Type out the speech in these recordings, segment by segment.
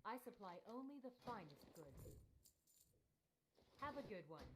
I supply only the finest goods. Have a good one.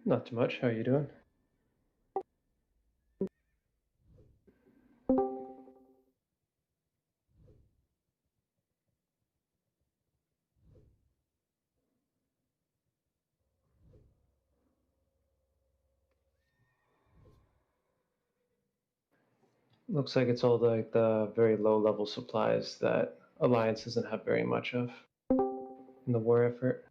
Not too much. How are you doing? Looks like it's all the very low level supplies that Alliance doesn't have very much of in the war effort.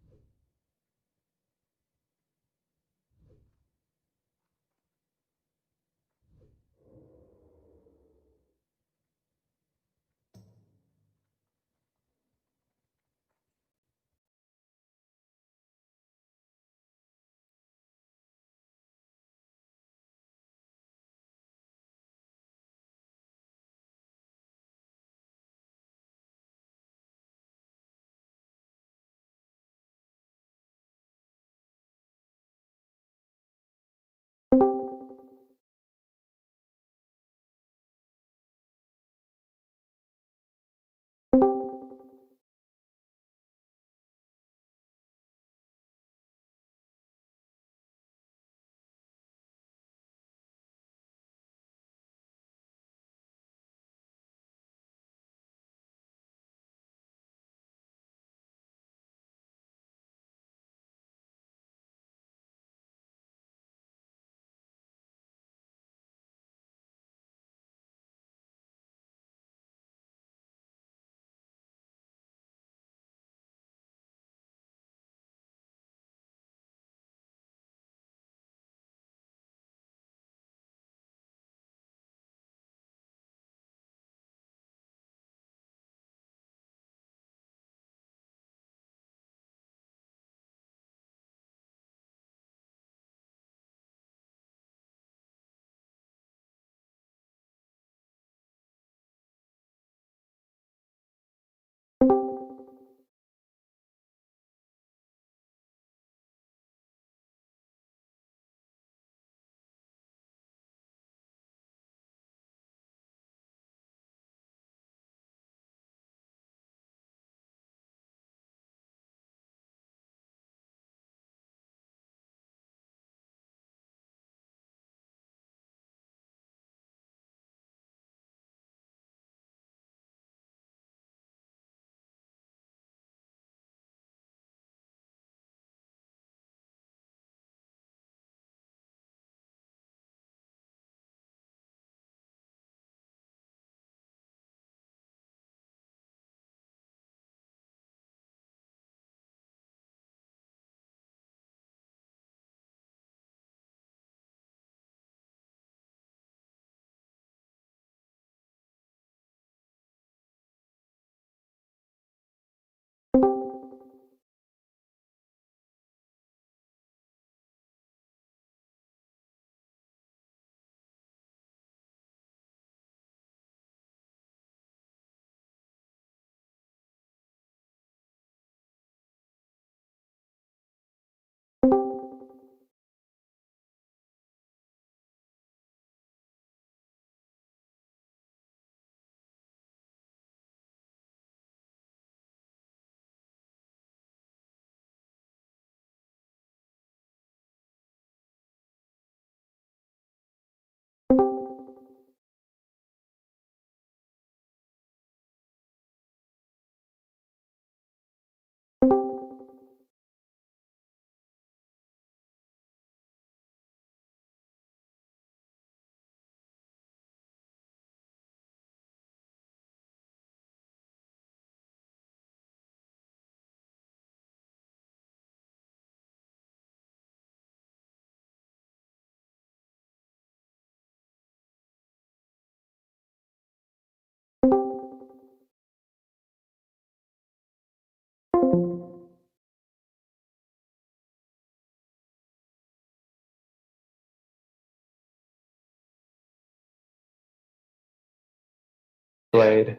Blade.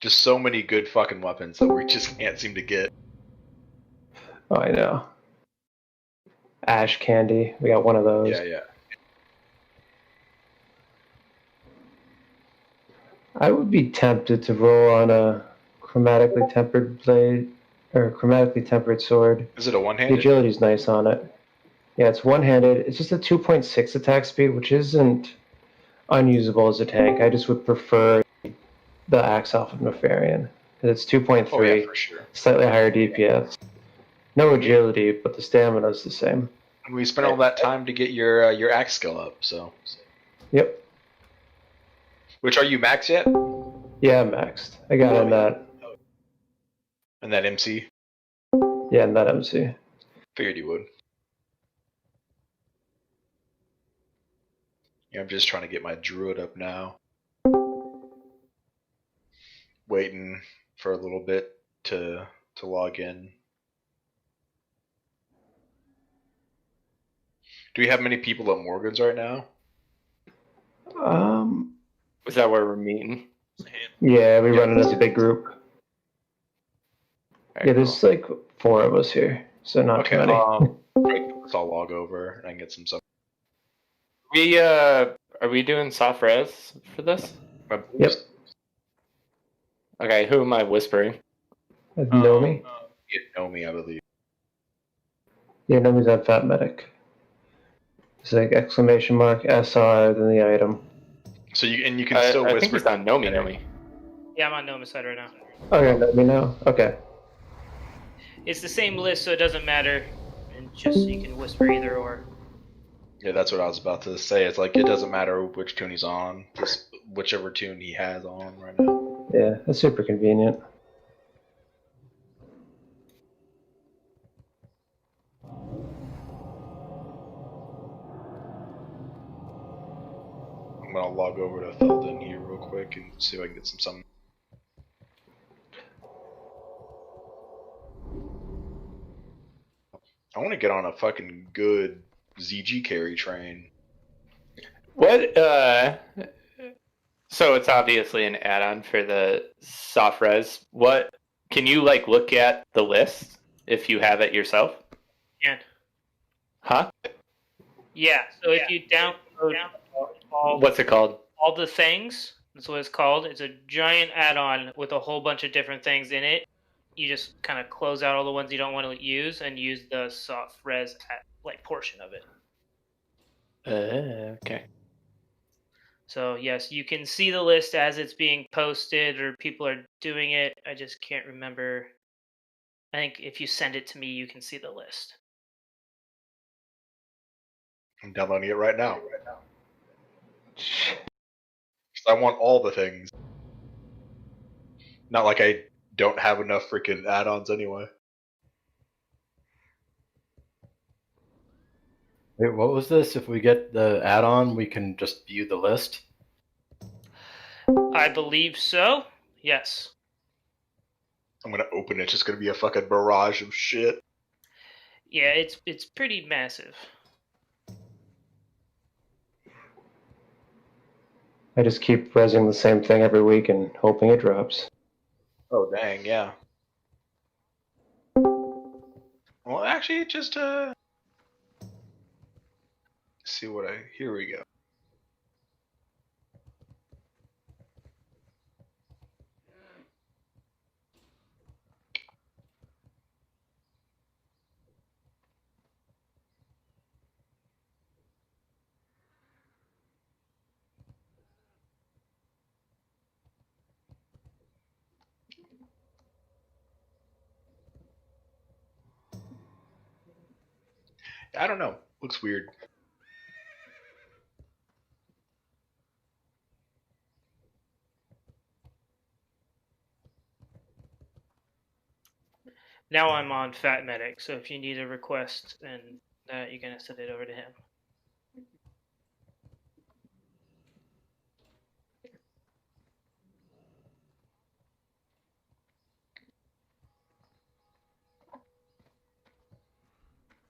Just so many good fucking weapons that we just can't seem to get. Oh, I know. Ash candy. We got one of those. Yeah. I would be tempted to roll on a chromatically tempered blade or chromatically tempered sword. Is it a The one-handed? agility's nice on it. Yeah, it's one-handed. It's just a 2.6 attack speed, which isn't unusable as a tank. I just would prefer the Axe Alpha Nefarian because it's 2.3, Oh yeah, for sure. slightly higher DPS. No agility, but the stamina is the same. And we spent all that time to get your axe skill up. So, Yep. which are you max yet? Yeah, maxed. I got in that. And that MC. Yeah, in that MC. Figured you would. Yeah, I'm just trying to get my druid up now. Waiting for a little bit to log in. Do we have many people at Morgan's right now? Is that where we're meeting? Yeah, we run it as a big group. Very Yeah, there's cool. like 4 of us here, so not too Okay. many. Let's all log over and I can get some stuff. Are we doing soft res for this? Yep. Okay, who am I whispering? Nomi? You know me, I believe. Yeah, Nomi's on Fat Medic. It's like exclamation mark SR then the item. So you can still I whisper. think he's on Nomi. Yeah, I'm on Noma's side right now. Okay, let me know. Okay. It's the same list, so it doesn't matter. And just you can whisper either or. Yeah, that's what I was about to say. It's like it doesn't matter which tune he's on, just whichever tune he has on right now. Yeah, that's super convenient. I'm gonna log over to Felden here real quick and see if I can get some something. I want to get on a fucking good ZG carry train. What? So it's obviously an add-on for the soft res. What? Can you like look at the list if you have it yourself? And Huh? yeah, so if you download What's it called? all the things, that's what it's called. It's a giant add-on with a whole bunch of different things in it. You just kind of close out all the ones you don't want to use and use the soft res portion of it. Okay. So yes, you can see the list as it's being posted or people are doing it. I just can't remember. I think if you send it to me, you can see the list. I'm downloading it right now. 'Cause I want all the things. Not like I don't have enough freaking add-ons anyway. Wait, what was this? If we get the add-on, we can just view the list? I believe so. Yes. I'm gonna open it. It's just gonna be a fucking barrage of shit. Yeah, it's pretty massive. I just keep resing the same thing every week and hoping it drops. Oh dang, yeah. Well, actually, just see what I. Here we go. I don't know. Looks weird. Now I'm on Fat Medic, so if you need a request and you're gonna send it over to him.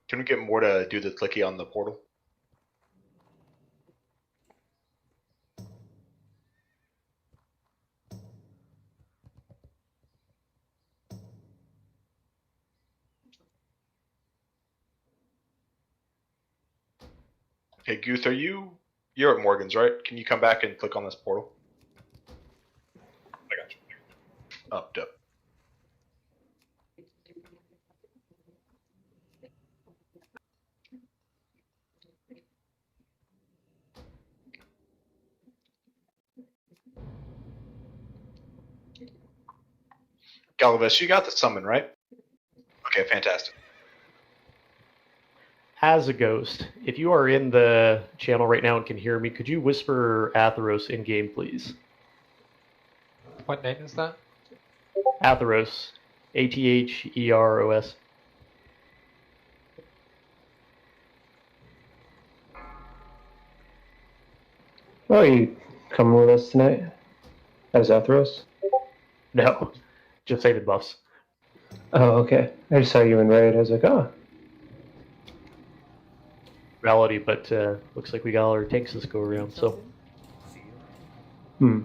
Can we get more to do the clicky on the portal? Hey, Guth, you're at Morgan's, right? Can you come back and click on this portal? I got you. Oh, dope. Calvis, you got the summon, right? Okay, fantastic. As a ghost, if you are in the channel right now and can hear me, could you whisper Atheros in game, please? What name is that? Atheros. Atheros. Oh, you coming with us tonight? As Atheros? No, just saving buffs. Oh, okay. I just saw you in raid. I was like, oh. Reality, but looks like we got all our tanks this go around, so. Hmm.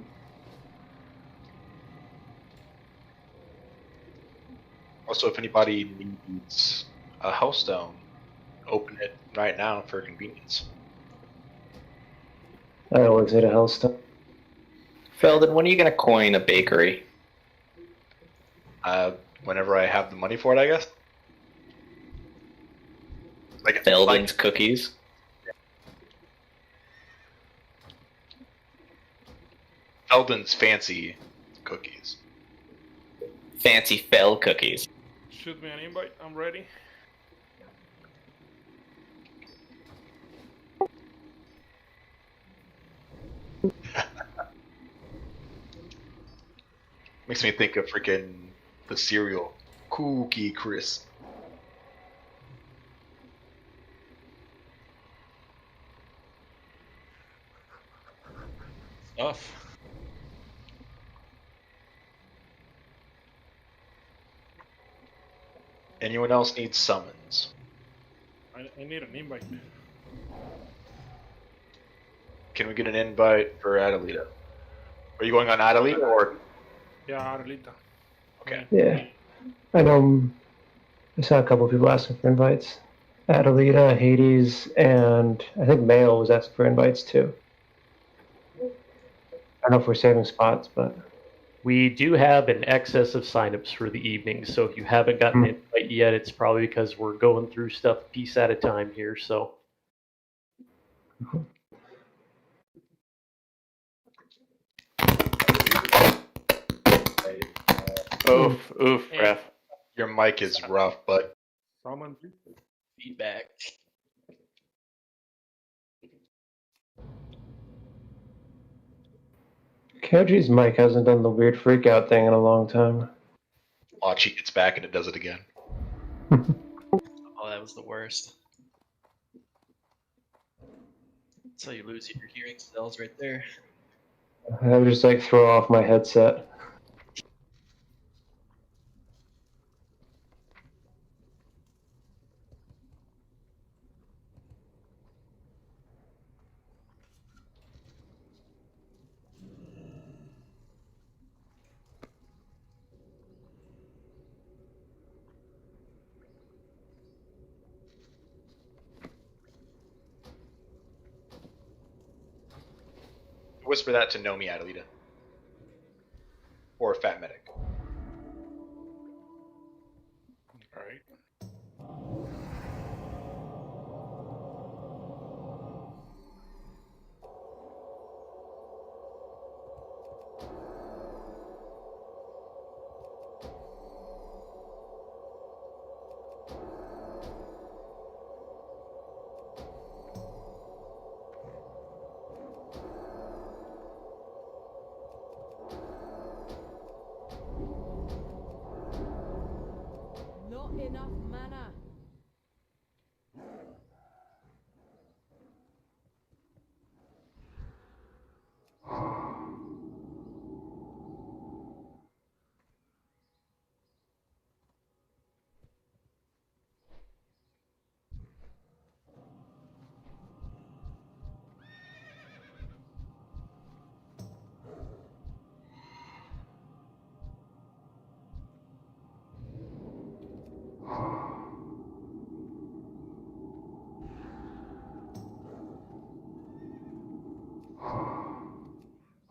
Also, if anybody needs a Hellstone, open it right now for convenience. I always hit a Hellstone. Felden, when are you going to coin a bakery? Whenever I have the money for it, I guess. Like Felden's cookies? Felden's fancy cookies. Fancy Fel cookies. Shoot me an invite. I'm ready. Makes me think of freaking the cereal Cookie Crisp. Stuff. Anyone else needs summons? I need an invite. Can we get an invite for Adelita? Are you going on Adelita or? Yeah, Arlita. Okay. Yeah. I know. I saw a couple of people asking for invites. Adelita, Hades, and I think Mail was asking for invites too. I don't know if we're saving spots, but We do have an excess of signups for the evening, so if you haven't gotten an invite yet, it's probably because we're going through stuff a piece at a time here, so. Oof, oof, Hey. ref. Your mic is rough, but Summon, please. Feedback. Koji's mic hasn't done the weird freak out thing in a long time. watch, he gets back and it does it again. Oh, that was the worst. So you lose your hearing cells right there. I would just like throw off my headset. Whisper that to Nomi Adelita. Or Fat Medic. Alright. Not enough mana.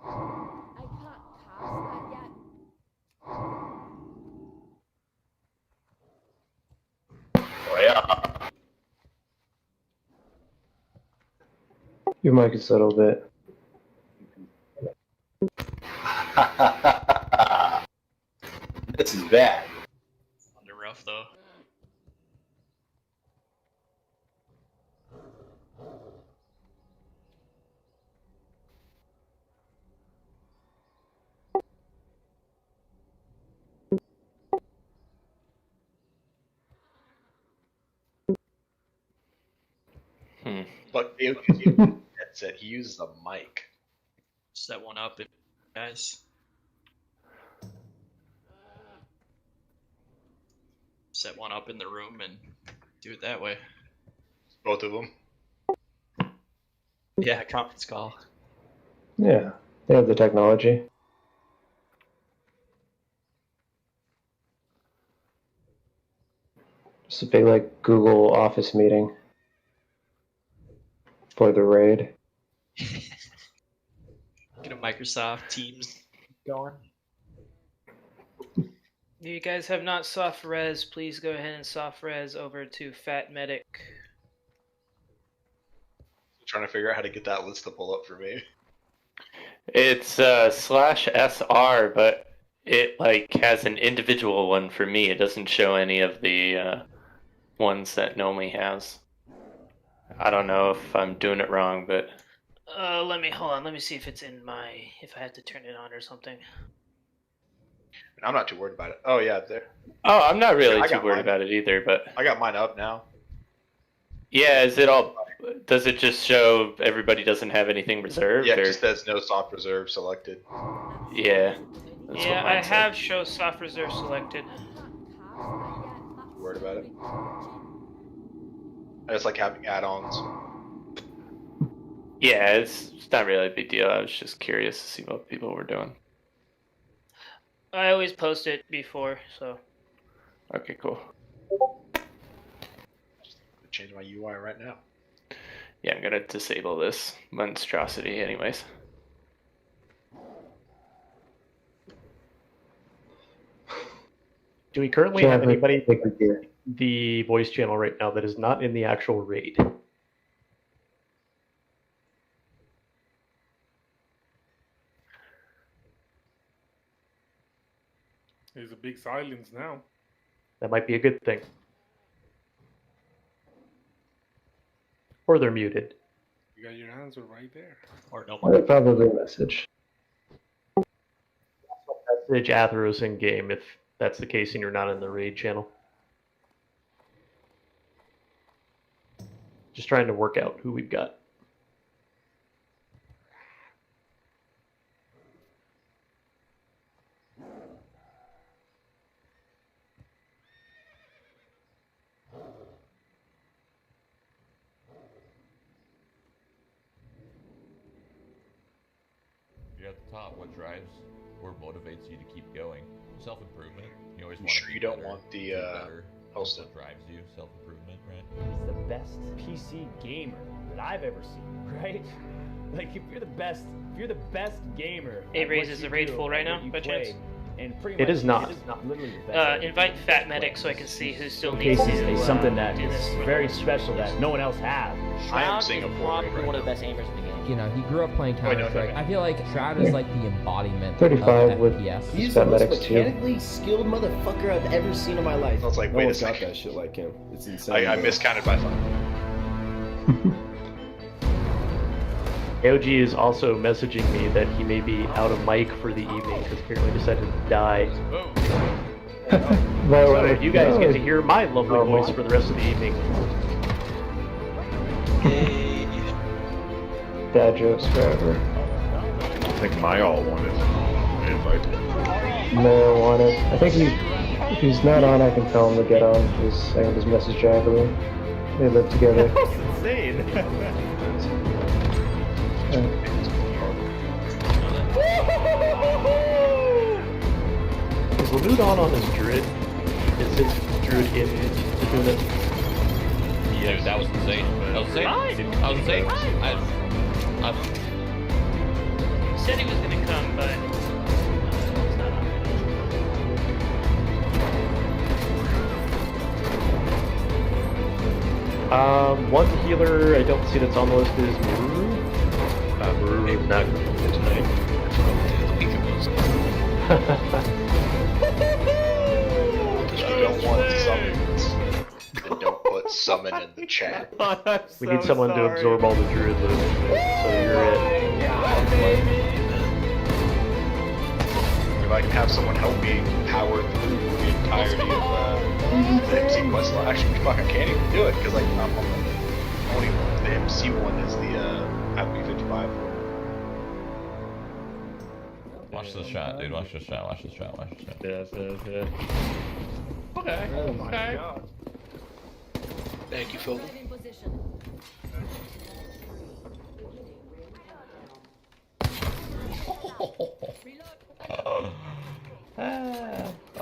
I can't cast that yet. Oh, yeah. Your mic is a little bit. This is bad. rough though. But that's it. He uses a mic. Set one up, guys. Set one up in the room and do it that way. Both of them. Yeah, conference call. Yeah, they have the technology. Just a big like Google Office meeting for the raid. Get a Microsoft Teams going. If you guys have not soft res, please go ahead and soft res over to Fat Medic. Trying to figure out how to get that list to pull up for me. It's /SR, but it like has an individual one for me. It doesn't show any of the ones that Nomi has. I don't know if I'm doing it wrong, but Let me see if it's in my, if I have to turn it on or something. I'm not too worried about it. Oh yeah, there. Oh, I'm not really I too got worried mine. about it either, but I got mine up now. yeah, is it all, does it just show everybody doesn't have anything reserved? Yeah, it or? just says no soft reserve selected. Yeah. That's Yeah, what I mine said. have show soft reserve selected. Worried about it? I just like having add-ons. Yeah, it's not really a big deal. I was just curious to see what people were doing. I always post it before, so. Okay, cool. Change my UI right now. Yeah, I'm gonna disable this monstrosity anyways. Do we currently Yeah, have but- anybody in the voice channel right now that is not in the actual raid? There's a big silence now. That might be a good thing. Or they're muted. You got your answer right there. Or no I'd probably message. Message Atheros in game if that's the case and you're not in the raid channel. Just trying to work out who we've got. You're at the top. What drives or motivates you to keep going? Self-improvement. You always I'm want sure to you be don't better, want the do better. host That's what drives you. Self-improvement, right? He's the best PC gamer that I've ever seen, right? Like if you're the best gamer. Hey, at Raze, what is you the raid do, full right at now, what you by play, chance? And pretty It much is not. literally the best. Invite Fat Medic so I can see who still needs Showcases to something that do is this. very special that no one else has. I am Shroud is Singapore probably right one of the now. best aimers in the game. You know, he grew up playing Wait, no, Counter-Strike. no. I feel like Shroud is like the embodiment 35 of with FPS. He's the most mechanically skilled motherfucker I've ever seen in my life. I was like, No wait a one's got second. that shit like him. It's insane. I miscounted by 5. AOG is also messaging me that he may be out of mic for the evening because apparently decided to die. So you guys get to hear my lovely voice for the rest of the evening. Dad jokes forever. I think my all wanted an invite. Marijuana. I think if he's not on, I can tell him to get on. Because I can just message Jacqueline. They live together. That's insane. Is Lamud on his druid? Is his druid in the unit? Dude, that was insane. That was insane. That was insane. I He said he was gonna come, but he's not on. One healer I don't see that's on the list is Muru. Muru not going to play tonight. Because we don't want summon in the chat. We need someone to absorb all the druid loot, so you're it. If I can have someone help me power through the entirety of the MC quest line. Actually, fuck, I can't even do it because like I'm only the MC one is the Happy 55. Watch the shot, dude. Watch the shot. Watch the shot. Watch the shot. Yes. Okay. Oh my Okay. god. Thank you, Phil. Get in position.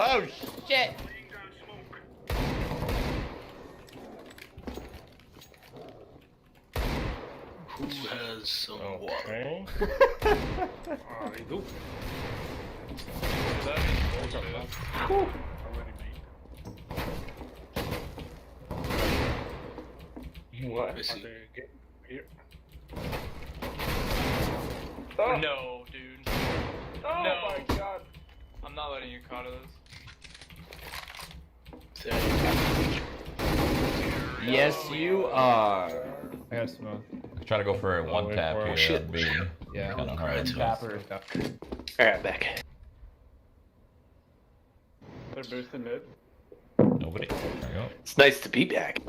Oh shit! Who has some water? Okay. What? No, dude. Oh No. my god. I'm not letting you caught this. Yes, you are. I got smoke. Try to go for a one wait tap for it. here. Shit. That'd be Yeah. kind of hard. Tapper. Alright, back. They're boosting mid. Nobody. There we go. It's nice to be back.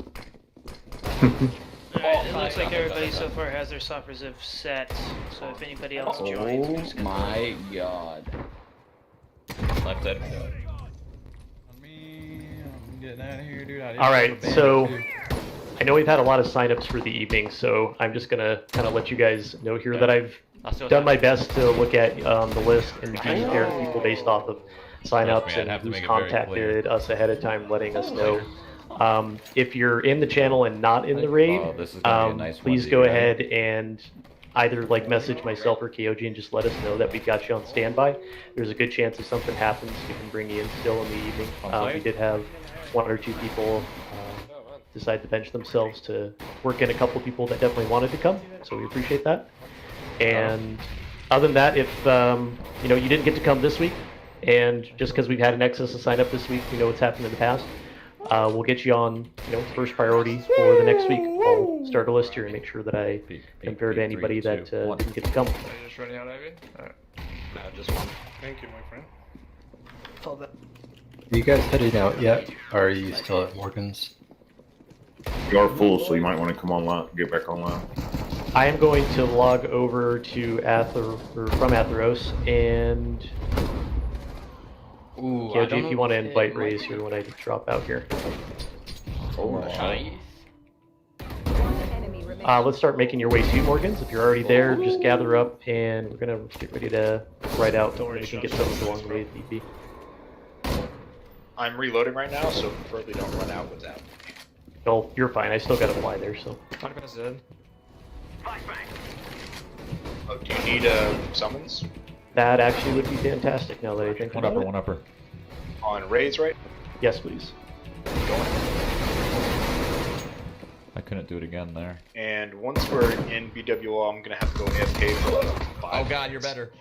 Alright, it looks like everybody so far has their soft reserve set. So if anybody else joins, we're just Oh gonna my god. Left side. I'm getting out of here, dude. All right, so I know we've had a lot of signups for the evening, so I'm just gonna kind of let you guys know here that I've done my best to look at the list and be fair to people based off of signups Trust me, I'd have and to who's make it very contacted us ahead of time, letting us know. If you're in the channel and not in the raid, this is gonna be a nice please onesie, go right? ahead and either like message myself or KOG and just let us know that we've got you on standby. There's a good chance if something happens, we can bring you in still in the evening. We did have one or two people decide to bench themselves to work in a couple people that definitely wanted to come, so we appreciate that. And other than that, if you know you didn't get to come this week, and just because we've had an excess of sign up this week, we know what's happened in the past. We'll get you on, first priority for the next week. I'll start a list here and make sure that I compare to anybody that didn't get to come. Are you just running out, Ivy? Alright. Just one. Thank you, my friend. Are you guys heading out yet? Or are you still at Morgan's? You are full, so you might want to come online, get back online. I am going to log over to from Atheros, and KOG, if you want to invite Raze here when I drop out here. Oh, Nice. Let's start making your way to Morgan's. If you're already there, just gather up, and we're gonna get ready to ride out. So we can get some of the long raid if need be. I'm reloading right now, so preferably don't run out without me. Oh, you're fine. I still gotta fly there, so. Oh, do you need summons That actually would be fantastic now that I think One about upper, it. one upper. on raids, right? Yes, please. I couldn't do it again there. And once we're in BWO, I'm gonna have to go AFK for 5 Oh god, you're better.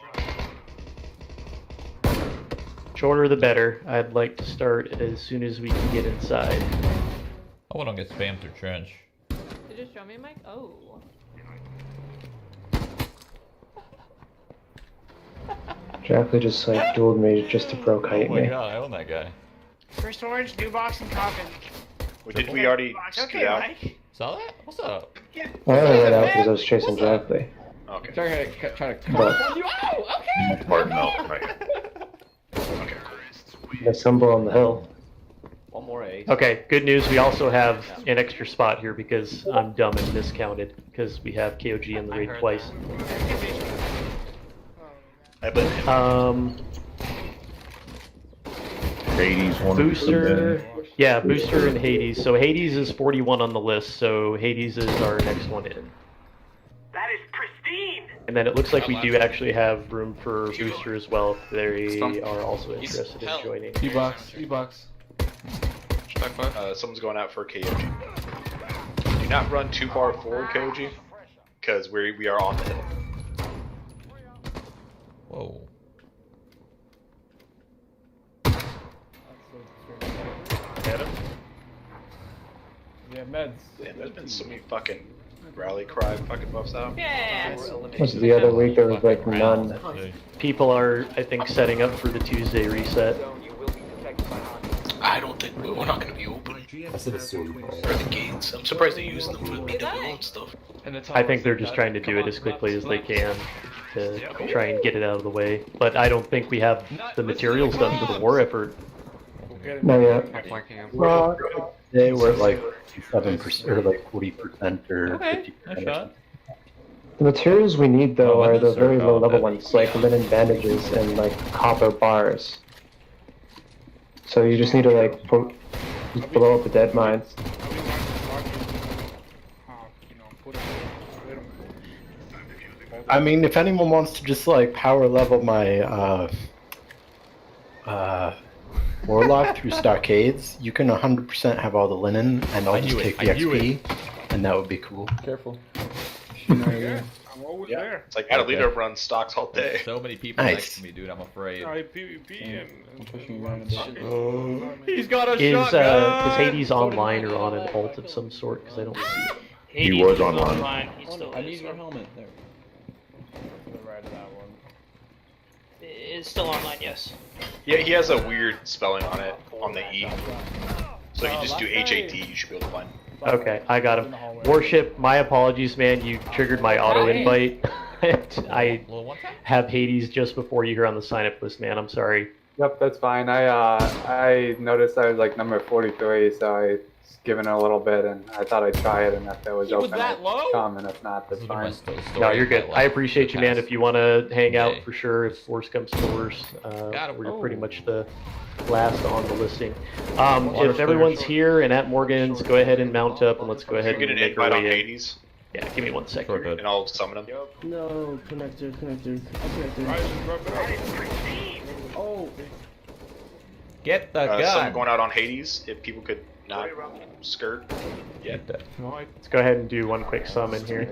Shorter the better. I'd like to start as soon as we can get inside. Oh, I don't get spammed through trench. Did you show me, Mike? Oh. Jackley just like dueled me just to pro Oh kite my me. god, I own that guy. First orange, new box, and coffin. Did we already Okay, scoot out? Mike. Saw that? What's up? I only ran out because I was chasing Jackley. Okay. Try to But Pardon, no, right. I stumble on the hill. One more ace. Okay, good news. We also have an extra spot here because I'm dumb and miscounted because we have KOG in the raid twice. I bet him. Hades, one Booster, yeah, Booster and Hades. So Hades is 41 on the list, so Hades is our next one in. That is pristine. And then it looks like we do actually have room for Booster as well if they are also interested in joining. E-box. Someone's going out for KOG. Do not run too far forward, KOG, because we are on the hill. Whoa. Get him. Yeah, meds. Damn, there's been so many fucking rally cry fucking buffs out. Yeah. Was it the other week there was like none? People are, I think, setting up for the Tuesday reset. I don't think we're not going to be open for the gates. I'm surprised they use them for BWO and stuff. I think they're just trying to do it as quickly as they can to try and get it out of the way. But I don't think we have the materials done for the war effort. No, yeah. Well, they were like 7% or like 40% or 50%. The materials we need though Oh, are and the the very circle, low level that- ones, like linen bandages and like copper bars. So you just need to like just blow up the dead mines. I mean, if anyone wants to just like power level my warlock through stockades, you can 100% have all the linen, and I'll just take the XP, and that would be cool. Careful. Yeah, it's like Adelita runs stocks all day. So many people Nice. next to me, dude. I'm afraid. He's got a Is shotgun! Hades online or on an alt of some sort? Because I don't see it. He was online. He still I need is. your helmet there. To the right of that one. It's still online, yes. Yeah, he has a weird spelling on it, on the E. So you just do HAT, you should be able to find. Okay, I got him. Warship, my apologies, man. You triggered my auto invite. I have Hades just before you here on the sign up list, man. I'm sorry. Yep, that's fine. I noticed I was like number 43, so I was given it a little bit, and I thought I'd try it, and if it was open, I'd come, and if not, that's fine. No, you're good. I appreciate you, man. If you want to hang out for sure, if worst comes to worst, we're pretty much the last on the listing. If everyone's here and at Morgan's, go ahead and mount up, and let's go ahead Can you get and an make our invite on way in. Hades? Yeah, give me 1 second. And I'll summon him. No, connectors. Oh! Get the Someone gun. going out on Hades, if people could not skirt. Yeah. Let's go ahead and do one quick summon here.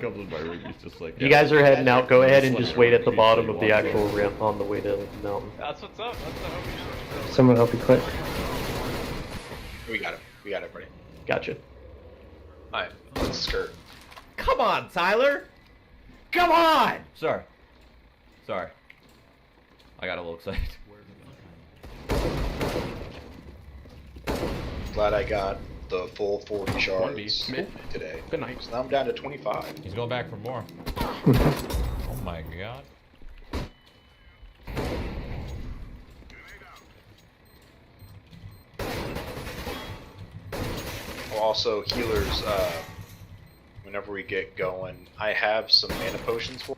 Just like, If you guys are heading out, go ahead and just wait at the bottom of the actual ramp on the way to the mountain. That's what's up. That's the homie. Someone help you click. We got him. We got everybody. Gotcha. Alright, let's skirt. Come on, Tyler. Come on. Sorry. I got a little excited. Glad I got the full 40 shards today. Good night. So now I'm down to 25. He's going back for more. Oh my god. Well, also, healers, whenever we get going, I have some mana potions for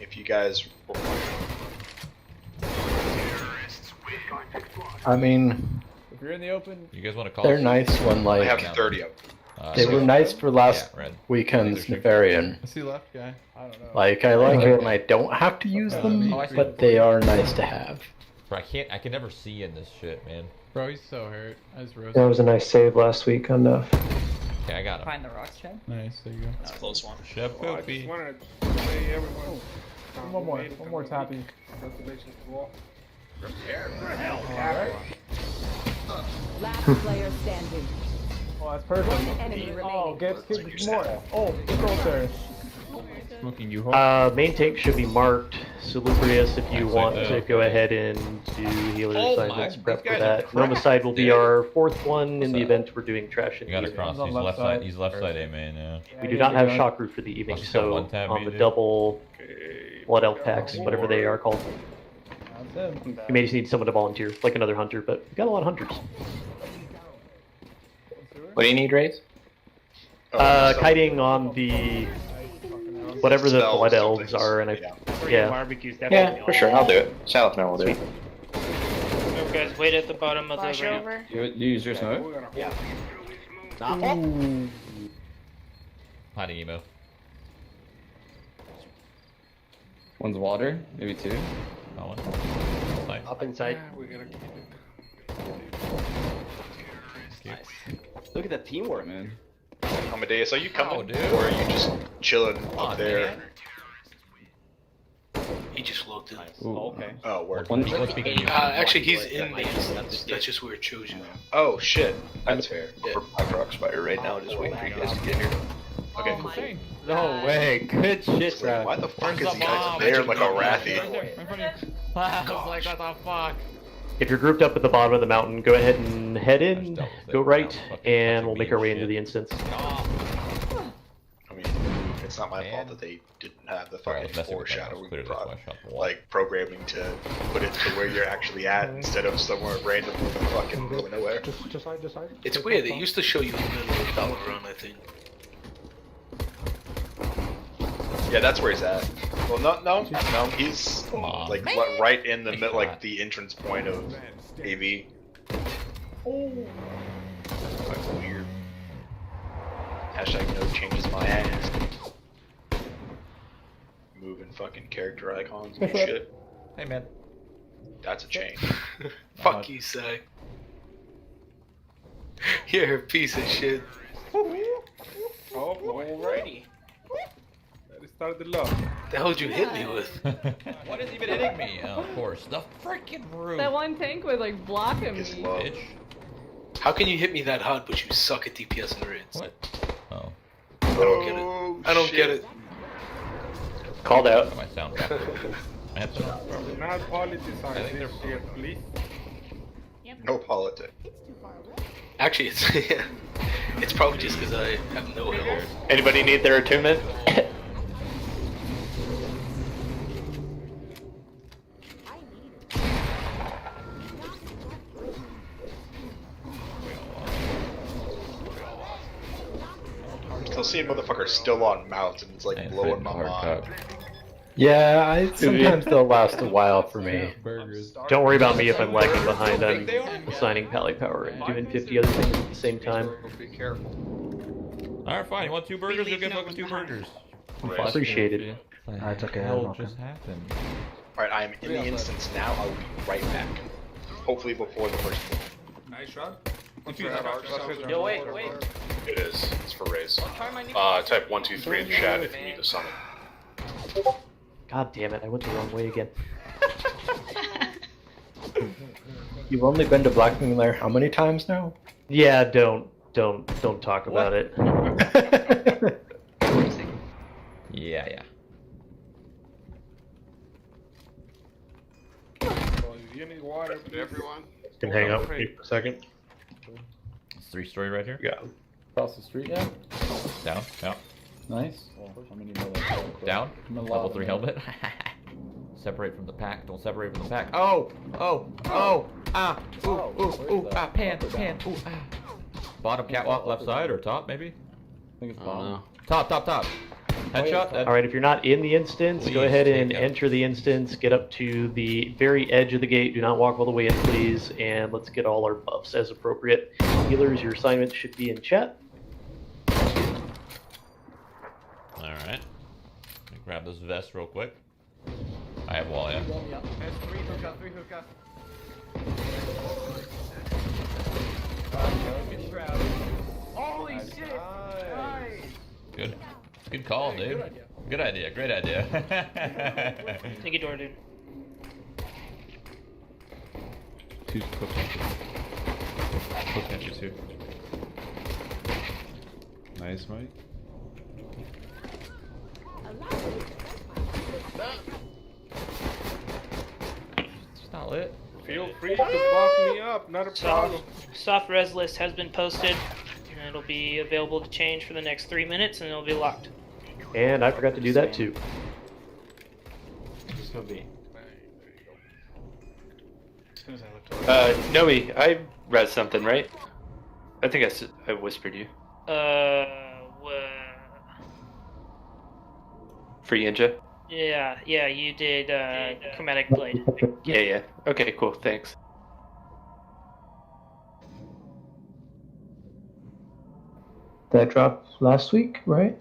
if you guys were I mean, If you're in the open, You guys want to call? they're us? nice when I like have 30 of them. they were nice for last Yeah, red. weekend's Nefarian. I see left guy. I don't know. Like I like it when I don't have to use them, but they are nice to have. Bro, I can never see in this shit, man. Bro, he's so hurt. I just roasted. That was a nice save last week on Nuff. Okay, I got him. Find the rocks, Chad. Nice, there you go. That's a close one. Chef Oh, I Poopy. just wanted to say everyone. One more tapping. Congratulations to all. Alright. Last player standing. Oh, that's perfect. One enemy Oh, remaining. get more. Oh, it's all there. Smoking you Main tank should be marked. Salubrious if you want to go ahead and do healer Oh my, assignments, these prep for guys are that. cracked, Nomicide will be dude. our fourth one in the What's event we're doing trash and You got to healing. cross. He's on He's left left side. side. He's left side A main. Yeah. We do not have shock root for the evening, Let's just go so one tab on the me, double blood elf packs, whatever they are called, That's him. you may just need someone to volunteer, like another hunter, but we got a lot of hunters. What do you need, Raze? Kiting on the whatever the Spells, blood elves things. are, and I Yeah. yeah. Barbecues Yeah, for sure. I'll do it. Salazar will do it. You guys wait at the bottom of the ramp. You use your snow? Yeah. Hiding emo. One's water, maybe two. That one. Nice. Up inside. We gotta keep it. Look at that teamwork, man. Amadeus, are you coming? Oh, dude. Or are you just chilling Come up on, there? man. He just looked in. Okay. Oh, word. Actually, he's in the instance. That's just where it shows you. Oh shit, that's fair. We're Black Rock Spider right now, just waiting for you guys to get here. Okay. No way. Good shit, Wait, why the fuck is he guys there like a Wrathy? I was like, what the fuck? If you're grouped up at the bottom of the mountain, go ahead and head in, go right, and we'll make our way into the instance. I mean, it's not my fault that they didn't have the fucking foreshadowing like programming to put it to where you're actually at instead of somewhere random in the fucking middle of nowhere. Just side. It's weird. It used to show you in the middle of the battle run, I think. Yeah, that's where he's at. Well, no, he's like right in the middle, like the entrance point of AV. That's weird. Hashtag no changes my ass. Moving fucking character icons and shit. Hey man. That's a change. Fuck you, Sai. You're a piece of shit. Oh, alrighty. That started the love. The hell did you hit me with? What is even hitting me? Oh, of course, the freaking roof. That one tank was like blocking me. Bitch. How can you hit me that hard, but you suck at DPS and raids? What? Oh. I don't get it. I don't get it. Called out. My sound cap. I have to. Not politicize this shit, please. No politics. Actually, it's probably just because I have no health. Anybody need their attunement? I'm still seeing motherfuckers still on mounts and it's like blowing my mind. Yeah, sometimes they'll last a while for me. Don't worry about me if I'm lagging behind. I'm assigning pally power and doing 50 other things at the same time. Be careful. Alright, fine. You want 2 burgers? You'll get fucking 2 burgers. Appreciate it. That's okay. What just happened? Alright, I am in the instance now. I'll be right back. Hopefully before the first one. Nice shot. Yo, wait. It is. It's for Raze. Type 1, 2, 3 in chat if you need to summon. God damn it, I went the wrong way again. You've only been to Blackwing Lair how many times now? Yeah, don't talk about it. Yeah. You need water, everyone. Can hang out with me for a second. It's 3-story right here. Yeah. Across the street, yeah. Down. Nice. Down. Level 3 helmet. Separate from the pack. Don't separate from the pack. Oh. Pan. Ooh, ah. Bottom catwalk, left side or top, maybe? I think it's bottom. Top. Headshot. Alright, if you're not in the instance, go ahead and enter the instance, get up to the very edge of the gate, do not walk all the way in, please, and let's get all our buffs as appropriate. Healers, your assignment should be in chat. Alright. Let me grab this vest real quick. I have wall, yeah. There's 3 hookah. Holy shit! Nice. Good call, dude. Good idea. Great idea. Take a door, dude. 2 close catches here. Nice, Mike. It's not lit. Feel free to buff me up, not a problem. Soft res list has been posted, and it'll be available to change for the next 3 minutes, and it'll be locked. And I forgot to do that too. It's gonna be. Noe, I read something, right? I think I whispered you. For Yinja? Yeah, you did, Chromatic Blade. Yeah. Okay, cool, thanks. That dropped last week, right?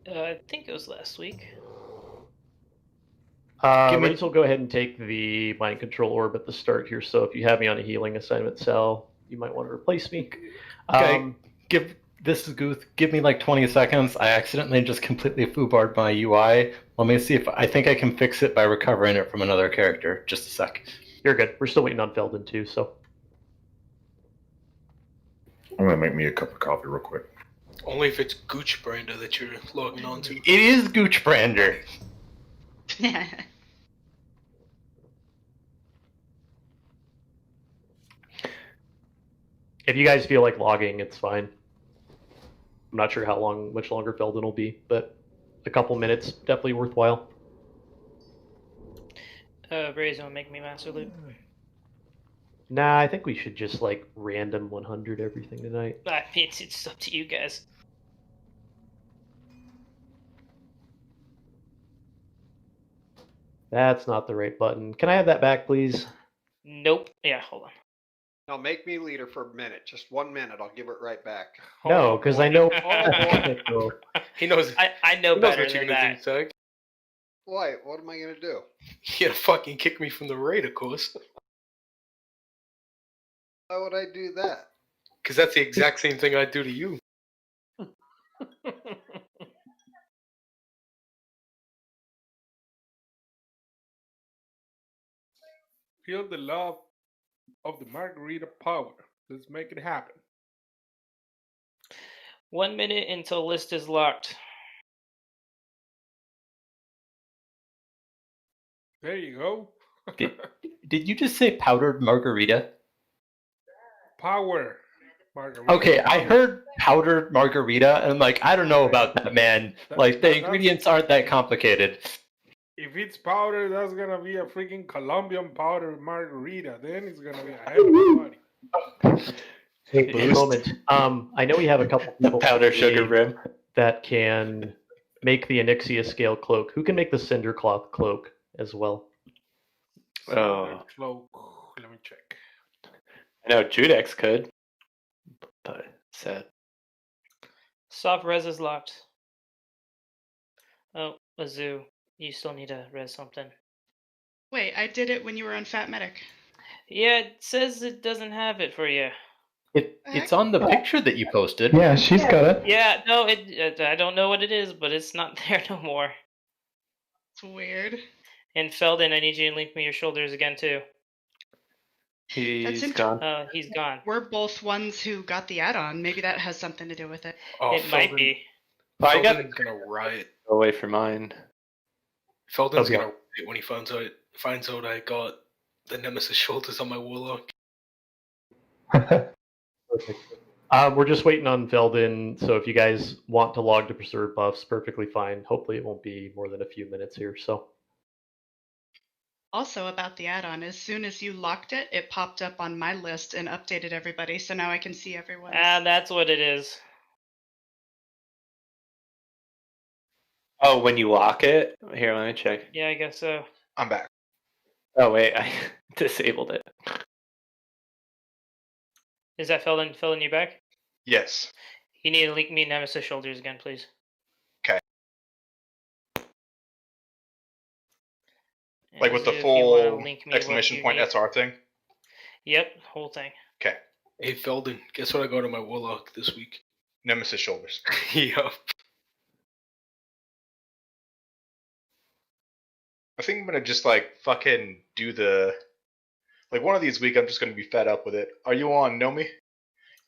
I think it was last week. Raze will go ahead and take the mind control orb at the start here, so if you have me on a healing assignment cell, you might want to replace me. Okay. This is Guth. Give me like 20 seconds. I accidentally just completely foobarred my UI. Let me see if I think I can fix it by recovering it from another character. Just a sec. You're good. We're still waiting on Felden too, so. I'm gonna make me a cup of coffee real quick. Only if it's Gooch Brander that you're logging on to. It is Gooch Brander. If you guys feel like logging, it's fine. I'm not sure much longer Felden will be, but a couple minutes, definitely worthwhile. Bray's gonna make me Master Loot. Nah, I think we should just like random 100 everything tonight. I mean, it's up to you guys. That's not the right button. Can I have that back, please? Nope. Yeah, hold on. Now make me leader for a minute. Just 1 minute. I'll give it right back. No, because I know. He knows. I know he knows better what you're than gonna that. do, Tug. Why? What am I gonna do? You're gonna fucking kick me from the raid, of course. Why would I do that? Because that's the exact same thing I'd do to you. Feel the love of the margarita power. Let's make it happen. 1 minute until list is locked. There you go. Did you just say powdered margarita? Power margarita. Okay, I heard powdered margarita, and I'm like, I don't know about that, man. Like, the ingredients aren't that complicated. If it's powder, that's gonna be a freaking Colombian powder margarita. Then it's gonna be a hell of a money. Hey, a moment. I know we have a couple people Powder sugar rim that can make the Onyxia scale cloak. Who can make the Cindercloth cloak as well? Oh, Cloak. Let me check. I know Judex could, but sad. Soft res is locked. Oh, Azu, you still need to res something. Wait, I did it when you were on Fat Medic. Yeah, it says it doesn't have it for you. It's on the picture that you posted. Yeah, she's got it. Yeah, no, I don't know what it is, but it's not there no more. It's weird. And Felden, I need you to link me your shoulders again too. He's gone. He's gone. We're both ones who got the add-on. Maybe that has something to do with it. Oh, It might be. I got Felden's gonna riot. away from mine. Felden's Okay. gonna riot when he finds out I got the Nemesis shoulders on my Warlock. Perfect. We're just waiting on Felden, so if you guys want to log to preserve buffs, perfectly fine. Hopefully it won't be more than a few minutes here, so. Also about the add-on, as soon as you locked it, it popped up on my list and updated everybody, so now I can see everyone. That's what it is. Oh, when you lock it? Here, let me check. Yeah, I guess so. I'm back. Oh, wait, I disabled it. Is that Felden? Felden, you back? Yes. You need to link me Nemesis shoulders again, please. Okay. Like with the Azu, if you wanna full link me what exclamation you point need. SR thing? Yep, whole thing. Okay. Hey Felden, guess what I got on my Warlock this week? Nemesis shoulders. Yup. I think I'm gonna just like fucking do the like one of these weeks I'm just gonna be fed up with it. Are you on Nomi?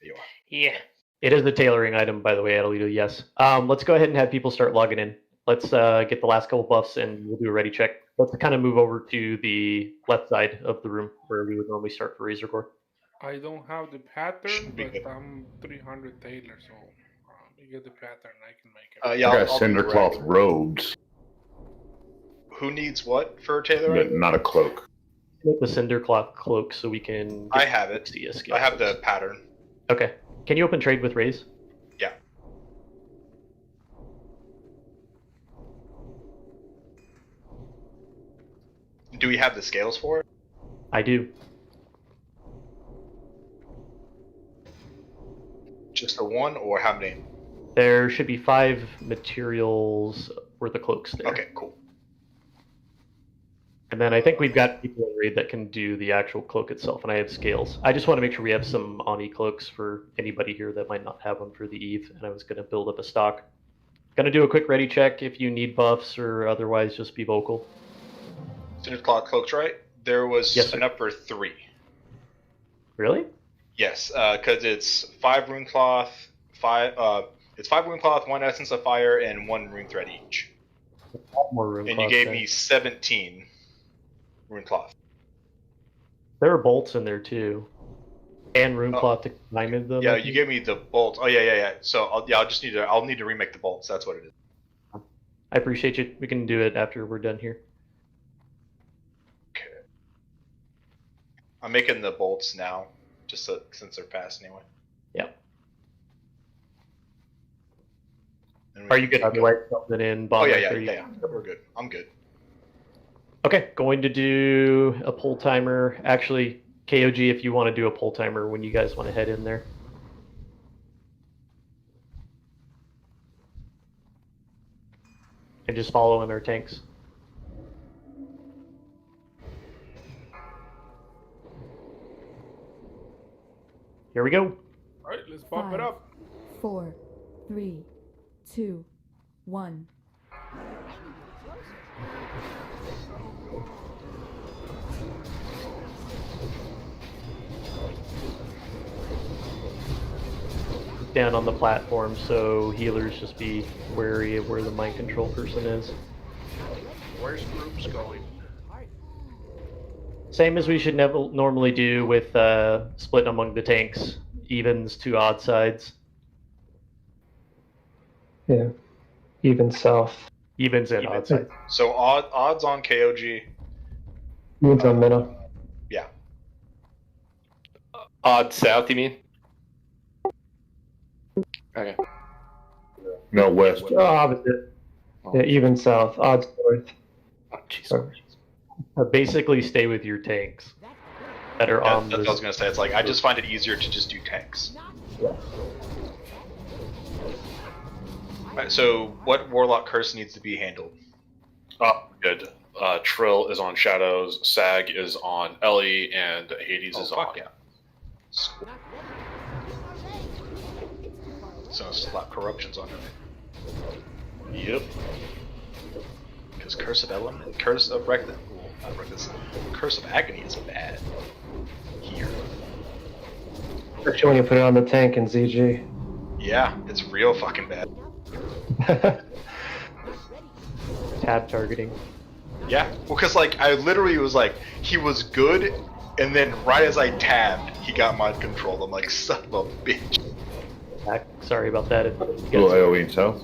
You are. Yeah. It is a tailoring item, by the way, Adelito, yes. Let's go ahead and have people start logging in. Let's get the last couple buffs and we'll do a ready check. Let's kind of move over to the left side of the room where we would normally start for Razor Core. I don't have the pattern, be but good. I'm 300 Taylor, so you get the pattern, I can make it. Yeah, I got I'll do the Cindercloth red. robes, Who needs what for tailoring? but not a cloak. Make the Cindercloth cloak so we can. I have it. See a skill. I have the pattern. Okay. Can you open trade with Raze? Yeah. Do we have the scales for it? I do. Just the one, or how many? There should be 5 materials worth of cloaks there. Okay, cool. And then I think we've got people in raid that can do the actual cloak itself, and I have scales. I just want to make sure we have some Ani cloaks for anybody here that might not have one for the Eve, and I was going to build up a stock. Gonna do a quick ready check if you need buffs or otherwise just be vocal. Cinder Claw cloaks, right? There was Yes, enough for 3. Really? Yes, because it's 5 rune cloth, 5 it's 5 rune cloth, 1 essence of fire, and 1 rune thread each. More rune And cloth you gave there. me 17 rune cloth. There are bolts in there too, and rune cloth to combine with them. Yeah, you gave me the bolts. Oh yeah. So I'll need to remake the bolts. That's what it is. I appreciate you. We can do it after we're done here. Okay. I'm making the bolts now, just so, since they're fast anyway. Yeah. And we Are you can good? Otherwise, something in bottom. yeah. We're good. I'm good. Okay, going to do a pull timer. Actually, KOG, if you want to do a pull timer when you guys want to head in there. And just follow in our tanks. Here we go. All right, let's bump it 5, up. 4, 3, 2, 1. Down on the platform, so healers just be wary of where the mind control person is. Where's groups going? Same as we should never normally do with splitting among the tanks, evens to odd sides. Yeah. Even south. Evens and odd sides. So odds on KOG. Evens on Minna. Yeah. Odd south, you mean? Okay. No, west. Oh, opposite. Yeah, even south. Odds north. Oh, jeez. Basically, stay with your tanks that are on That's the. what I was gonna say. It's like I just find it easier to just do tanks. Yeah. Right, so what Warlock curse needs to be handled? Oh, good. Trill is on Shadows, Sag is on Ellie, and Hades is on. Yeah. So slap corruptions on him. Yep. Because Curse of Element, Curse of Reckless, well, not Reckless, Curse of Agony is bad here. Especially when you put it on the tank in ZG. Yeah, it's real fucking bad. Tab targeting. Yeah, well, because like I literally was like, he was good, and then right as I tabbed, he got mind control. I'm like, son of a bitch. Sorry about that. Little AoE in south.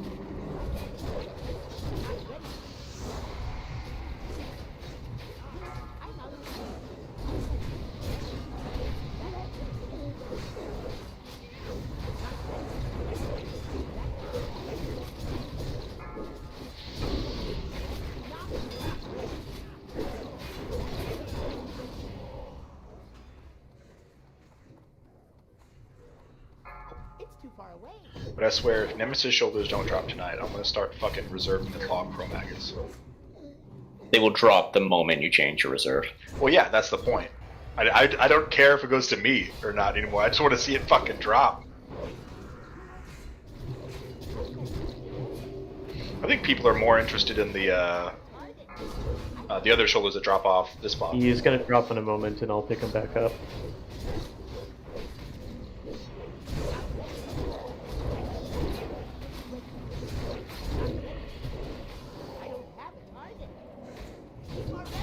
But I swear, if Nemesis shoulders don't drop tonight, I'm gonna start fucking reserving the Claw Chromagus. They will drop the moment you change your reserve. Well, yeah, that's the point. I don't care if it goes to me or not anymore. I just want to see it fucking drop. I think people are more interested in the other shoulders that drop off this spot. He's gonna drop in a moment, and I'll pick him back up.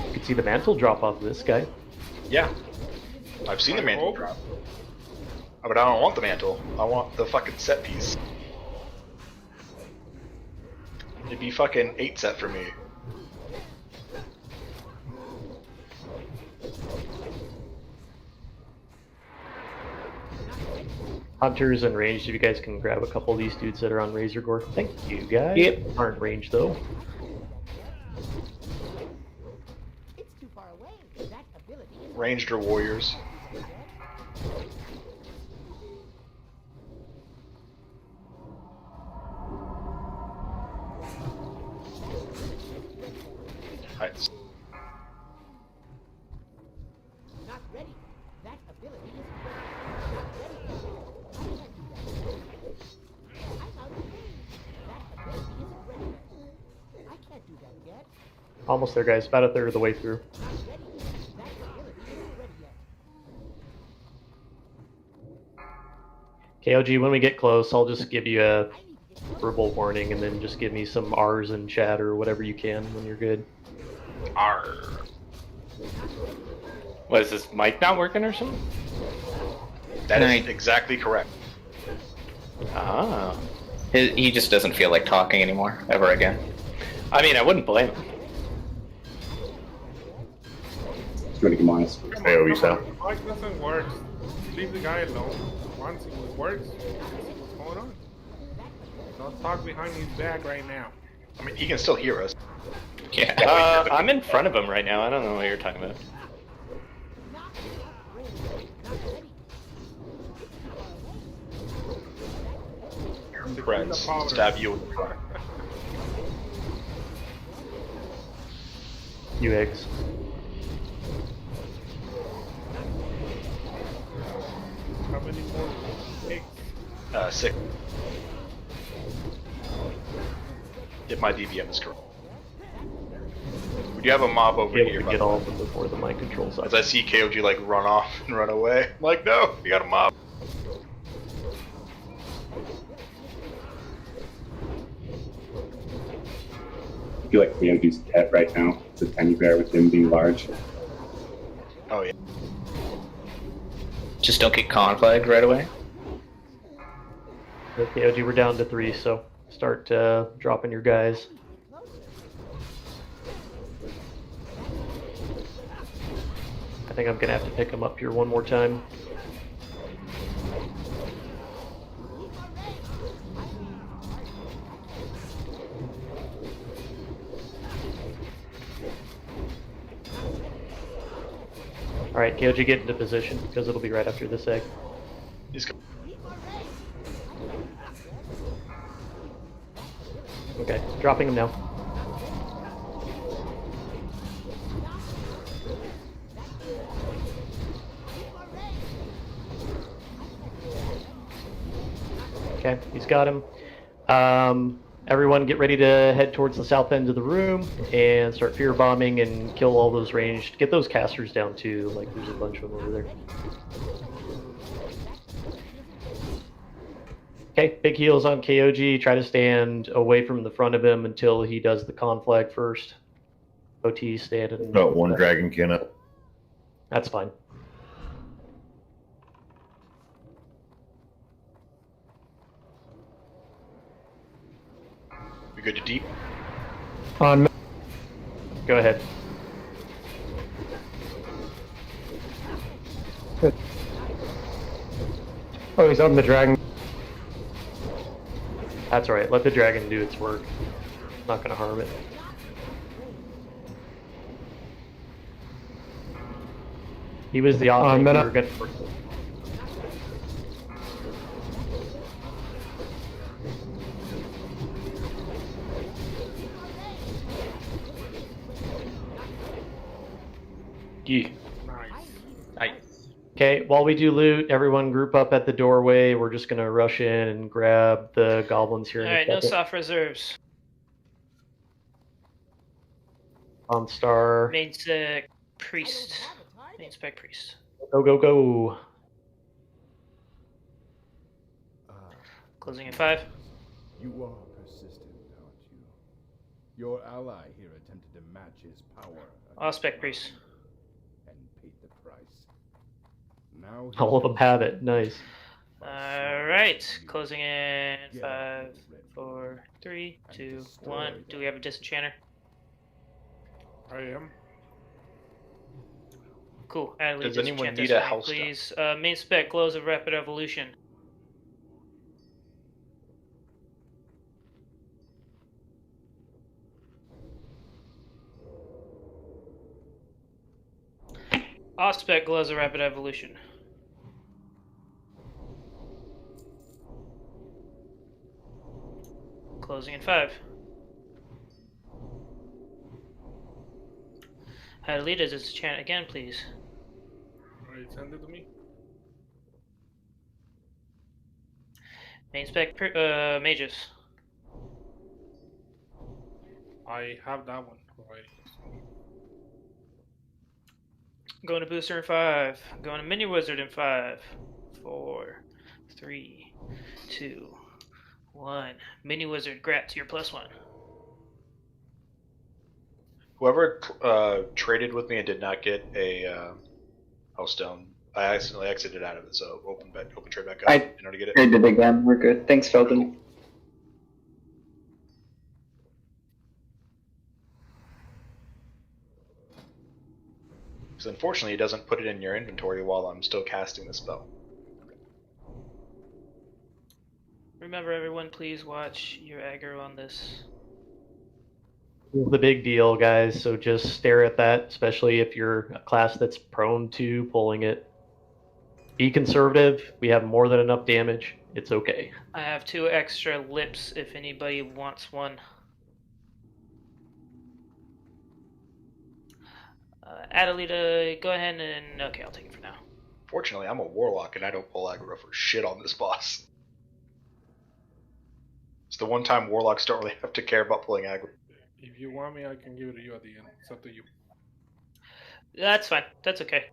You can see the mantle drop off this guy. Yeah, I've seen the mantle drop. But I don't want the mantle. I want the fucking set piece. It'd be fucking 8 set for me. Hunters and ranged, if you guys can grab a couple of these dudes that are on Razor Gore. Thank you, guys. Yep. Aren't ranged, though. Ranged or warriors. Heights. Almost there, guys. About a third of the way through. KOG, when we get close, I'll just give you a verbal warning, and then just give me some R's in chat or whatever you can when you're good. R. What, is this mic not working or something? That is exactly correct. Ah. He just doesn't feel like talking anymore, ever again. I mean, I wouldn't blame him. It's going to come honest. AoE sound. The mic doesn't work. Leave the guy alone. Once it works, what's going on? Don't talk behind his back right now. I mean, he can still hear us. Yeah. I'm in front of him right now. I don't know what you're talking about. Friends stab you in the front. You eggs. How many more eggs? 6. If my DBM is correct. We do have a mob over here. We get all of them before the mind controls up. As I see KOG like run off and run away. I'm like, no, you got a mob. I feel like KOG's pet right now. It's a teddy bear with him being large. Oh yeah. Just don't get con flagged right away. Okay, OG, we're down to 3, so start dropping your guys. I think I'm gonna have to pick them up here one more time. Alright, KOG, get into position, because it'll be right after this egg. He's good. Okay, dropping him now. Okay, he's got him. Everyone get ready to head towards the south end of the room and start fear bombing and kill all those ranged. Get those casters down too, like there's a bunch of them over there. Okay, big heals on KOG. Try to stand away from the front of him until he does the conflag first. OT standing. Got one dragon cannon. That's fine. We good to deep? On. Go ahead. Oh, he's on the dragon. That's alright, let the dragon do its work. Not gonna harm it. He was the option we were gonna work with. Yeah. Nice. Okay, while we do loot, everyone group up at the doorway. We're just gonna rush in and grab the goblins here. Alright, no soft reserves. On star. Main spec priest. Main spec priest. Go, go, go. Closing at 5. You are persistent, aren't you? Your ally here attempted to match his power. All spec priest. And paid the price. Now all of them have it. Nice. Alright, closing in 5, 4, 3, 2, 1. Do we have a disenchanter? I am. Cool. Does anyone need a health please? Main spec, glows of rapid evolution. Off spec, glows of rapid evolution. Closing in 5. Adelita, does chant again, please? Alright, send it to me. Main spec, mages. I have that one already. So. Going to booster in 5. Going to mini wizard in 5, 4, 3, 2, 1. Mini wizard, Gratz, you're +1. Whoever traded with me and did not get a Hellstone, I accidentally exited out of it. So open trade back up in order to get it. I did again. We're good. Thanks, Felden. Because unfortunately, it doesn't put it in your inventory while I'm still casting the spell. Remember, everyone, please watch your aggro on this. The big deal, guys, so just stare at that, especially if you're a class that's prone to pulling it. Be conservative. We have more than enough damage. It's okay. I have 2 extra lips if anybody wants one. Adelita, go ahead and... Okay, I'll take it for now. Fortunately, I'm a warlock and I don't pull aggro for shit on this boss. It's the one time warlocks don't really have to care about pulling aggro. If you want me, I can give it to you at the end. It's up to you. That's fine. That's okay.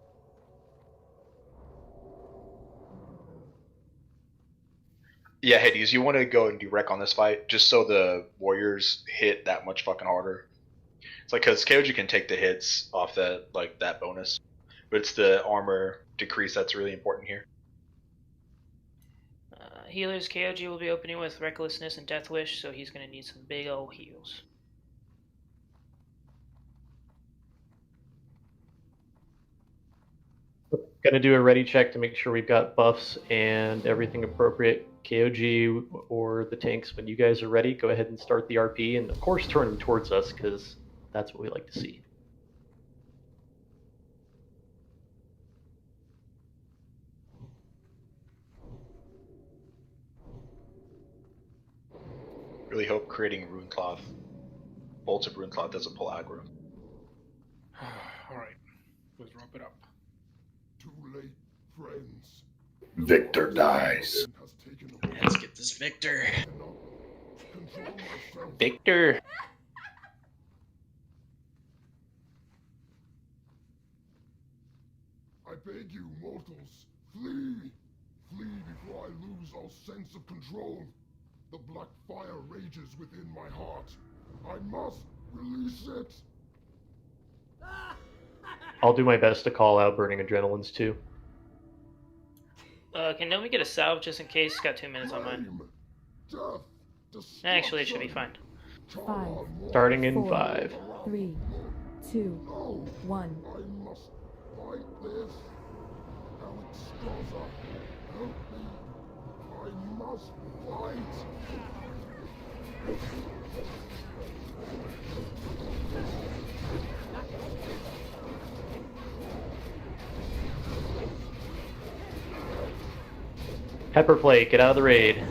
Yeah, Hades, you want to go and do wreck on this fight, just so the warriors hit that much fucking harder. It's like, because Kyoji can take the hits off that, like, that bonus, but it's the armor decrease that's really important here. Healers, Kyoji will be opening with Recklessness and Death Wish, so he's going to need some big old heals. Going to do a ready check to make sure we've got buffs and everything appropriate. KOG or the tanks, when you guys are ready, go ahead and start the RP, and of course turn them towards us, because that's what we like to see. Really hope creating Runecloth, bolts of Runecloth doesn't pull aggro. Alright, let's wrap it up. Too late, friends. Victor dies. Let's get this Victor. Victor. I beg you, mortals, flee! Flee before I lose all sense of control. The black fire rages within my heart. I must release it. I'll do my best to call out Burning Adrenalines too. Can Nomi get a salve just in case? Got 2 minutes on mine. Actually, it should be fine. 5. Starting in 4, 5. 3, 2, 1. I must fight this. Alex Strasser, help me. I must fight. Pepperplate, get out of the raid.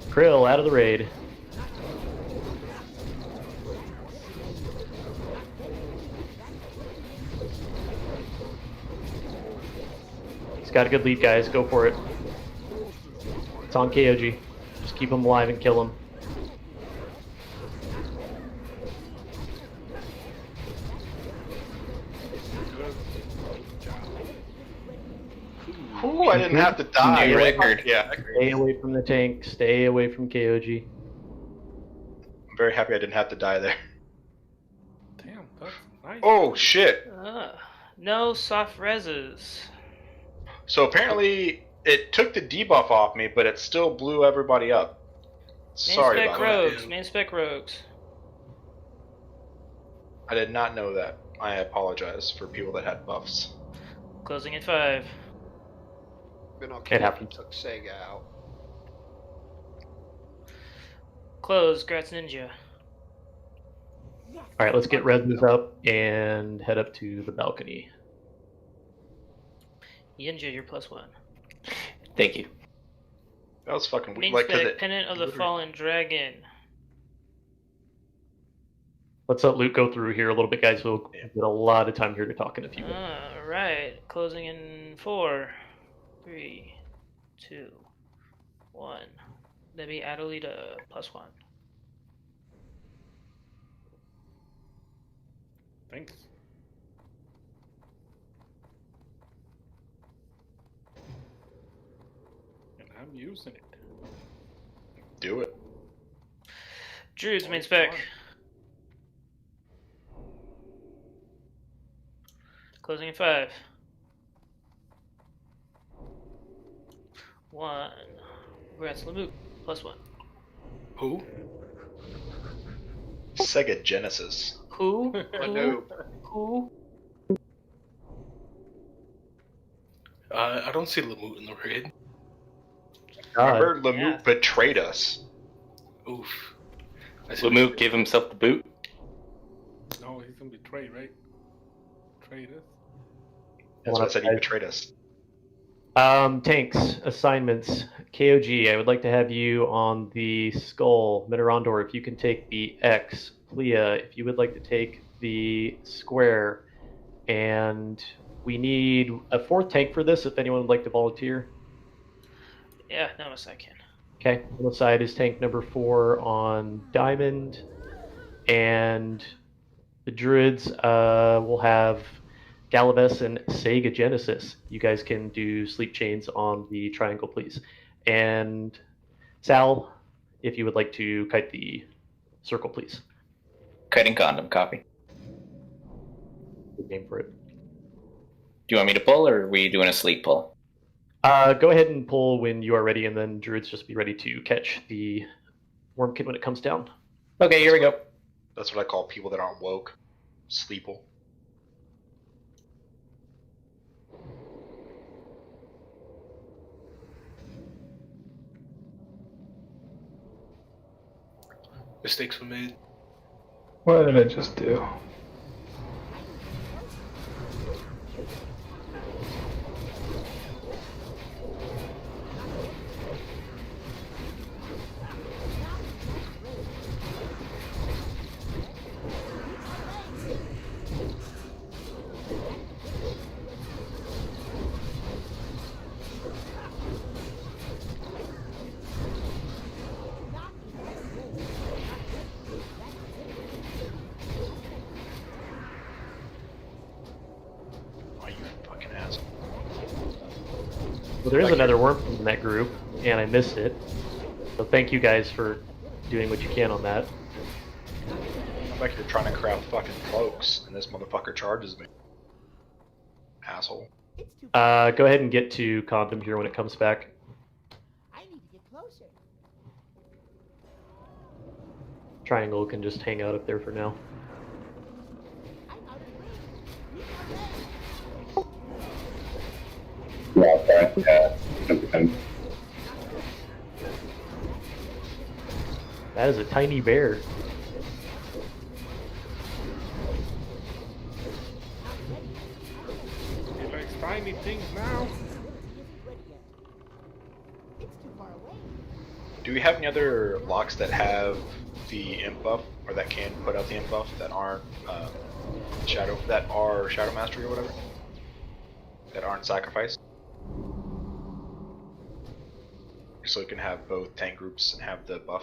Krill, out of the raid. He's got a good lead, guys. Go for it. It's on KOG. Just keep him alive and kill him. Ooh, I didn't have to die. New record. Yeah. Stay away from the tank. Stay away from KOG. I'm very happy I didn't have to die there. Damn, that's nice. Oh, shit. No soft reses. So apparently it took the debuff off me, but it still blew everybody up. Sorry about that. Main spec rogues. I did not know that. I apologize for people that had buffs. Closing in 5. Been okay. It happened. Took Sega out. Close, Gratz Ninja. Alright, let's get resins up and head up to the balcony. Ninja, you're +1. Thank you. That was fucking weird. Main Like, spec, Pennant of the Fallen Dragon. Let's let Luke go through here a little bit, guys. We'll get a lot of time here to talk in a few minutes. All right, closing in 4, 3, 2, 1. Let me Adelita +1. Thanks. And I'm using it. Do it. Druid's main spec. Closing in 5. 1. Congrats, Lamook. +1. Who? Sega Genesis. Who? Who? Who? I don't see Lamoot in the raid. Remember, Lamoot betrayed us. Oof. Lamoot gave himself the boot. No, he's gonna betray, right? Betrayed us. That's what I said, he betrayed us. Tanks, assignments. KOG, I would like to have you on the Skull. Minorondor, if you can take the X. Plea, if you would like to take the Square. And we need a 4th tank for this, if anyone would like to volunteer. Yeah, no, I can. Okay, on the side is tank number 4 on Diamond. And the Druids will have Galaves and Sega Genesis. You guys can do sleep chains on the triangle, please. And Sal, if you would like to kite the circle, please. Kiting condom, copy. Good name for it. Do you want me to pull, or are we doing a sleep pull? Go ahead and pull when you are ready, and then Druids just be ready to catch the Wormkin when it comes down. Okay, here we go. That's what I call people that aren't woke. Sleeple. Mistakes were made. What did I just do? Well, there is another worm in that group, and I missed it. So thank you guys for doing what you can on that. I'm like you're trying to craft fucking cloaks, and this motherfucker charges me. Asshole. Go ahead and get to Condom here when it comes back. I need to get closer. Triangle can just hang out up there for now. That is a tiny bear. He likes tiny things now. Do we have any other locks that have the imp buff, or that can put out the imp buff that aren't shadow mastery or whatever? That aren't sacrifice? So you can have both tank groups and have the buff.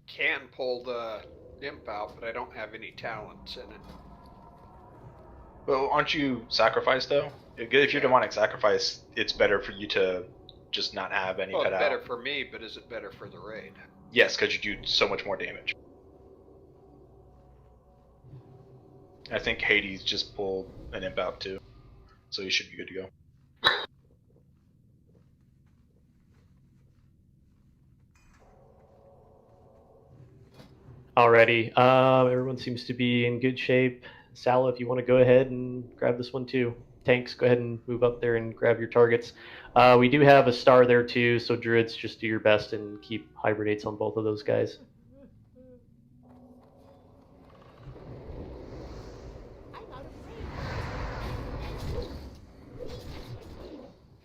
Can pull the imp out, but I don't have any talents in it. Well, aren't you sacrificed though? If you're demonic sacrifice, it's better for you to just not have any well, pet it's out. better for me, but is it better for the raid? Yes, because you do so much more damage. I think Hades just pulled an imp out too, so you should be good to go. Alrighty, everyone seems to be in good shape. Sal, if you want to go ahead and grab this one too. Tanks, go ahead and move up there and grab your targets. We do have a star there too, so Druids, just do your best and keep hibernates on both of those guys.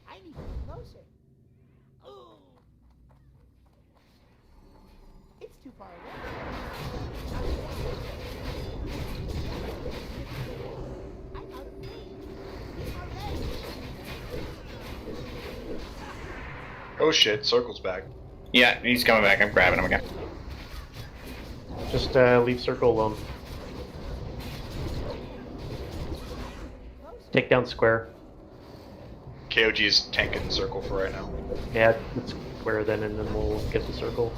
I need to get closer. Oh. It's Oh shit, Circle's back. Yeah, he's coming back. I'm grabbing him again. Just leave Circle alone. Take down Square. KOG's tanking Circle for right now. Yeah, it's Square then, and then we'll get the Circle.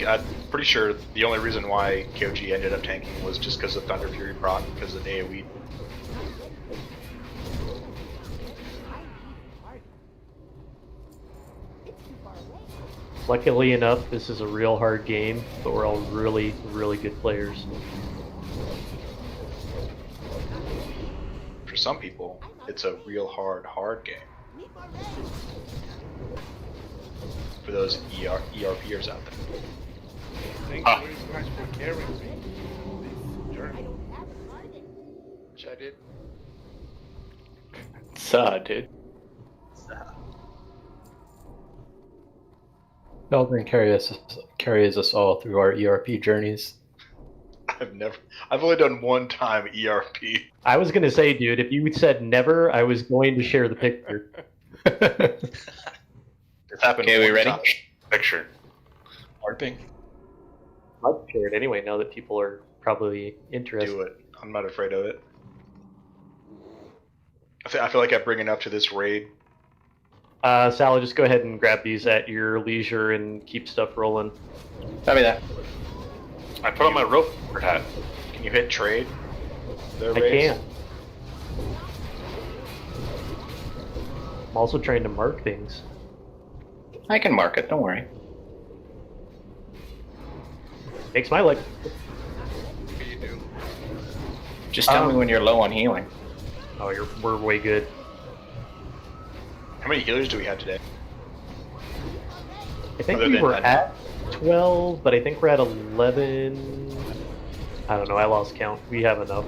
I'm pretty sure the only reason why KOG ended up tanking was just because of Thunder Fury proc, because of AoE. Luckily enough, this is a real hard game, but we're all really, really good players. For some people, it's a real hard game. For those ERPers out there. Thank you very much for carrying me this journey. Which I did. Dude. Feldman carries us all through our ERP journeys. I've only done one time ERP. I was gonna say, dude, if you said never, I was going to share the picture. It's happened. Okay, we ready? Time. Picture. Warping. I'd share it anyway, now that people are probably interested. Do it. I'm not afraid of it. I feel like I bring enough to this raid. Sally, just go ahead and grab these at your leisure and keep stuff rolling. Copy that. I put on my rope hat. Can you hit trade? I can. I'm also trying to mark things. I can mark it, don't worry. Makes my leg. What do you do? Just tell me when you're low on healing. Oh, we're way good. How many healers do we have today? I think Other we than were that. at 12, but I think we're at 11. I don't know, I lost count. We have enough.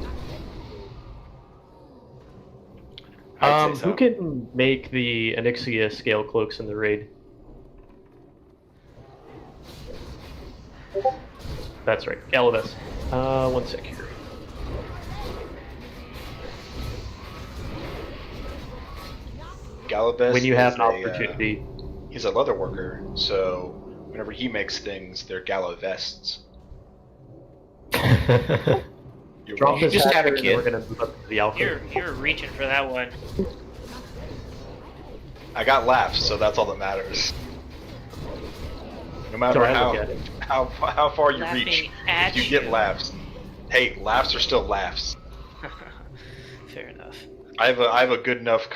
I'd say so. Who can make the Onyxia scale cloaks in the raid? That's right, Galavis. One sec here. Galabeth When you have is an opportunity. He's a leather worker, so whenever he makes things, they're Gala vests. You're Drop this Just have a hacker and kid. we're gonna move up to the alpha. You're reaching for that one. I got laughs, so that's all that matters. No matter Sorry, I look at it. how far you Laughing reach, at you get laughs. Hey, laughs are still laughs. Fair enough. I have a good enough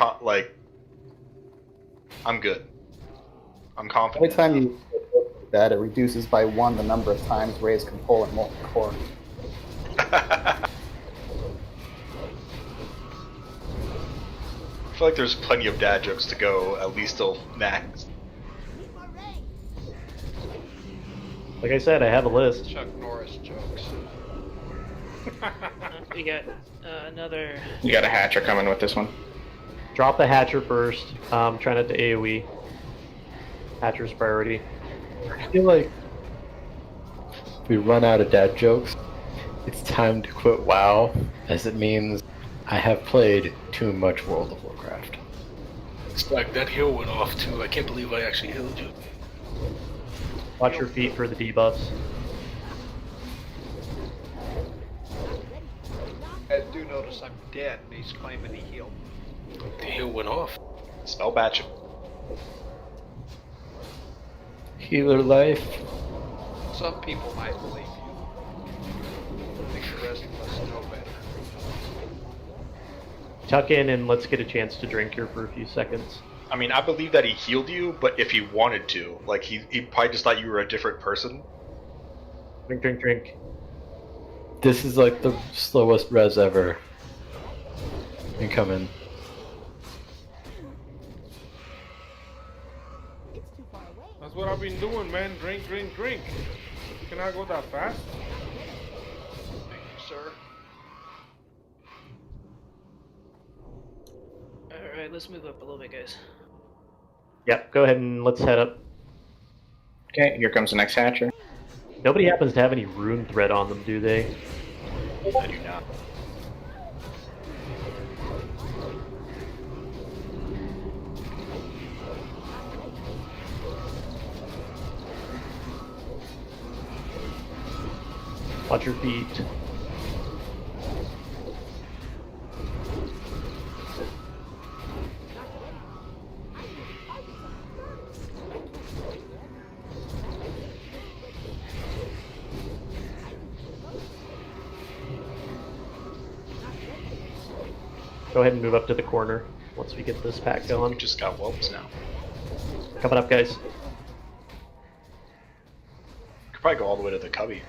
I'm good. I'm confident. Every time you do that, it reduces by 1 the number of times Rays can pull in molten core. I feel like there's plenty of dad jokes to go, at least till max. Like I said, I have a list. Chuck Norris jokes. We got another. You got a hatcher coming with this one. Drop the Hatcher first. Try not to AoE. Hatcher's priority. I feel like if we run out of dad jokes, it's time to quit WoW, as it means I have played too much World of Warcraft. It's like that heal went off too. I can't believe I actually healed you. Watch your feet for the debuffs. I do notice I'm dead, and he's claiming he healed. The heal went off. Spell batch him. Healer life. Some people might believe you. I think the rest of us know better. Tuck in and let's get a chance to drink here for a few seconds. I mean, I believe that he healed you, but if he wanted to, like he probably just thought you were a different person. Drink, drink, drink. This is like the slowest res ever. Incoming. That's That's what I've been doing, man. Drink, drink, drink. Can I go that fast? Thank you, sir. Alright, let's move up a little bit, guys. Yep, go ahead and let's head up. Okay, here comes the next hatcher. Nobody happens to have any rune thread on them, do they? I do not. Watch your feet. Go ahead and move up to the corner once we get this pack going. We just got whelps now. Coming up, guys. Could probably go all the way to the cubby.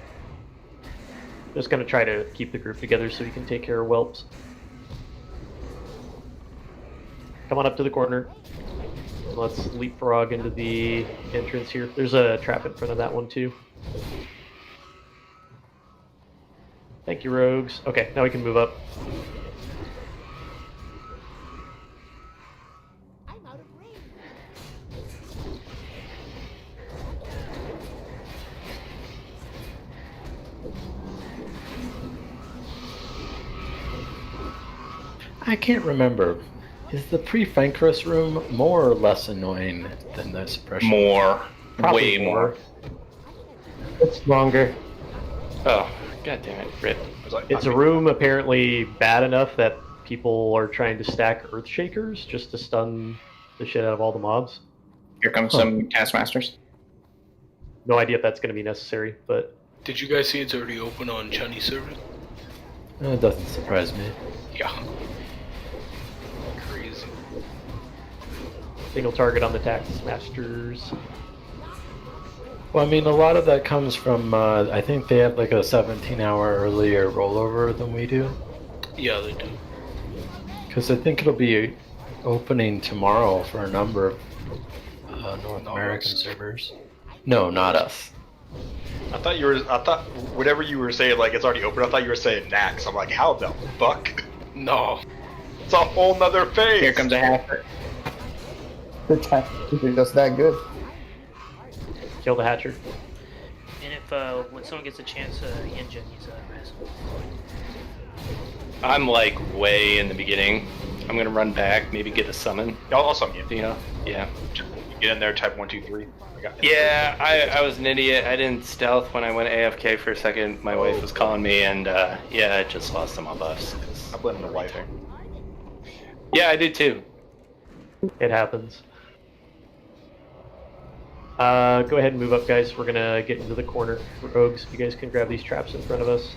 Just gonna try to keep the group together so we can take care of whelps. Come on up to the corner. Let's leapfrog into the entrance here. There's a trap in front of that one too. Thank you, rogues. Okay, now we can move up. I can't remember. Is the pre-Fankrus room more or less annoying than the suppression? More. Probably Way more. It's longer. Oh, god damn it, Rip. It's a room apparently bad enough that people are trying to stack Earthshakers just to stun the shit out of all the mobs. Here comes some Taskmasters. No idea if that's going to be necessary, but... Did you guys see it's already open on Chinese server? It doesn't surprise me. Yeah. Crazy. Single target on the Taskmasters. Well, I mean, a lot of that comes from, I think they have like a 17-hour earlier rollover than we do. Yeah, they do. Because I think it'll be opening tomorrow for a number of North American servers. No, not us. I thought whatever you were saying, like it's already open, I thought you were saying Nax. I'm like, how the fuck? No. It's a whole nother phase. Here comes a hatcher. They're just that good. Kill the Hatcher. And if when someone gets a chance, Yinja needs a res. I'm like way in the beginning. I'm gonna run back, maybe get a summon. I'll summon you. You know? Yeah. Get in there, type 1, 2, 3. Yeah, I was an idiot. I didn't stealth when I went AFK for a second. My wife was calling me, and yeah, I just lost some of my buffs. I blame the wife. Yeah, I do too. It happens. Go ahead and move up, guys. We're gonna get into the corner for rogues. You guys can grab these traps in front of us.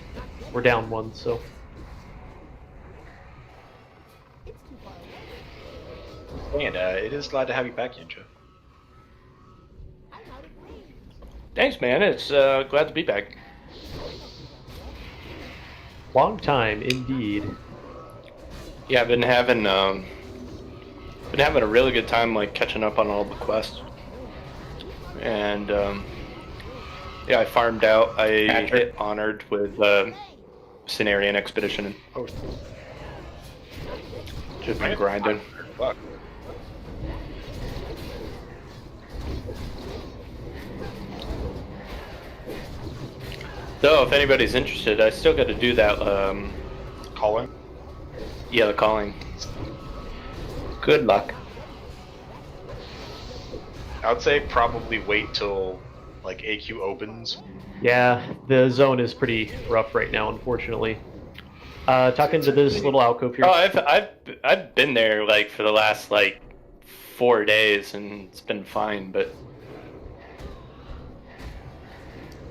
We're down one, so. And it is glad to have you back, Yinja. Thanks, man. It's glad to be back. Long time, indeed. Yeah, I've been having a really good time, like catching up on all the quests. And yeah, I farmed out. I hit honored with Cenarian Expedition and Post. Just been grinding. Fuck. So, if anybody's interested, I still got to do that. Calling? Yeah, the calling. Good luck. I would say probably wait till like AQ opens. Yeah, the zone is pretty rough right now, unfortunately. Talking to this little alcove here. Oh, I've been there like for the last like 4 days, and it's been fine. But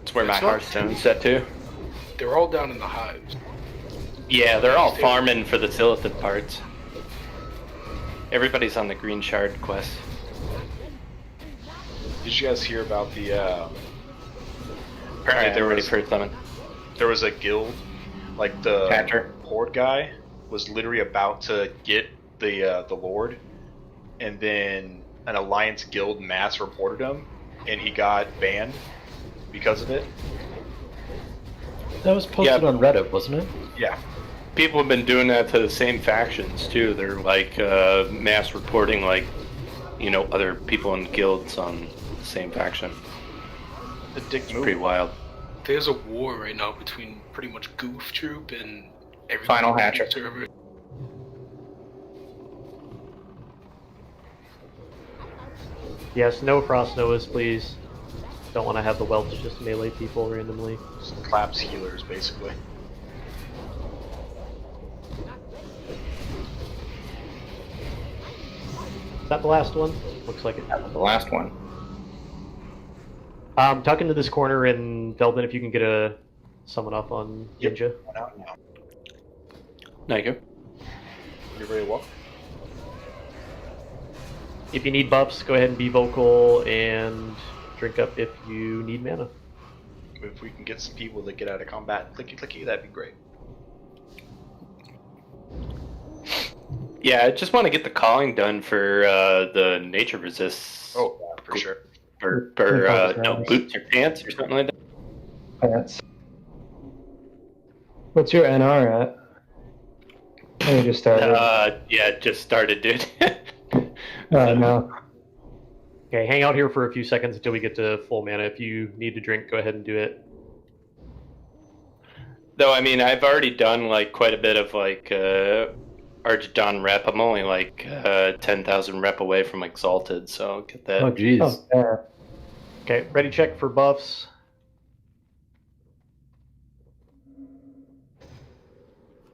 it's where my Hearthstone's set to. They're all down in the hives. Yeah, they're all farming for the Silithid parts. Everybody's on the Green Shard quest. Did you guys hear about the? Apparently, there was a guild, like the Catcher. Horde guy was literally about to get the Lord, and then an Alliance guild mass reported him, and he got banned because of it. That was posted on Reddit, wasn't it? Yeah. People have been doing that to the same factions too. They're like mass reporting, like, you know, other people in guilds on the same faction. The dick it's move. Pretty wild. There's a war right now between pretty much Goof Troop and every Final Hatcher. server. Yes, no Frost Noahs, please. Don't want to have the Welts just melee people randomly. Just claps healers, basically. Is that the last one? Looks like it. That was the last one. Tuck into this corner, and Velden, if you can get someone up on Ninja. Out now. Thank you. You're very welcome. If you need buffs, go ahead and be vocal and drink up if you need mana. If we can get some people that get out of combat clicky, that'd be great. Yeah, I just want to get the calling done for the nature resists. Oh, yeah, for sure. For no boots or pants or something like that. Pants. What's your NR at? I just started. Yeah, just started, dude. No. Okay, hang out here for a few seconds until we get to full mana. If you need to drink, go ahead and do it. Though, I mean, I've already done like quite a bit of like Argidon rep. I'm only like 10,000 rep away from Exalted, so get that. Oh, jeez. Oh, yeah. Okay, ready check for buffs.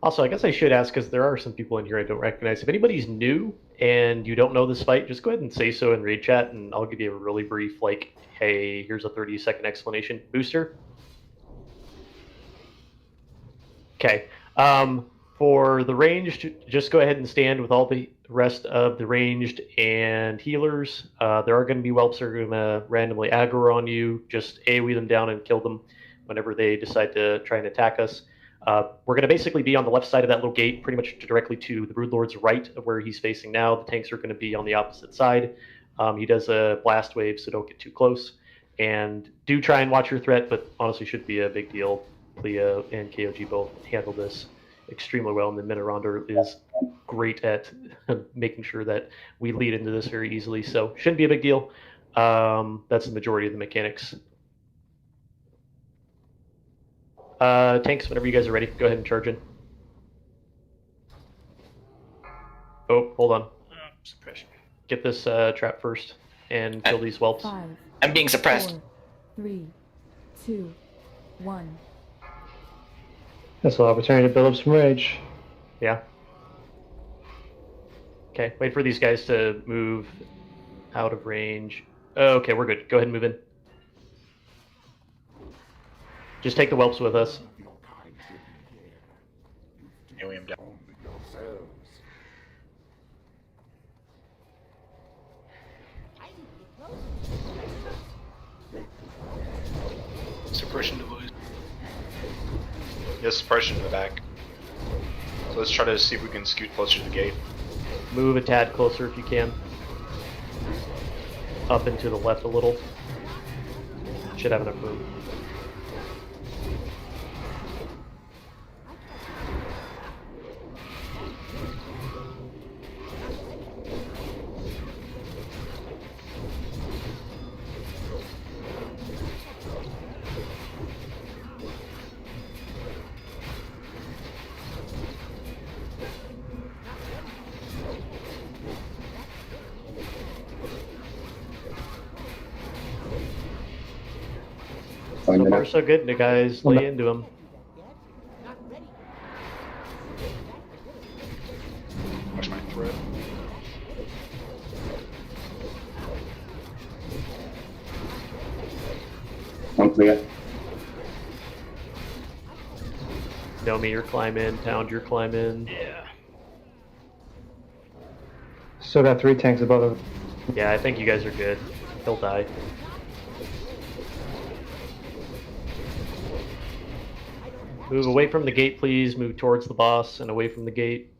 Also, I guess I should ask, because there are some people in here I don't recognize. If anybody's new and you don't know this fight, just go ahead and say so in raid chat, and I'll give you a really brief, like, hey, here's a 30-second explanation. Booster? Okay. For the ranged, just go ahead and stand with all the rest of the ranged and healers. There are going to be whelps that are going to randomly aggro on you. Just AoE them down and kill them whenever they decide to try and attack us. We're going to basically be on the left side of that little gate, pretty much directly to the Broodlord's right of where he's facing now. The tanks are going to be on the opposite side. He does a blast wave, so don't get too close. And do try and watch your threat, but honestly should be a big deal. Clea and KOG both handle this extremely well, and then Minaronder is great at making sure that we lead into this very easily, so shouldn't be a big deal. That's the majority of the mechanics. Tanks, whenever you guys are ready, go ahead and charge in. Oh, hold on. Suppression. Get this trap first and kill these whelps. 5, I'm being suppressed. 4, 3, 2, 1. That's an opportunity to build up some rage. Yeah. Okay, wait for these guys to move out of range. Okay, we're good. Go ahead and move in. Just take the whelps with us. AoE down. Suppression device. Yes, suppression in the back. So let's try to see if we can scoot closer to the gate. Move a tad closer if you can. Up and to the left a little. Should have enough room. So far, so good. The guys lay into him. Watch my threat. One clear. Nomi, you're climbing. Pound, you're climbing. Yeah. Still got 3 tanks above him. Yeah, I think you guys are good. He'll die. Move away from the gate, please. Move towards the boss and away from the gate.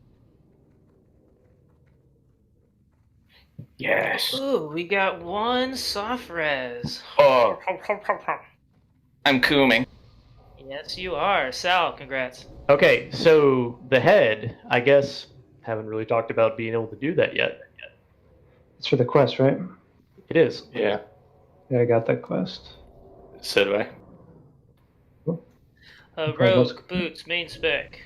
Yes. Ooh, we got one soft res. Oh, I'm cooming. Yes, you are. Sal, congrats. Okay, so the head, I guess, haven't really talked about being able to do that yet. It's for the quest, right? It is. Yeah. Yeah, I got that quest. So do I. Rogue, boots, main spec.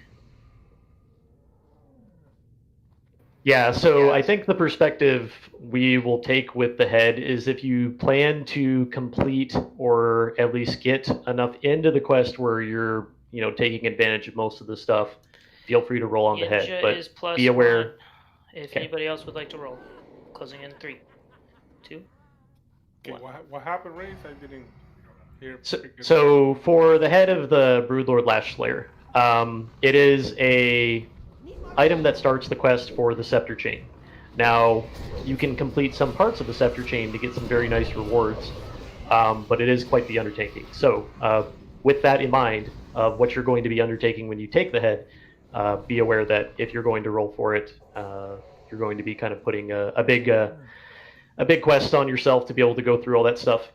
Yeah, so I think the perspective we will take with the head is if you plan to complete or at least get enough into the quest where you're, taking advantage of most of the stuff, feel free to roll on the head. Ninja But is plus be aware. one if anybody else would like to roll. Closing in 3, 2. Okay, what happened, Race? I didn't hear. So for the head of the Broodlord Lash Slayer, it is a item that starts the quest for the Scepter Chain. Now, you can complete some parts of the Scepter Chain to get some very nice rewards, but it is quite the undertaking. So, with that in mind, of what you're going to be undertaking when you take the head, be aware that if you're going to roll for it, you're going to be kind of putting a big quest on yourself to be able to go through all that stuff.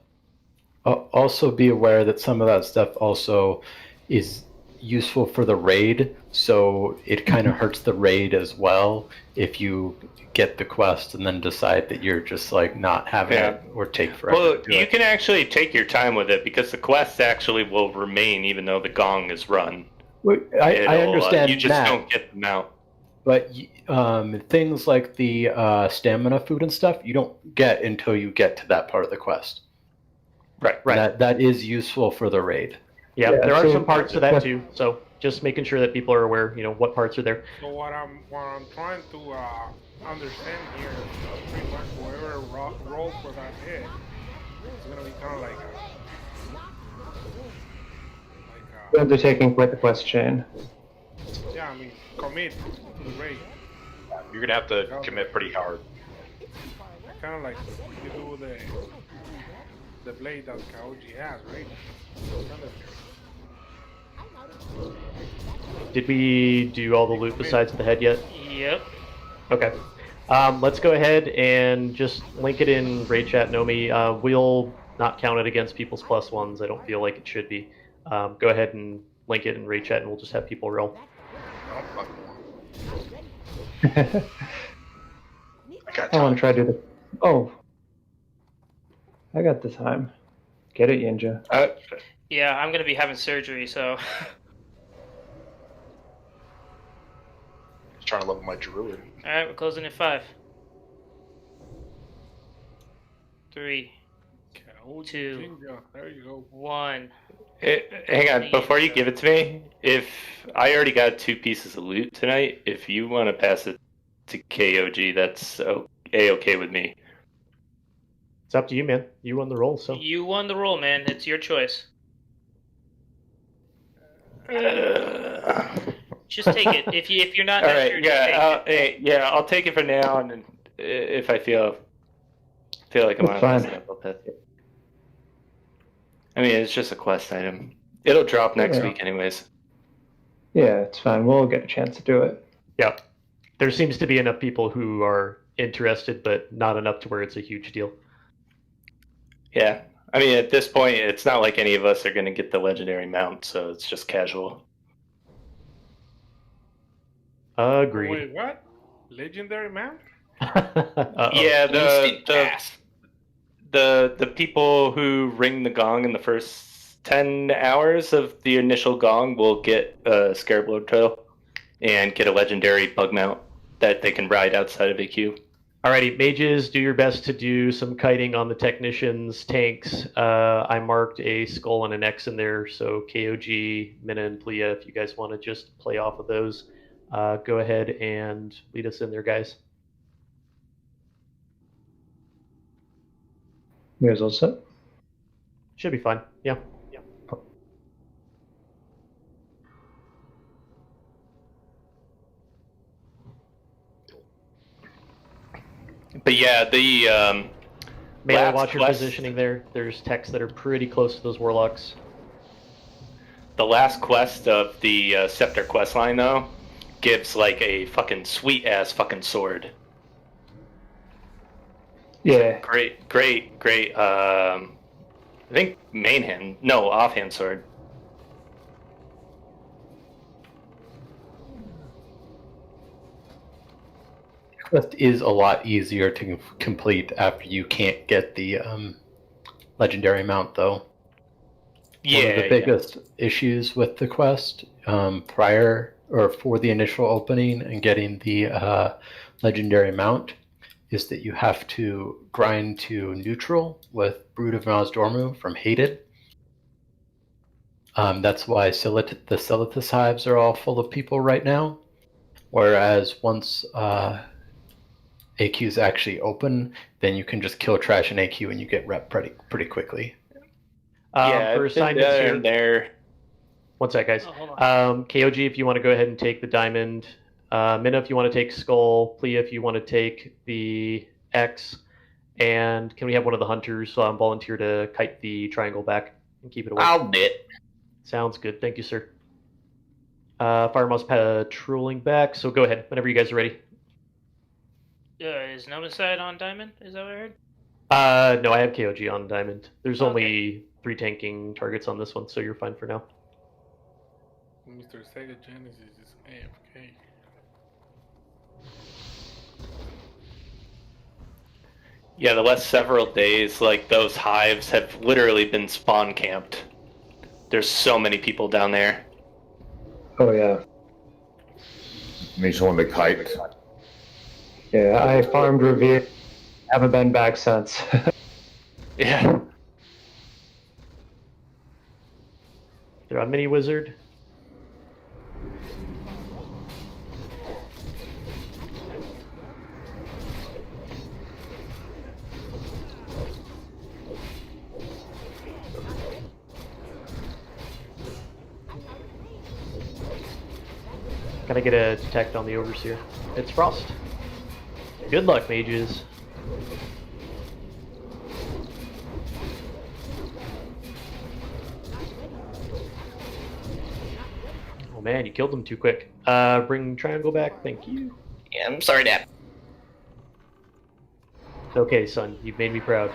Also be aware that some of that stuff also is useful for the raid, so it kind of hurts the raid as well if you get the quest and then decide that you're just like not having it or take forever. Well, to do you it. can actually take your time with it because the quest actually will remain even though the gong is run. I understand you just that, don't get them out. but things like the stamina food and stuff you don't get until you get to that part of the quest. Right. That is useful for the raid. Yeah, there are some parts to that too. So just making sure that people are aware, what parts are there. So what I'm trying to understand here is pretty much whoever rolls for that hit is gonna be kind of like You're undertaking quite the quest chain. yeah, I mean commit to the raid. You're gonna have to commit pretty hard. Kind of like you do the blade that Kaoji has, right? Did we do all the loot besides the head yet? Yep. Okay. Let's go ahead and just link it in raid chat, Nomi. We'll not count it against people's +1s. I don't feel like it should be. Go ahead and link it in raid chat, and we'll just have people roll. I want to try to do the. Oh, I got the time. Get it, Yinja. Yeah, I'm gonna be having surgery, so. Just trying to level my druid. All right, we're closing at 5, 3, 2, there you go. 1. Hang on, before you give it to me, if I already got 2 pieces of loot tonight, if you want to pass it to KOG, that's A-okay with me. It's up to you, man. You won the roll, so. You won the roll, man. It's your choice. Just take it. If you're not All that right, sure, just take it. I'll take it for now, and then if I feel like I'm That's on fine. I'll pass it. I mean, it's just a quest item. It'll drop next week, anyways. Yeah, it's fine. We'll get a chance to do it. Yeah. There seems to be enough people who are interested, but not enough to where it's a huge deal. Yeah. I mean, at this point, it's not like any of us are going to get the legendary mount, so it's just casual. Agreed. Wait, what? Legendary mount? Yeah, the people who ring the gong in the first 10 hours of the initial gong will get a Scareblood Trail and get a legendary bug mount that they can ride outside of a queue. Alrighty, mages, do your best to do some kiting on the technicians, tanks. I marked a skull and an X in there, so KOG, Minna, and Plia, if you guys want to just play off of those, go ahead and lead us in there, guys. You guys all set? Should be fine. Yeah. But yeah, the Melee, watch your positioning there. There's techs that are pretty close to those warlocks. The last quest of the Scepter quest line, though, gives like a fucking sweet ass fucking sword. Yeah. Great. I think main hand. No, offhand sword. Quest is a lot easier to complete after you can't get the legendary mount, though. One of the biggest issues with the quest prior or for the initial opening and getting the legendary mount is that you have to grind to neutral with Brood of Nosdormu from Hated. That's why the Silithus hives are all full of people right now. Whereas once AQ's actually open, then you can just kill trash in AQ and you get rep pretty quickly. For assignments here, there. One sec, guys. Oh, hold on. KOG, if you want to go ahead and take the diamond. Minna, if you want to take skull. Plia, if you want to take the X. And can we have one of the hunters volunteer to kite the triangle back and keep it away? I'll do it. Sounds good. Thank you, sir. Firemouse patrolling back, so go ahead whenever you guys are ready. Is Nomicide on Diamond? Is that what I heard? No, I have KOG on Diamond. There's only 3 tanking targets on this one, so you're fine for now. Mr. Sega Genesis is AFK. Yeah, the last several days, like, those hives have literally been spawn camped. There's so many people down there. Oh yeah. Needs someone to kite. Yeah, I farmed Revere. Haven't been back since. Yeah. They're on Mini Wizard. Gotta get a detect on the Overseer. It's Frost. Good luck, mages. Oh man, you killed him too quick. Bring triangle back, thank you. Yeah, I'm sorry, Dad. It's okay, son. You've made me proud.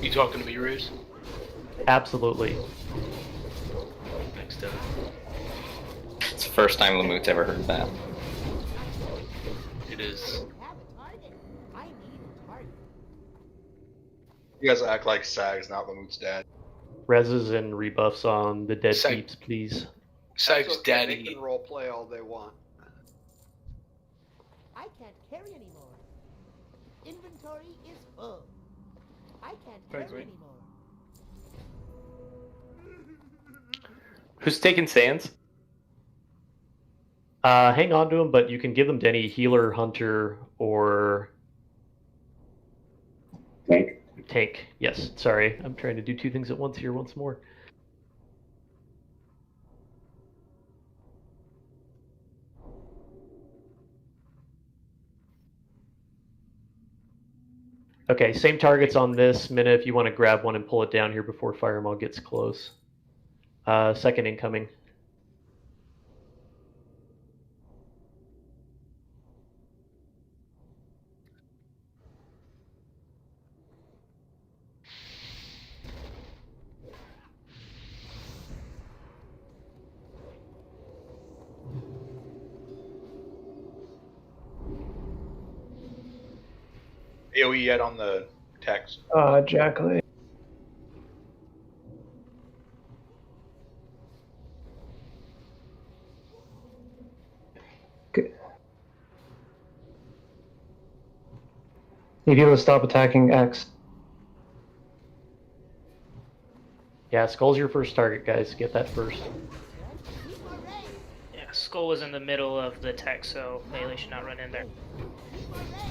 You talking to me, Ruse? Absolutely. Next up. It's the first time Lamoot's ever heard that. It is. You guys act like Sag's not Lamoot's dad. Reses and rebuffs on the dead Sag- peeps, please. Sag's okay, They daddy. can role play all they want. I can't carry anymore. Inventory is full. I can't Thanks, carry mate. anymore. Who's taking Sands? Hang on to him, but you can give them to any healer, hunter, or Tank. tank. Yes, sorry. I'm trying to do 2 things at once here once more. Okay, same targets on this. Minna, if you want to grab one and pull it down here before Firemaw gets close. Second incoming. AoE yet on the text? Jacqueline. Need you to stop attacking X. Yeah, Skull's your first target, guys. Get that first. Yeah, Skull was in the middle of the tech, so Bailey should not run in there.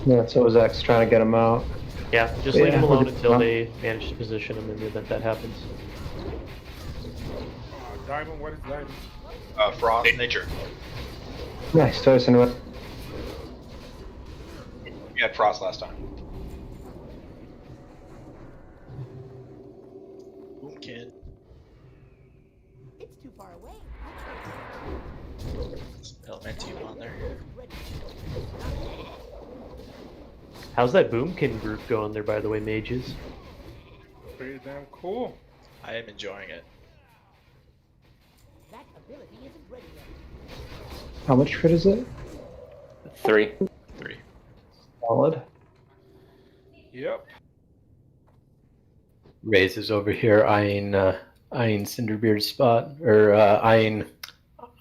Yeah, so was X trying to get him out. Yeah, just leave them alone until they manage to position them in the event that happens. Diamond, what is Diamond? Frost, nature. Nice, Tyson. You had Frost last time. Boom kid. It's too far away. Elementium on there. How's that Boomkin group going there, by the way, mages? Pretty damn cool. I am enjoying it. That ability isn't ready yet. How much crit is it? 3. Solid. Yep. Raze is over here eyeing Cinderbeard's spot, or eyeing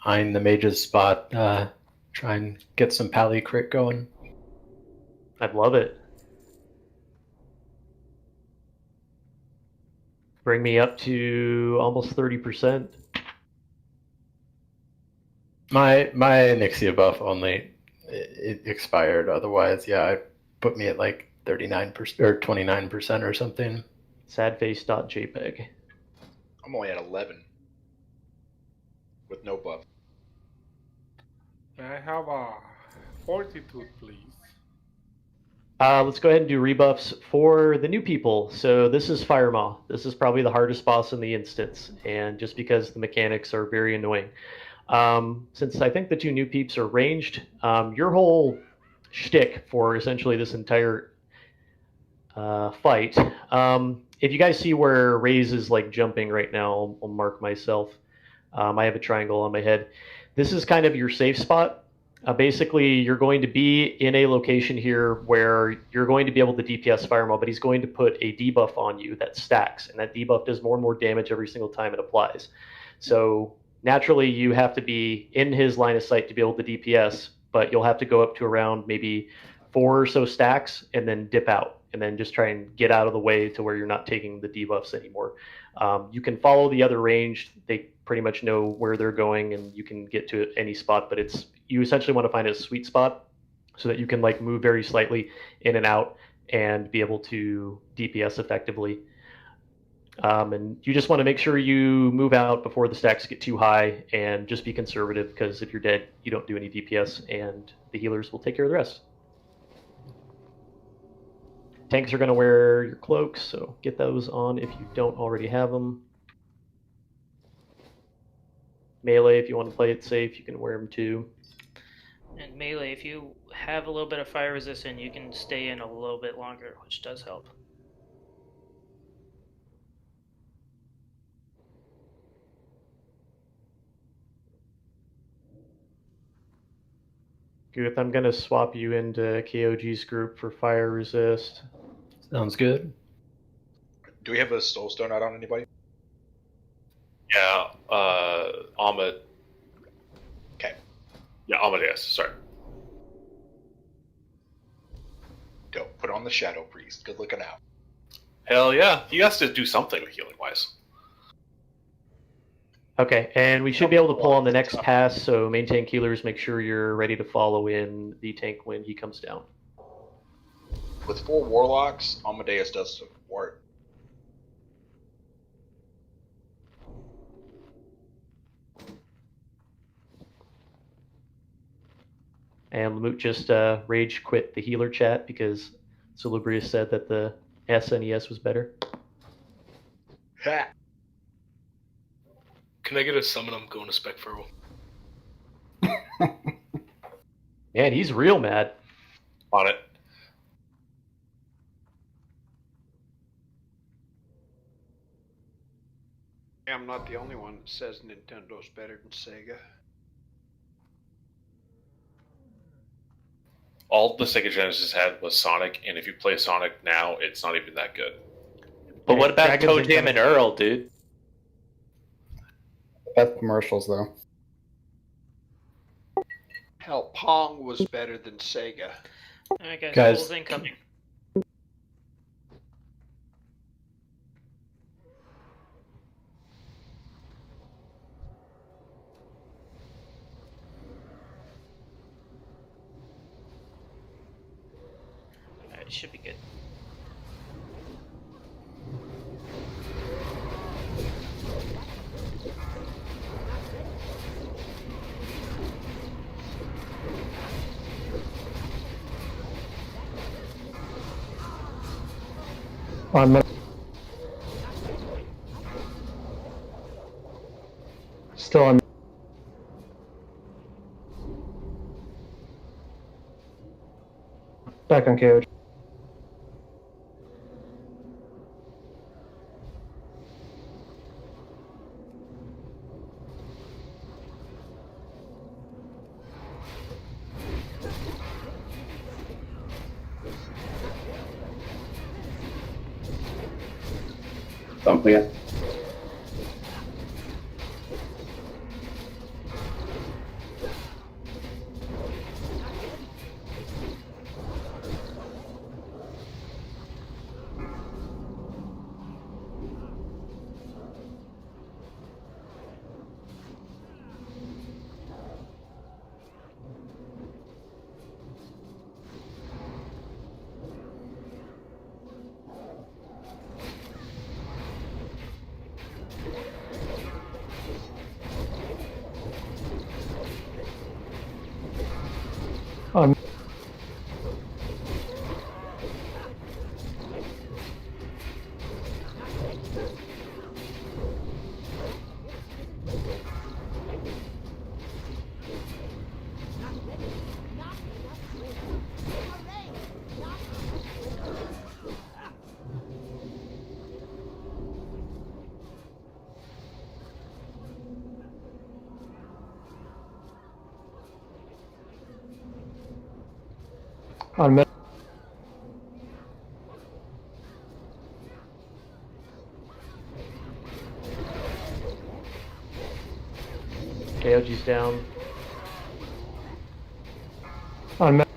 the mage's spot. Try and get some pally crit going. I'd love it. Bring me up to almost 30%. My Nixia buff only it expired. Otherwise, yeah, it put me at like 39% or 29% or something. Sadface.jpg. I'm only at 11 with no buff. May I have a fortitude, please? Let's go ahead and do rebuffs for the new people. So this is Firemaw. This is probably the hardest boss in the instance, and just because the mechanics are very annoying. Since I think the 2 new peeps are ranged, your whole shtick for essentially this entire fight. If you guys see where Raze is like jumping right now, I'll mark myself. I have a triangle on my head. This is kind of your safe spot. Basically, you're going to be in a location here where you're going to be able to DPS Firemaw, but he's going to put a debuff on you that stacks, and that debuff does more and more damage every single time it applies. So naturally, you have to be in his line of sight to be able to DPS, but you'll have to go up to around maybe 4 or so stacks and then dip out, and then just try and get out of the way to where you're not taking the debuffs anymore. You can follow the other ranged. They pretty much know where they're going, and you can get to any spot, but you essentially want to find a sweet spot so that you can like move very slightly in and out and be able to DPS effectively. And you just want to make sure you move out before the stacks get too high, and just be conservative, because if you're dead, you don't do any DPS, and the healers will take care of the rest. Tanks are going to wear your cloaks, so get those on if you don't already have them. Melee, if you want to play it safe, you can wear them too. And melee, if you have a little bit of fire resistance, you can stay in a little bit longer, which does help. Guth, I'm going to swap you into KOG's group for fire resist. Sounds good. Do we have a soulstone out on anybody? Yeah, Ahmed. Okay. Yeah, Amadeus, sorry. Don't put on the Shadow Priest. Good looking out. Hell yeah, he has to do something healing wise. Okay, and we should be able to pull on the next pass, so main tank healers, make sure you're ready to follow in the tank when he comes down. With 4 warlocks, Amadeus does some work. And Lamut just rage quit the healer chat because Salubrious said that the SNES was better. Ha! Can I get a summon? I'm going to Spec Furl. Man, he's real mad. On it. I'm not the only one that says Nintendo's better than Sega. All the Sega Genesis had was Sonic, and if you play Sonic now, it's not even that good. But what about Toe Jam and Earl, dude? Best commercials, though. Hell, Pong was better than Sega. Alright Guys. Souls incoming. Alright, it should be good. On still on. Back on KOG. Thumplia. On med. KOG's down. On med.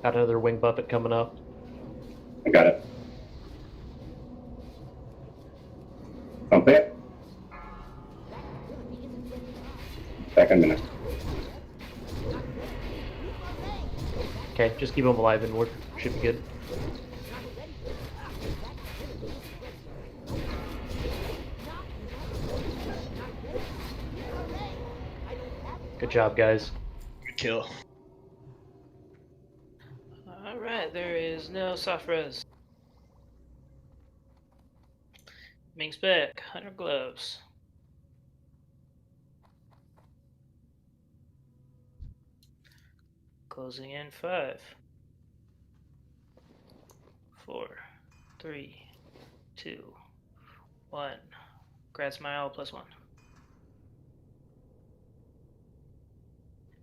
Got another wing buffet coming up. I got it. Thumplia. Second minute. Okay, just keep them alive and we should be good. Good job, guys. Good kill. Alright, there is no soft res. Ming's back, 100 gloves. Closing in 5, 4, 3, 2, 1. Grad smile +1.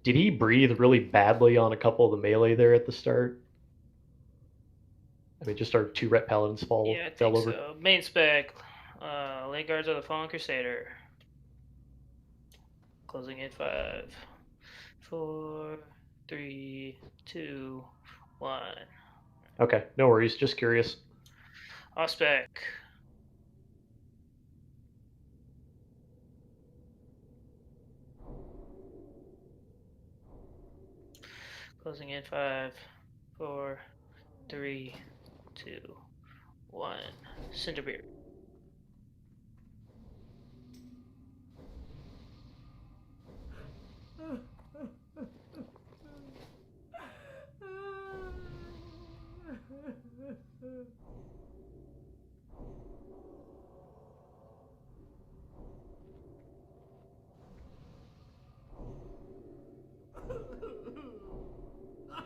Did he breathe really badly on a couple of the melee there at the start? I mean, just our 2 Ret Paladins fell over. So. Main spec, Lane Guards of the Fallen Crusader. Closing in 5, 4, 3, 2, 1. Okay, no worries. Just curious. Off spec. Closing in 5, 4, 3, 2, 1. Cinderbeard.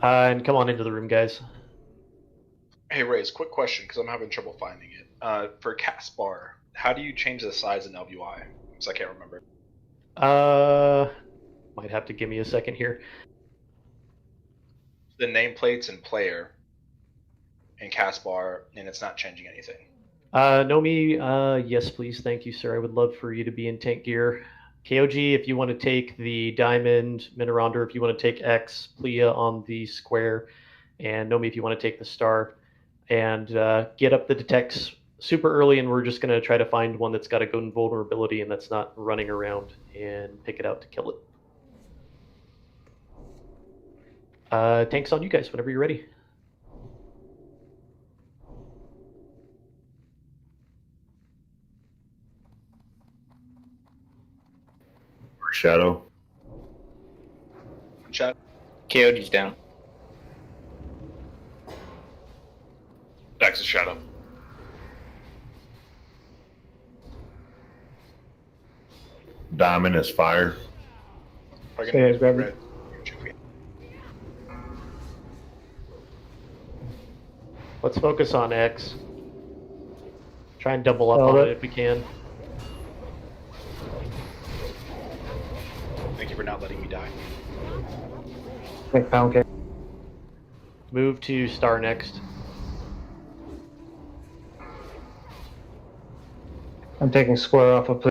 And come on into the room, guys. Hey, Raze, quick question, because I'm having trouble finding it. For Caspar, how do you change the size in LVI? Because I can't remember. Might have to give me a second here. The nameplates and player in Caspar, and it's not changing anything. Nomi, yes, please. Thank you, sir. I would love for you to be in tank gear. KOG, if you want to take the diamond, Minoronder, if you want to take X, Plia on the square, and Nomi, if you want to take the star, and get up the detects super early, and we're just going to try to find one that's got a good vulnerability and that's not running around and pick it out to kill it. Tank's on you guys whenever you're ready. Shadow. Shadow. Coyote's down. Dex is Shadow. Diamond is fire. Okay, guys, grab it. Let's focus on X. Try and double up on it if we can. Thank you for not letting me die. Make pound cake. Move to star next. I'm taking square off of.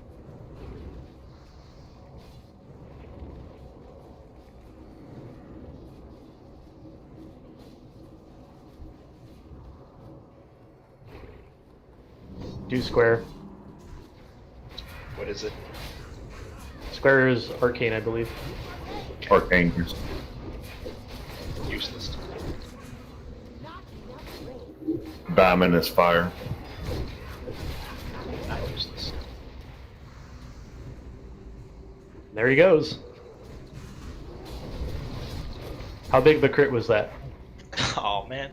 Do square. What is it? Square is arcane, I believe. Arcane. Useless. Diamond is fire. Not useless. There he goes. How big of a crit was that? Oh man.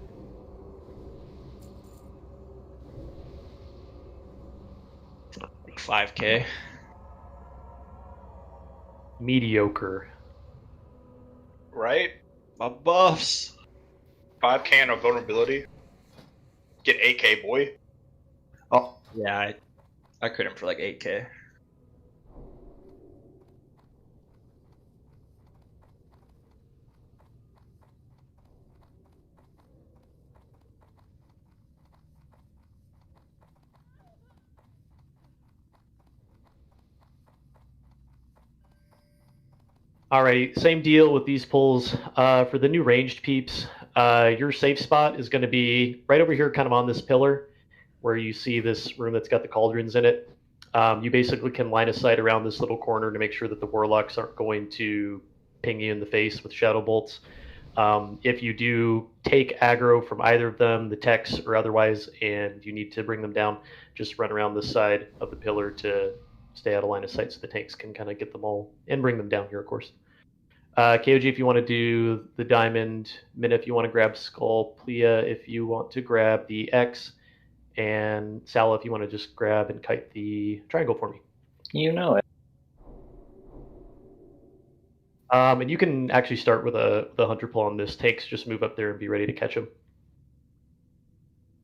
Like 5K. Mediocre. Right? My buffs. 5K of vulnerability. Get 8K, boy. Oh yeah, I crit him for like 8K. Alrighty, same deal with these pulls. For the new ranged peeps, your safe spot is going to be right over here, kind of on this pillar, where you see this room that's got the cauldrons in it. You basically can line of sight around this little corner to make sure that the warlocks aren't going to ping you in the face with shadow bolts. If you do take aggro from either of them, the techs or otherwise, and you need to bring them down, just run around this side of the pillar to stay out of line of sight so the tanks can kind of get them all and bring them down here, of course. KOG, if you want to do the diamond, Mina, if you want to grab skull, Plia, if you want to grab the X, and Sala, if you want to just grab and kite the triangle for me. You know it. And you can actually start with the hunter pull on this. Tanks, just move up there and be ready to catch him.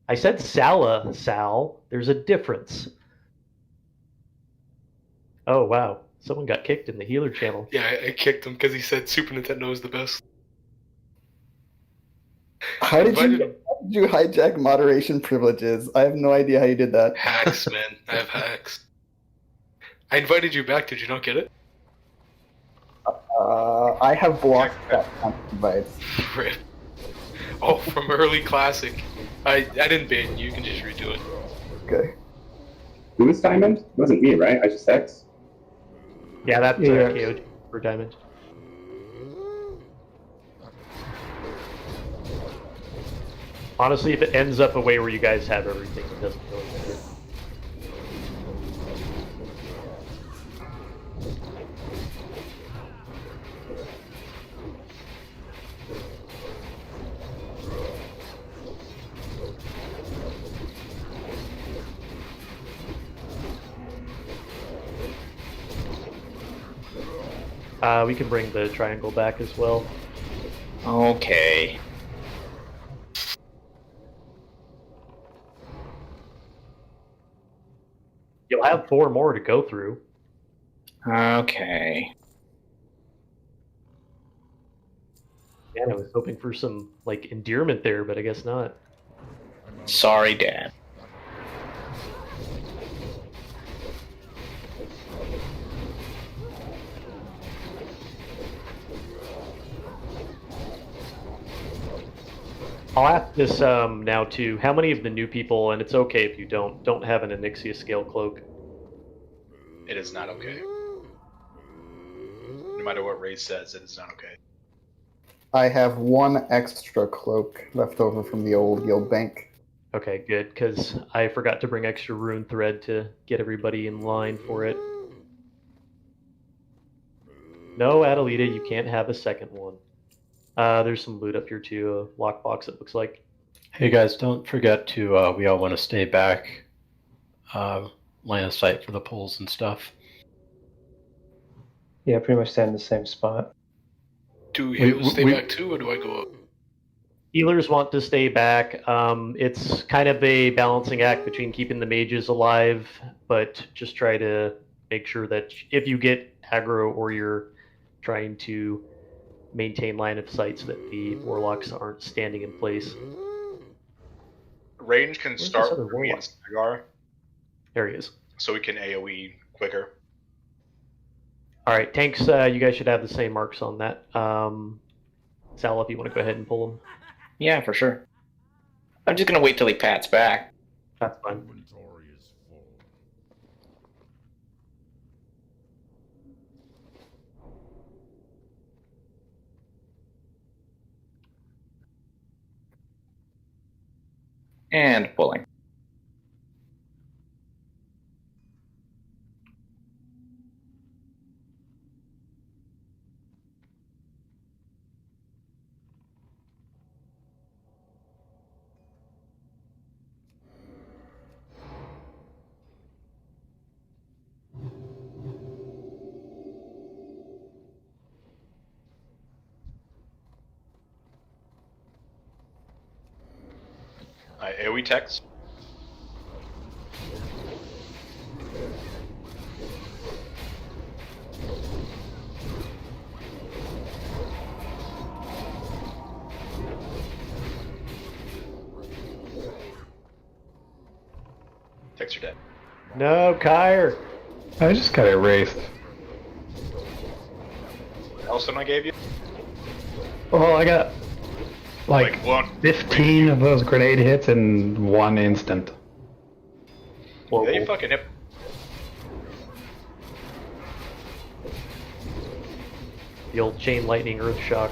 I said Sala, Sal. There's a difference. Oh, wow. Someone got kicked in the healer channel. Yeah, I kicked him because he said Super Nintendo is the best. How did you hijack moderation privileges? I have no idea how you did that. Hacks, man. I have hacks. I invited you back. Did you not get it? I have blocked that invite. Rip. Oh, from early classic. I didn't ban you. You can just redo it. Okay. Who was Diamond? It wasn't me, right? I just X. Yeah, that's KOG for diamond. Honestly, if it ends up a way where you guys have everything, it doesn't really matter. We can bring the triangle back as well. Okay. You'll have 4 more to go through. Okay. Man, I was hoping for some like endearment there, but I guess not. Sorry, Dad. I'll ask this now too. How many of the new people, and it's okay if you don't have an Onyxia scale cloak? It is not okay. No matter what Ray says, it is not okay. I have 1 extra cloak left over from the old guild bank. Okay, good, because I forgot to bring extra rune thread to get everybody in line for it. No, Adelita, you can't have a second one. There's some loot up here too, a lockbox it looks like. Hey guys, don't forget to, we all want to stay back, line of sight for the pulls and stuff. Yeah, pretty much stand in the same spot. Do healers stay back too, or do I go up? Healers want to stay back. It's kind of a balancing act between keeping the mages alive, but just try to make sure that if you get aggro or you're trying to maintain line of sight so that the warlocks aren't standing in place. Range can start with me and Sagar. There he is. So we can AoE quicker. Alright, tanks, you guys should have the same marks on that. Sal, if you want to go ahead and pull them. Yeah, for sure. I'm just gonna wait till he pats back. That's fine. And pulling. AoE text. Text are dead. No, Kyre. I just got erased. What else did I gave you? Well, I got like 15 of those grenade hits in one instant. Yeah, you fucking hip. The old chain lightning earth shock.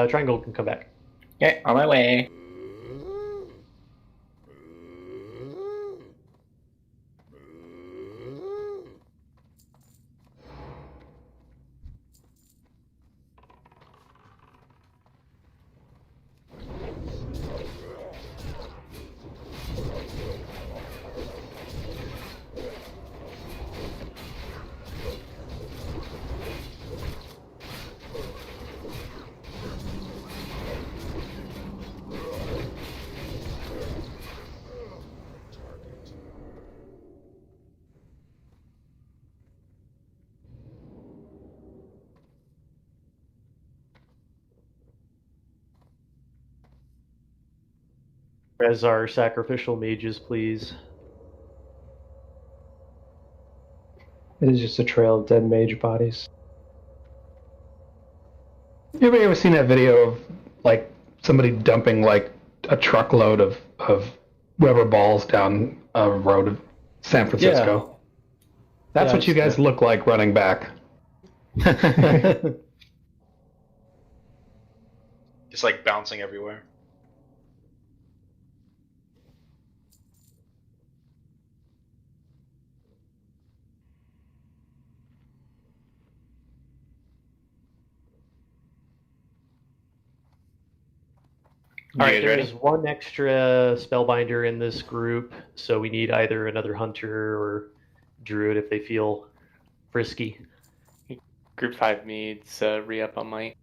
Triangle can come back. Okay, on my way. As our sacrificial mages, please. It is just a trail of dead mage bodies. Anybody ever seen that video of like somebody dumping like a truckload of rubber balls down a road of San Francisco? Yeah. That's what you guys look like running back. Just like bouncing everywhere. Alright, there is one extra spellbinder in this group, so we need either another hunter or druid if they feel frisky. Group 5 needs re-up on might.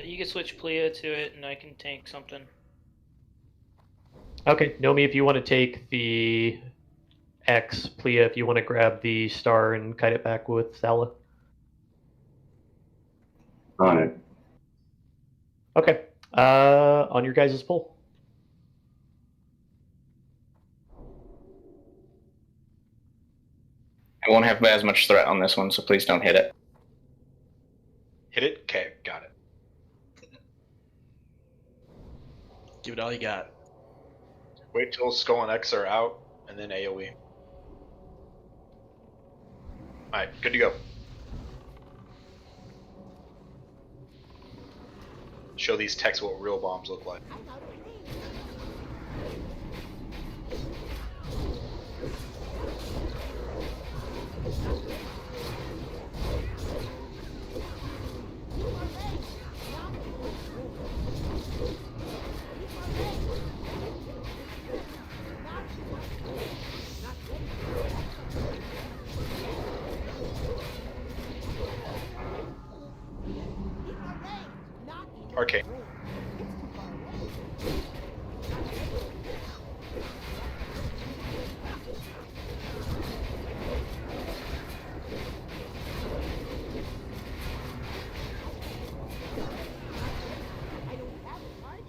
You can switch Plea to it, and I can tank something. Okay, Nomi, if you want to take the X, Plea, if you want to grab the star and kite it back with Sala. On it. Okay, on your guys' pull. I won't have as much threat on this one, so please don't hit it. Hit it? Okay, got it. Give it all you got. Wait till Skull and X are out, and then AoE. Alright, good to go. Show these techs what real bombs look like.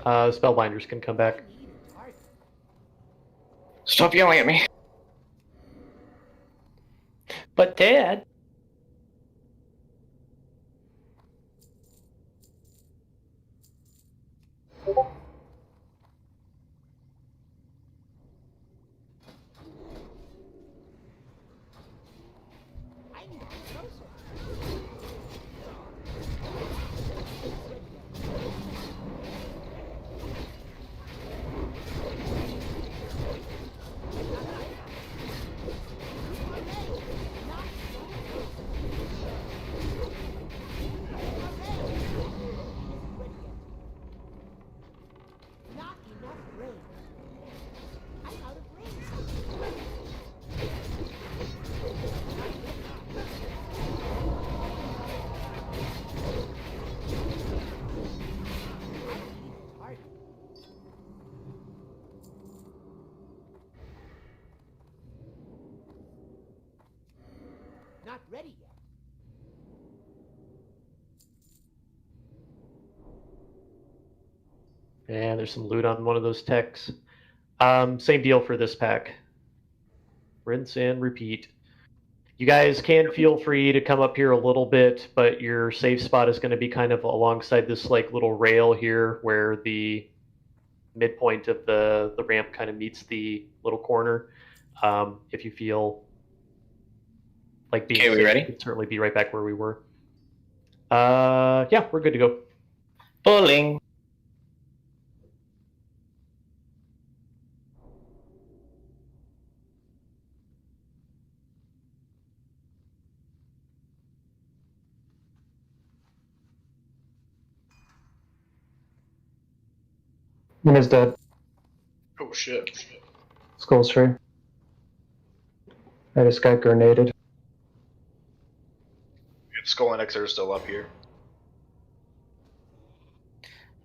Spellbinders can come back. Stop yelling at me. But Dad. Not ready yet. Yeah, there's some loot on one of those techs. Same deal for this pack. Rinse and repeat. You guys can feel free to come up here a little bit, but your safe spot is going to be kind of alongside this like little rail here where the midpoint of the ramp kind of meets the little corner. If you feel like being we safe, ready? you can certainly be right back where we were. Yeah, we're good to go. Pulling. Mina's dead. Oh shit. Skull's free. I just got grenaded. Skull and X are still up here.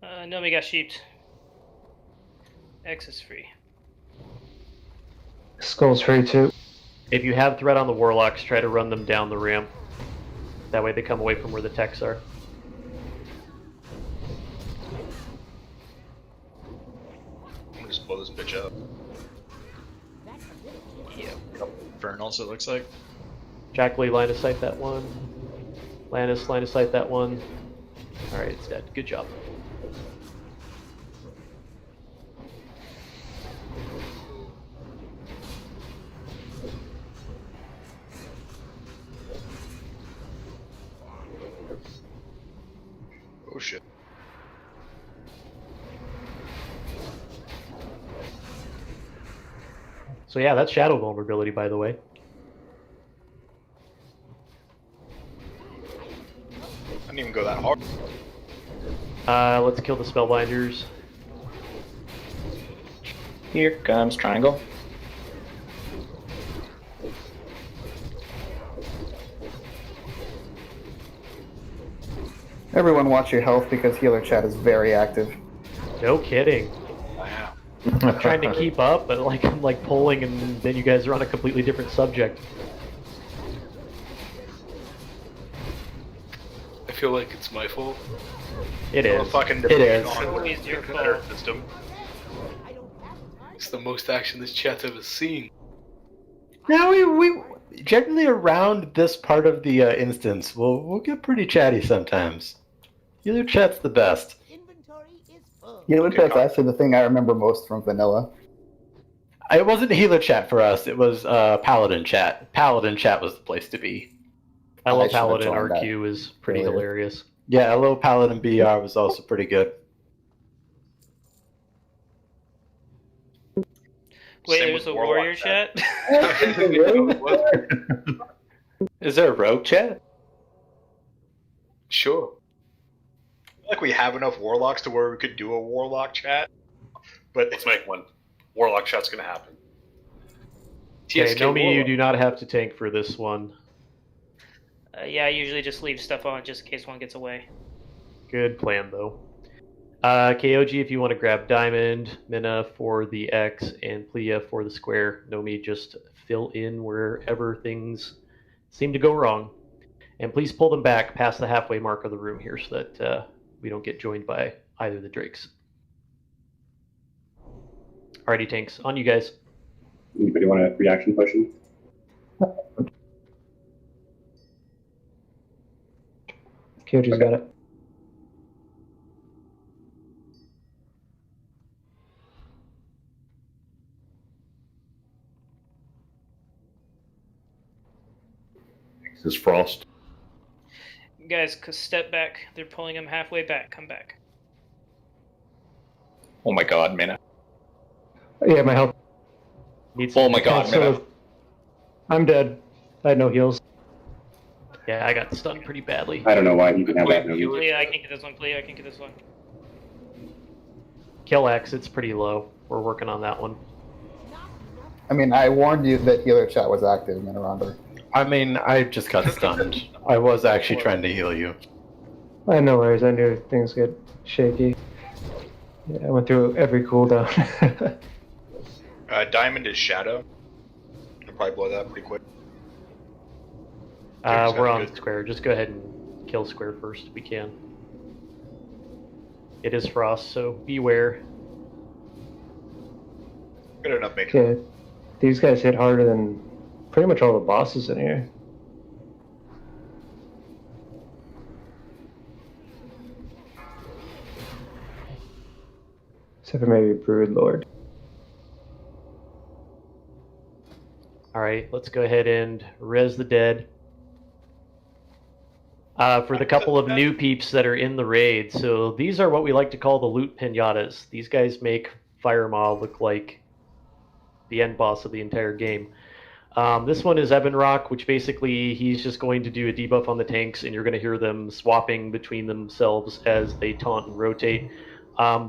Nomi got sheeped. X is free. Skull's free too. If you have threat on the warlocks, try to run them down the ramp. That way they come away from where the techs are. I'm gonna just blow this bitch up. Yeah. Infernals, it looks like. Jackley, line of sight that one. Lannis, line of sight that one. Alright, it's dead. Good job. Oh shit. So yeah, that's shadow vulnerability, by the way. I didn't even go that hard. Let's kill the spellbinders. Here comes triangle. Everyone watch your health because healer chat is very active. No kidding. Wow. I'm trying to keep up, but like I'm like pulling, and then you guys are on a completely different subject. I feel like it's my fault. It Well, is. fucking It is. Always your better fault. system. It's the most action this chat's ever seen. Now we generally around this part of the instance, we'll get pretty chatty sometimes. Healer chat's the best. Inventory is full. Healer chat's actually the thing I remember most from vanilla. It wasn't healer chat for us. It was paladin chat. Paladin chat was the place to be. I love should've Paladin joined that RQ is pretty earlier. hilarious. Yeah, hello paladin BR was also pretty good. Wait, Same there's with a Warlock warrior chat. chat? Is there a rogue chat? Sure. I feel like we have enough warlocks to where we could do a warlock chat. But Let's make one. Warlock chat's gonna happen. Okay, TSK Nomi, you Warlock. do not have to tank for this one. Yeah, I usually just leave stuff on just in case one gets away. Good plan, though. KOG, if you want to grab Diamond, Minna for the X, and Plia for the square. Nomi, just fill in wherever things seem to go wrong. And please pull them back past the halfway mark of the room here so that we don't get joined by either of the drakes. Alrighty, tanks. On you guys. Anybody want a reaction potion? Kyoji's got it. This is Frost. Guys, step back. They're pulling him halfway back. Come back. Oh my god, mana. Yeah, my health. Oh my god, mana. I'm dead. I had no heals. Yeah, I got stunned pretty badly. I don't know why you can have that. Plea, I can get this one. Plea, I can get this one. Kill X, it's pretty low. We're working on that one. I mean, I warned you that healer chat was active, Minaranda. I mean, I just got stunned. I was actually trying to heal you. I had no worries. I knew things get shaky. Yeah, I went through every cooldown. Diamond is Shadow. I'll probably blow that pretty quick. We're on Square. Just go ahead and kill Square first if we can. It is Frost, so beware. Good enough, mate. Okay, these guys hit harder than pretty much all the bosses in here. Except for maybe Brood Lord. Alright, let's go ahead and res the dead. For the couple of new peeps that are in the raid, so these are what we like to call the loot pinatas. These guys make Fire Maw look like the end boss of the entire game. This one is Ebon Rock, which basically he's just going to do a debuff on the tanks, and you're going to hear them swapping between themselves as they taunt and rotate.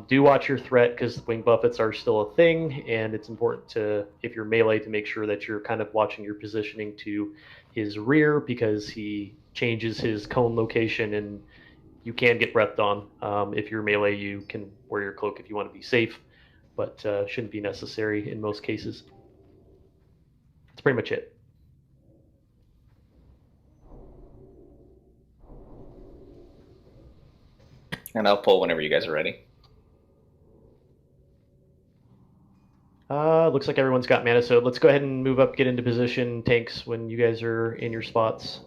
Do watch your threat, because wing buffets are still a thing, and it's important to, if you're melee, to make sure that you're kind of watching your positioning to his rear, because he changes his cone location and you can get breathed on. If you're melee, you can wear your cloak if you want to be safe, but shouldn't be necessary in most cases. That's pretty much it. And I'll pull whenever you guys are ready. Looks like everyone's got mana, so let's go ahead and move up, get into position, tanks, when you guys are in your spots.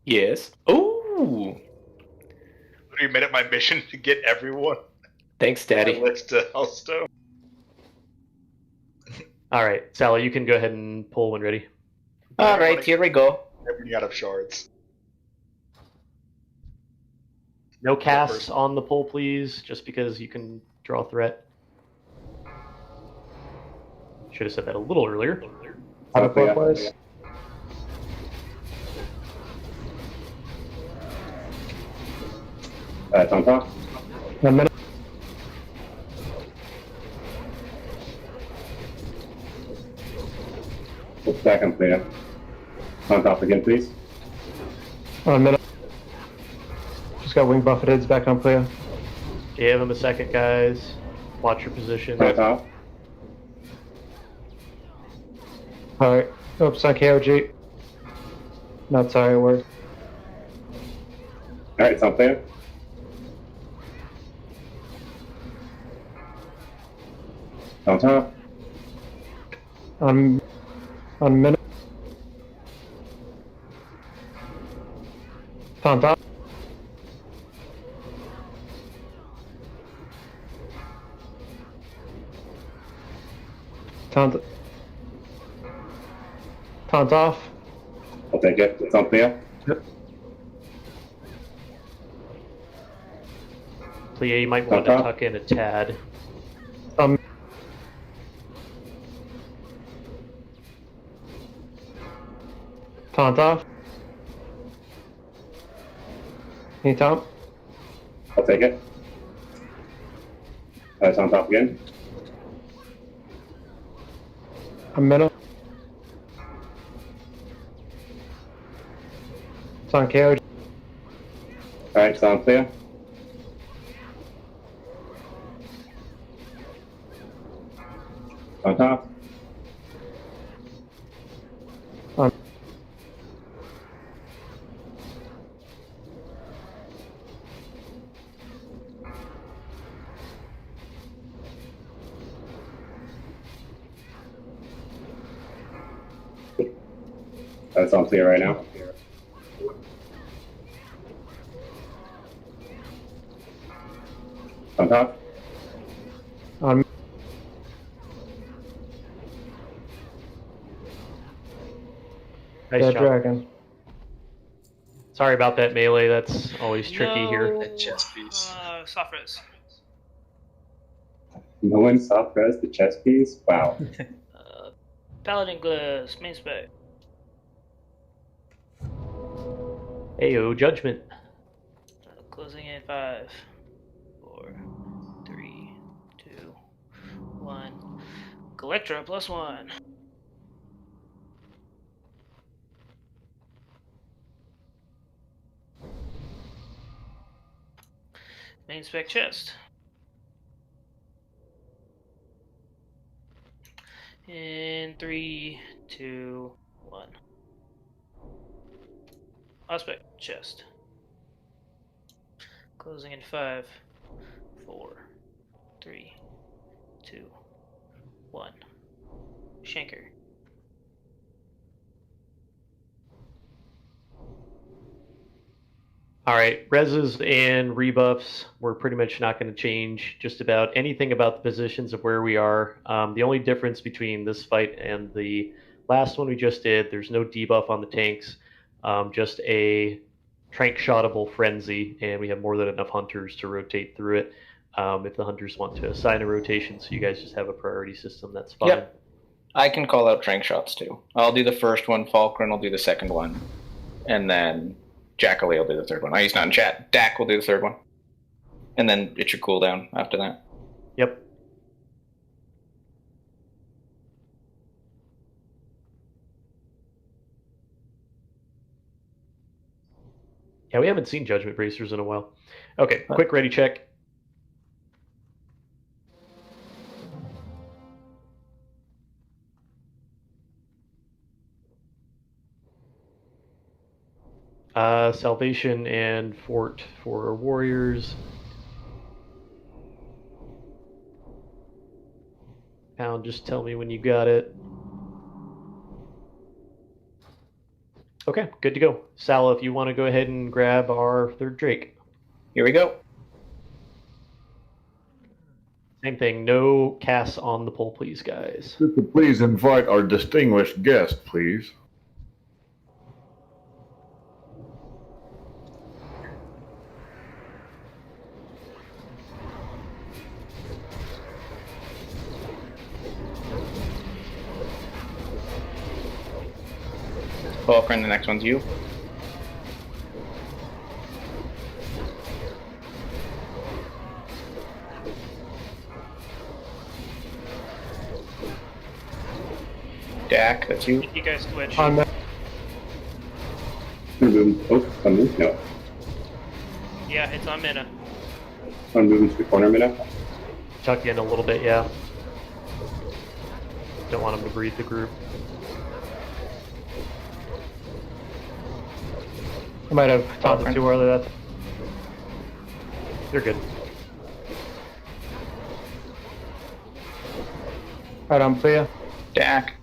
Yes. Ooh! 3 minute my mission to get everyone. Thanks, Daddy. List to Healthstone. Alright, Sally, you can go ahead and pull when ready. Alright, here we go. Everything out of shards. No casts on the pull, please, just because you can draw threat. Should have said that a little earlier. How to clockwise. It's on top. 1 minute. Back on clear. On top again, please. 1 minute. Just got wing buffeted. Back on clear. Give him a second, guys. Watch your position. On top. Alright. Oops, on KOG. Not sorry, it worked. Alright, it's on clear. On top. On minute. On top. Taunt off. I'll take it. It's on clear. Yep. Clea, you might want to tuck in a tad. Taunt off. Any taunt? I'll take it. It's on top again. A minute. It's on KO. Alright, it's on clear. On top. That's on clear right now. On top. On. Nice Dead job. dragon. Sorry about that melee. That's always tricky here. That chest piece. Soft res. No one soft res the chest piece? Wow. Paladin gloves, main spec. Ayo, judgment. Closing in 5, 4, 3, 2, 1. Collectra +1. Main spec chest. In 3, 2, 1. Aspect chest. Closing in 5, 4, 3, 2, 1. Shanker. All right, reses and rebuffs, we're pretty much not going to change just about anything about the positions of where we are. The only difference between this fight and the last one we just did, there's no debuff on the tanks, just a trank shotable frenzy, and we have more than enough hunters to rotate through it. If the hunters want to assign a rotation, so you guys just have a priority system, that's fine. Yep. I can call out trank shots too. I'll do the first one, Falkren will do the second one, and then Jackalee will do the third one. He's not in chat. Dak will do the third one. And then it's your cooldown after that. Yep. Yeah, we haven't seen Judgment Bracers in a while. Okay, quick ready check. Salvation and Fort for warriors. Pound, just tell me when you got it. Okay, good to go. Sal, if you want to go ahead and grab our third Drake. Here we go. Same thing, no casts on the pole, please, guys. Please invite our distinguished guest, please. Falkren, the next one's you. Dak, that's you. You guys switch. On the. Oh, I'm moving. No. Yeah, it's on Mina. I'm moving to the corner minute. Tuck in a little bit, yeah. Don't want him to breathe the group. I might have talked too early. That you're good. Right on for you. Dak.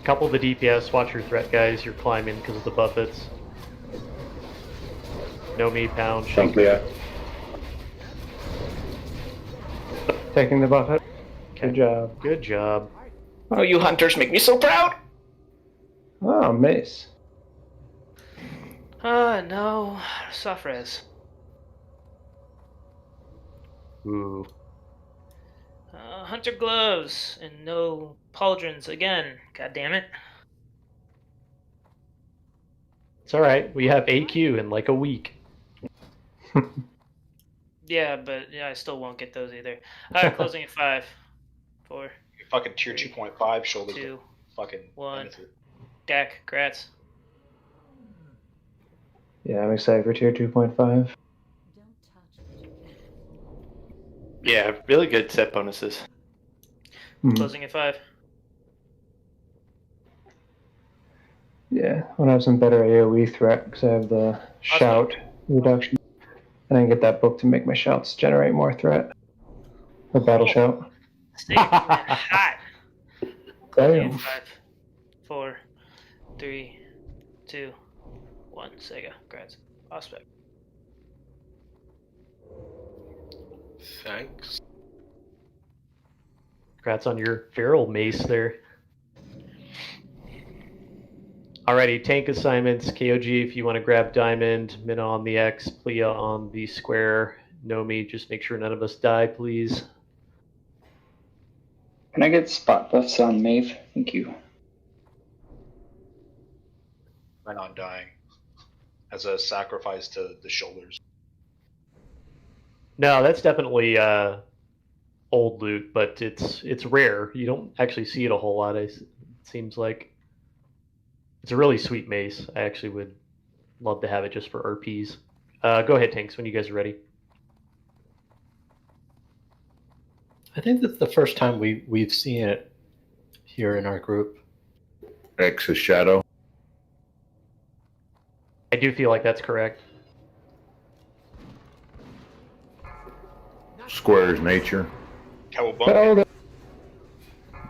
Couple of the DPS, watch your threat guys, you're climbing because of the buffets. No me, Pound, Shank. Taking the buffet. Good job. Good job. Oh, you hunters make me so proud! Oh, mace. No. Soft res. Ooh. Hunter gloves and no pauldrons again. God damn it. It's alright, we have AQ in like a week. Yeah, but yeah, I still won't get those either. Alright, closing at 5, 4. Your fucking tier 2.5 shoulders. 2, fucking 1. Dak, congrats. Yeah, I'm excited for tier 2.5. Yeah, really good set bonuses. Closing at 5, Yeah, I want to have some better AoE threat because I have the shout reduction. And I can get that book to make my shouts generate more threat. Or battle shout. Stay hot. Damn. 5, 4, 3, 2, 1. Sega. Congrats. Prospect. Thanks. Congrats on your feral mace there. Alrighty, tank assignments. KOG, if you want to grab Diamond, Mina on the X, Plia on the square. Nomi, just make sure none of us die, please. Can I get spot buffs on Maeve? Thank you. Plan on dying as a sacrifice to the shoulders. No, that's definitely old loot, but it's rare. You don't actually see it a whole lot. It seems like it's a really sweet mace. I actually would love to have it just for RPs. Go ahead, Tanks, when you guys are ready. I think that's the first time we've seen it here in our group. X is shadow. I do feel like that's correct. Square is nature. Cowabunga.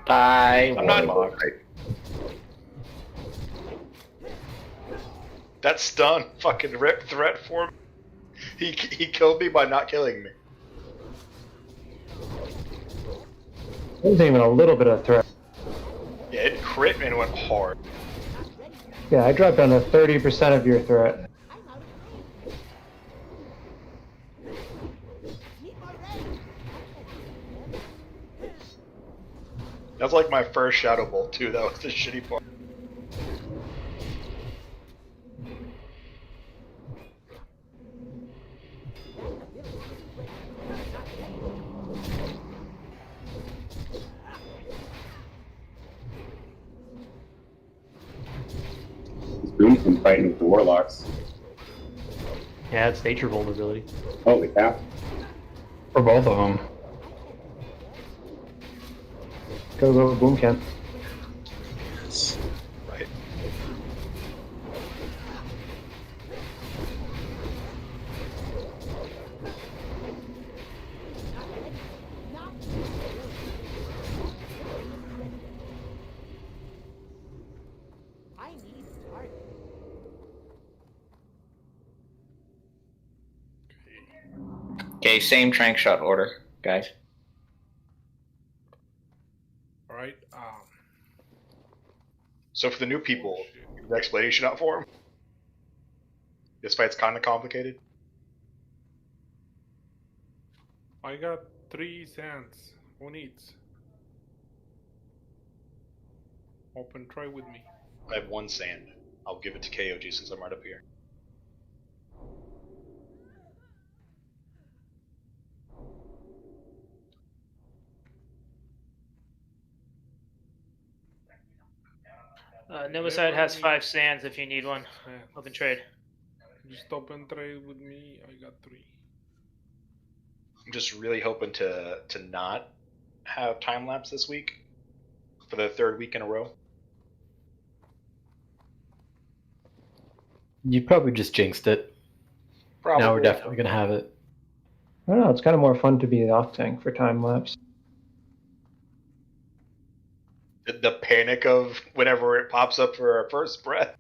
Bye. I'm not. That stun fucking ripped threat for me. He killed me by not killing me. It wasn't even a little bit of threat. Yeah, it crit and went hard. Yeah, I dropped down to 30% of your threat. That was like my first Shadow Bolt too. That was the shitty part. Boom's been fighting with the warlocks. Yeah, it's nature vulnerability. Holy cow. For both of them. Go, boom camp. Right. Okay, same trank shot order, guys. All right. So for the new people, the explanation out for them. This fight's kind of complicated. I got 3 sands. Who needs? Open try with me. I have 1 sand. I'll give it to KOG since I'm right up here. Nomicide has 5 sands if you need one. Open trade. Just open trade with me. I got 3. I'm just really hoping to not have time lapse this week for the 3rd week in a row. You probably just jinxed it. Probably. Now we're definitely going to have it. I don't know, it's kind of more fun to be the off tank for time lapse. The panic of whenever it pops up for our first breath.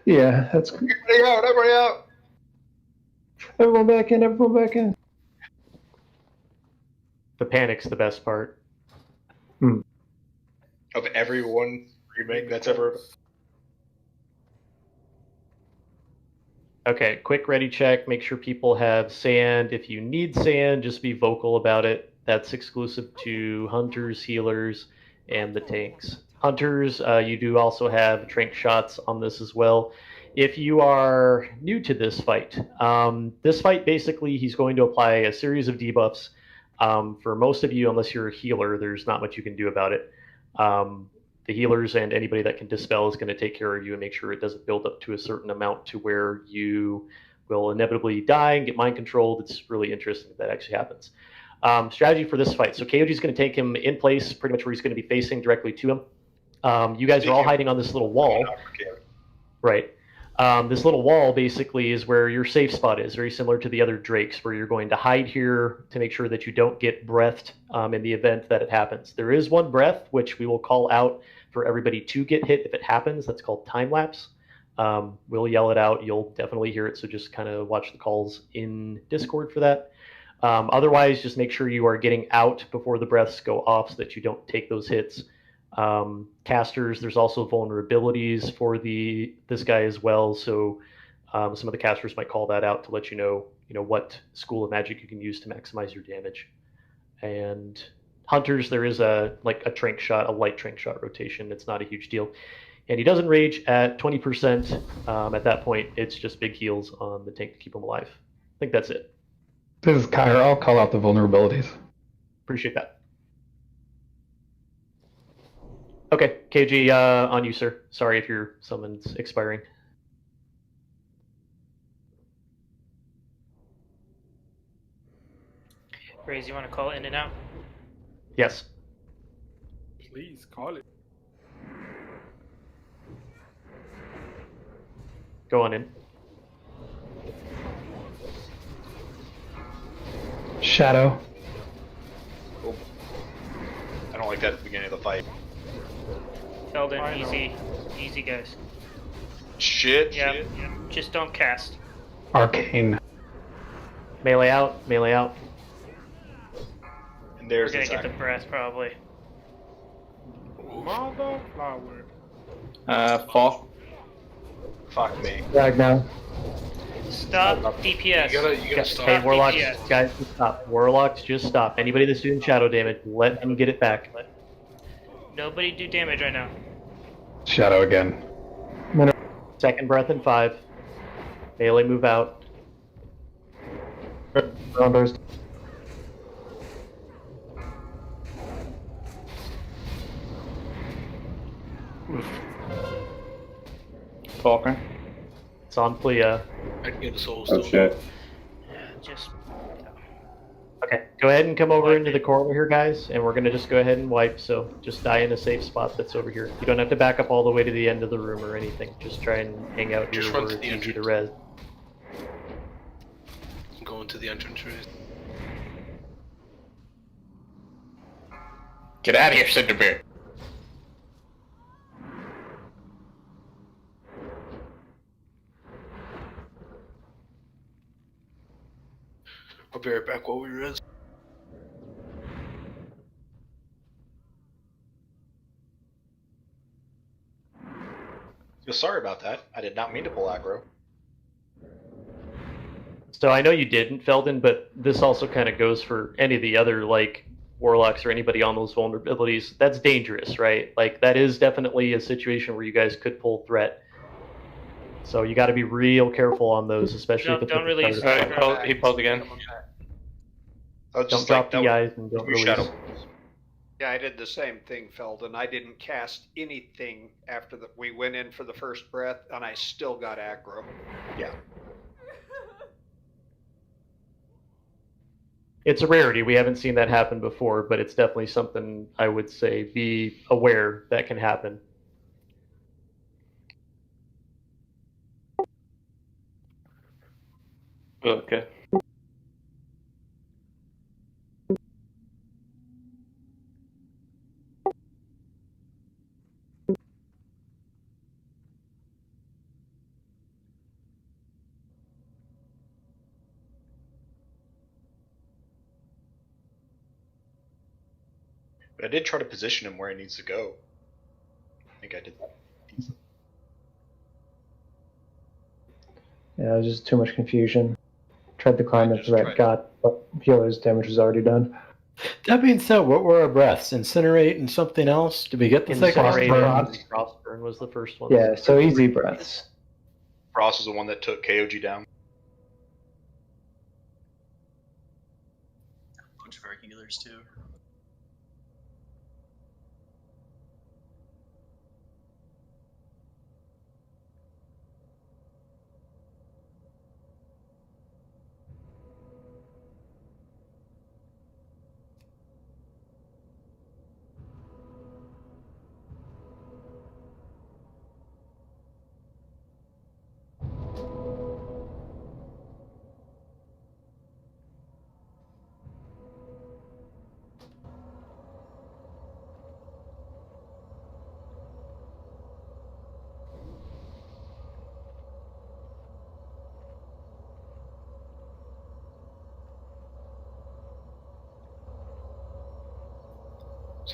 Yeah, that's good. Everybody out, everybody out! Everyone back in, everyone back in. The panic's the best part. Of everyone remake that's ever... Okay, quick ready check. Make sure people have sand. If you need sand, just be vocal about it. That's exclusive to hunters, healers, and the tanks. Hunters, you do also have trank shots on this as well. If you are new to this fight basically he's going to apply a series of debuffs. For most of you, unless you're a healer, there's not much you can do about it. The healers and anybody that can dispel is going to take care of you and make sure it doesn't build up to a certain amount to where you will inevitably die and get mind controlled. It's really interesting if that actually happens. Strategy for this fight. So KOG is going to take him in place, pretty much where he's going to be facing directly to him. You guys are all hiding on this little wall. Right. This little wall basically is where your safe spot is, very similar to the other drakes, where you're going to hide here to make sure that you don't get breathed in the event that it happens. There is one breath, which we will call out for everybody to get hit if it happens. That's called time lapse. We'll yell it out. You'll definitely hear it, so just kind of watch the calls in Discord for that. Otherwise, just make sure you are getting out before the breaths go off so that you don't take those hits. Casters, there's also vulnerabilities for this guy as well, so some of the casters might call that out to let you know what school of magic you can use to maximize your damage. And hunters, there is a trank shot, a light trank shot rotation. It's not a huge deal, and he doesn't rage at 20%. At that point, it's just big heals on the tank to keep him alive. I think that's it. This is Kyra. I'll call out the vulnerabilities. Appreciate that. Okay, KG, on you, sir. Sorry if your summon's expiring. Raze, you want to call in and out? Yes. Please call it. Go on in. Shadow. Oh. I don't like that at the beginning of the fight. Felden, easy guys. Shit. Yeah, just don't cast. Arcane. Melee out, melee out. And there's We're the gonna get the breath probably. Mother flower. Fall. Fuck me. Drag now. Stop DPS. You gotta stop. Hey, Warlocks, DPS. guys, just stop. Warlocks, just stop. Anybody that's doing shadow damage, let them get it back. Nobody do damage right now. Shadow again. Second breath in 5. Melee move out. Rounders. Falcon. It's on Plea. I'd get a soul Oh stone. shit. Just Okay, go ahead and come over into the corner here, guys, and we're going to just go ahead and wipe, so just die in a safe spot that's over here. You don't have to back up all the way to the end of the room or anything. Just try and hang out here Just run where to the it's easy to entrance. res. I'm going to the entrance. Raze. Get out of here, Cinderbeard. I'll be right back while we res. Sorry about that. I did not mean to pull aggro. So I know you didn't, Felden, but this also kind of goes for any of the other, Warlocks or anybody on those vulnerabilities. That's dangerous, right? That is definitely a situation where you guys could pull threat. So you got to be real careful on those, especially if it's don't release. He pulled again. Don't drop the eyes and don't release. Shadow. Yeah, I did the same thing, Felden. I didn't cast anything after we went in for the first breath, and I still got aggro. Yeah. It's a rarity. We haven't seen that happen before, but it's definitely something I would say be aware that can happen. Okay. But I did try to position him where he needs to go. I think I did that. Yeah, it was just too much confusion. Tried to climb the threat, but healer's damage was already done. That being said, what were our breaths? Incinerate and something else? Did we get the second Incinerate one? and Frostburn was the first one. Yeah, so easy breaths. Frost was the one that took KOG down. A bunch of our healers too.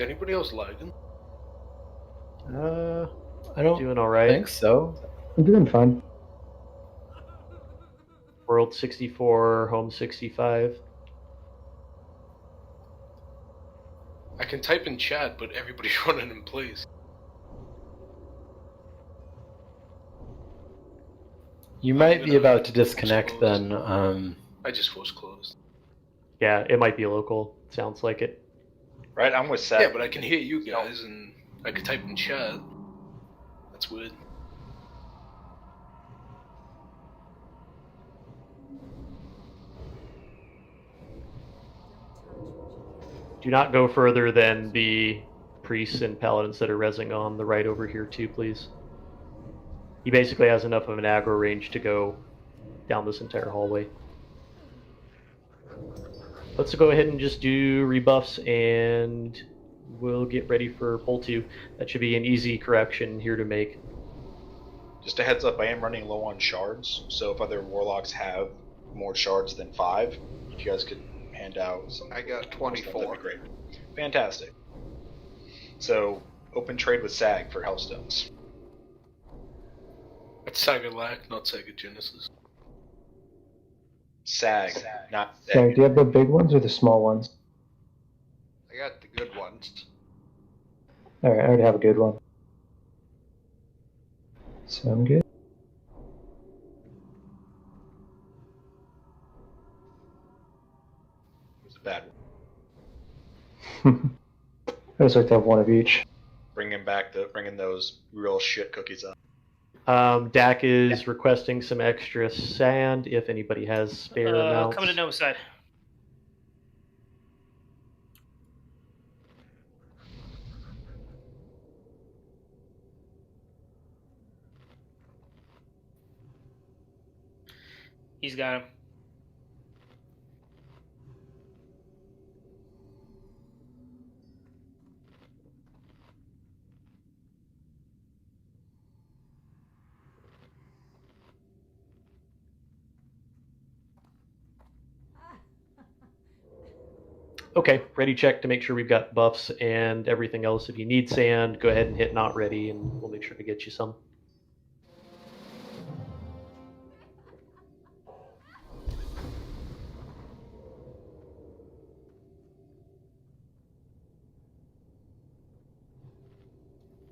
Is anybody else lagging? I don't Doing all right. think so. I'm doing fine. World 64, home 65. I can type in chat, but everybody's running in place. You might be about to disconnect then. I just was closed. Yeah, it might be local. Sounds like it. Right, I'm with Seth. Yeah, but I can hear you guys, and I can type in chat. That's weird. Do not go further than the priests and paladins that are rezzing on the right over here too, please. He basically has enough of an aggro range to go down this entire hallway. Let's go ahead and just do rebuffs and we'll get ready for pull 2. That should be an easy correction here to make. Just a heads up, I am running low on shards, so if other warlocks have more shards than 5, if you guys could hand out some. I got 24. That'd be great. Fantastic. So, open trade with SAG for Hellstones. It's Sega Lack, not Sega Genesis. SAG, not Sag, do you have the big ones or the small ones? I got the good ones. Alright, I already have a good one. Sound good? It was a bad one. I just like to have one of each. Bringing those real shit cookies up. Dak is requesting some extra sand if anybody has spare amounts. Coming to Nova side. He's got him. Okay, ready check to make sure we've got buffs and everything else. If you need sand, go ahead and hit not ready and we'll make sure to get you some.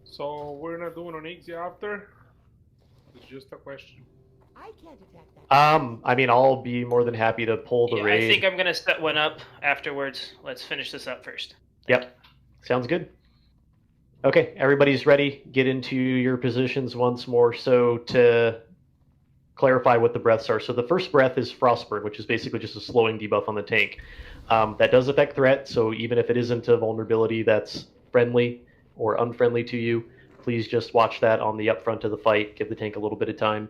So we're not doing an easy after? It's just a question. I can't attack that. I mean, I'll be more than happy to pull the raid. I think I'm gonna set one up afterwards. Let's finish this up first. Yep, sounds good. Okay, everybody's ready. Get into your positions once more. So to clarify what the breaths are. So the first breath is Frostburn, which is basically just a slowing debuff on the tank. That does affect threat, so even if it isn't a vulnerability that's friendly or unfriendly to you, please just watch that on the upfront of the fight. Give the tank a little bit of time.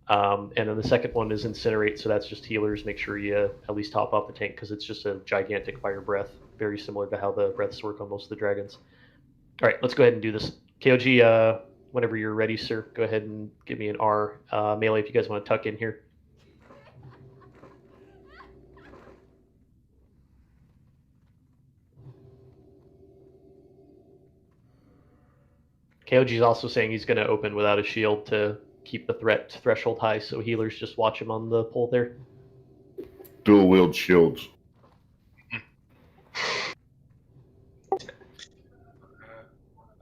And then the second one is Incinerate, so that's just healers. Make sure you at least top off the tank because it's just a gigantic fire breath, very similar to how the breaths work on most of the dragons. All right, let's go ahead and do this. KOG, whenever you're ready, sir, go ahead and give me an R. Melee, if you guys want to tuck in here. KOG is also saying he's going to open without a shield to keep the threat threshold high, so healers just watch him on the pole there. Dual wield shields.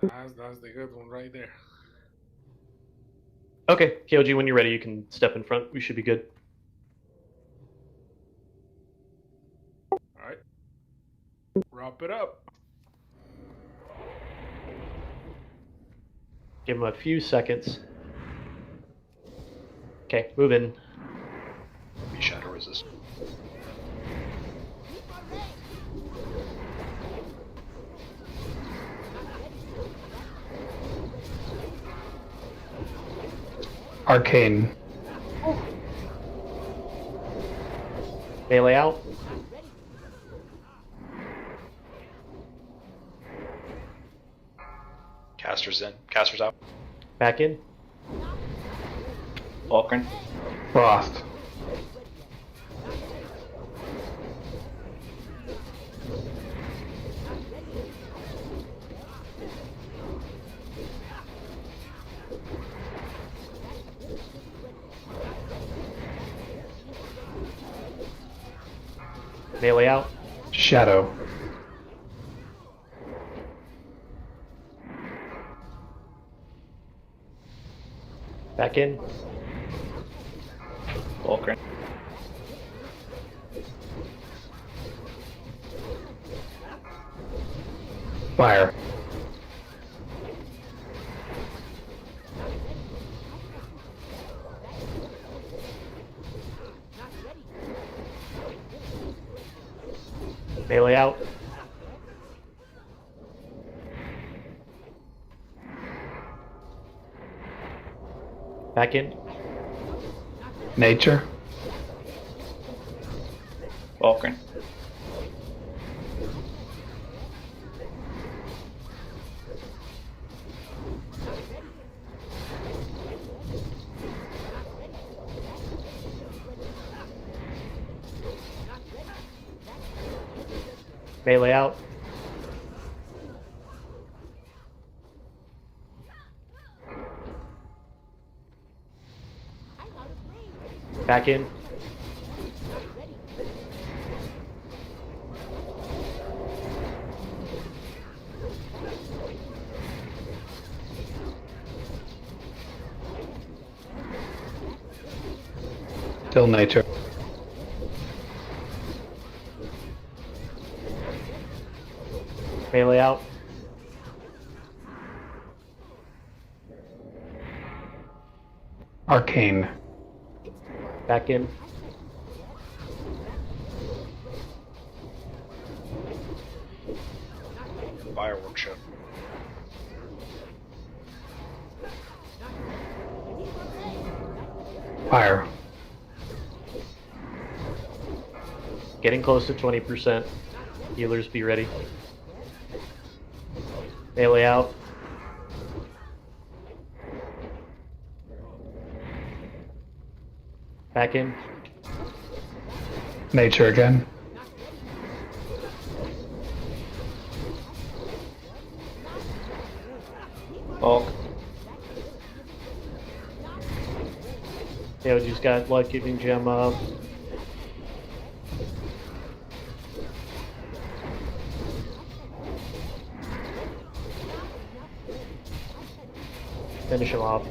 That's the good one right there. Okay, KOG, when you're ready, you can step in front. We should be good. Alright. Wrap it up. Give him a few seconds. Okay, move in. Be shadow resist. Arcane. Melee out. Caster's in. Caster's out. Back in. Vulcan. Frost. Melee out. Shadow. Back in. Volcran. Fire. Melee out. Back in. Nature. Volcran. Melee out. Back in. Still nature. Melee out. Arcane. Back in. Fireworks show. Fire. Getting close to 20%. Healers be ready. Melee out. Back in. Nature again. Volk. Teoju's got Life Giving Gem up. Finish him off.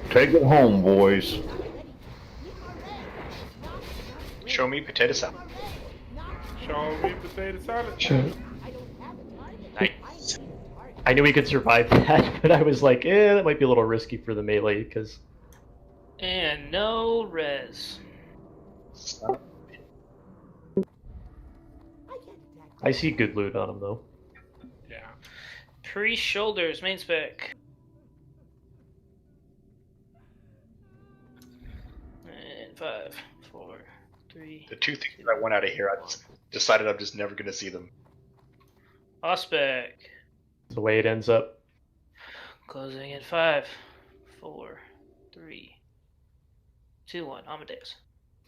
Take it home, boys. Show me potato salad. Show me potato salad. Sure. I knew we could survive that, but I was like, that might be a little risky for the melee, because... And no res. I see good loot on him, though. Yeah. Pre-shoulders, main spec. And 5, 4, 3. The two things that I went out of here, I just decided I'm just never going to see them. Ospec. That's the way it ends up. Closing at 5, 4, 3, 2, 1. Amadeus.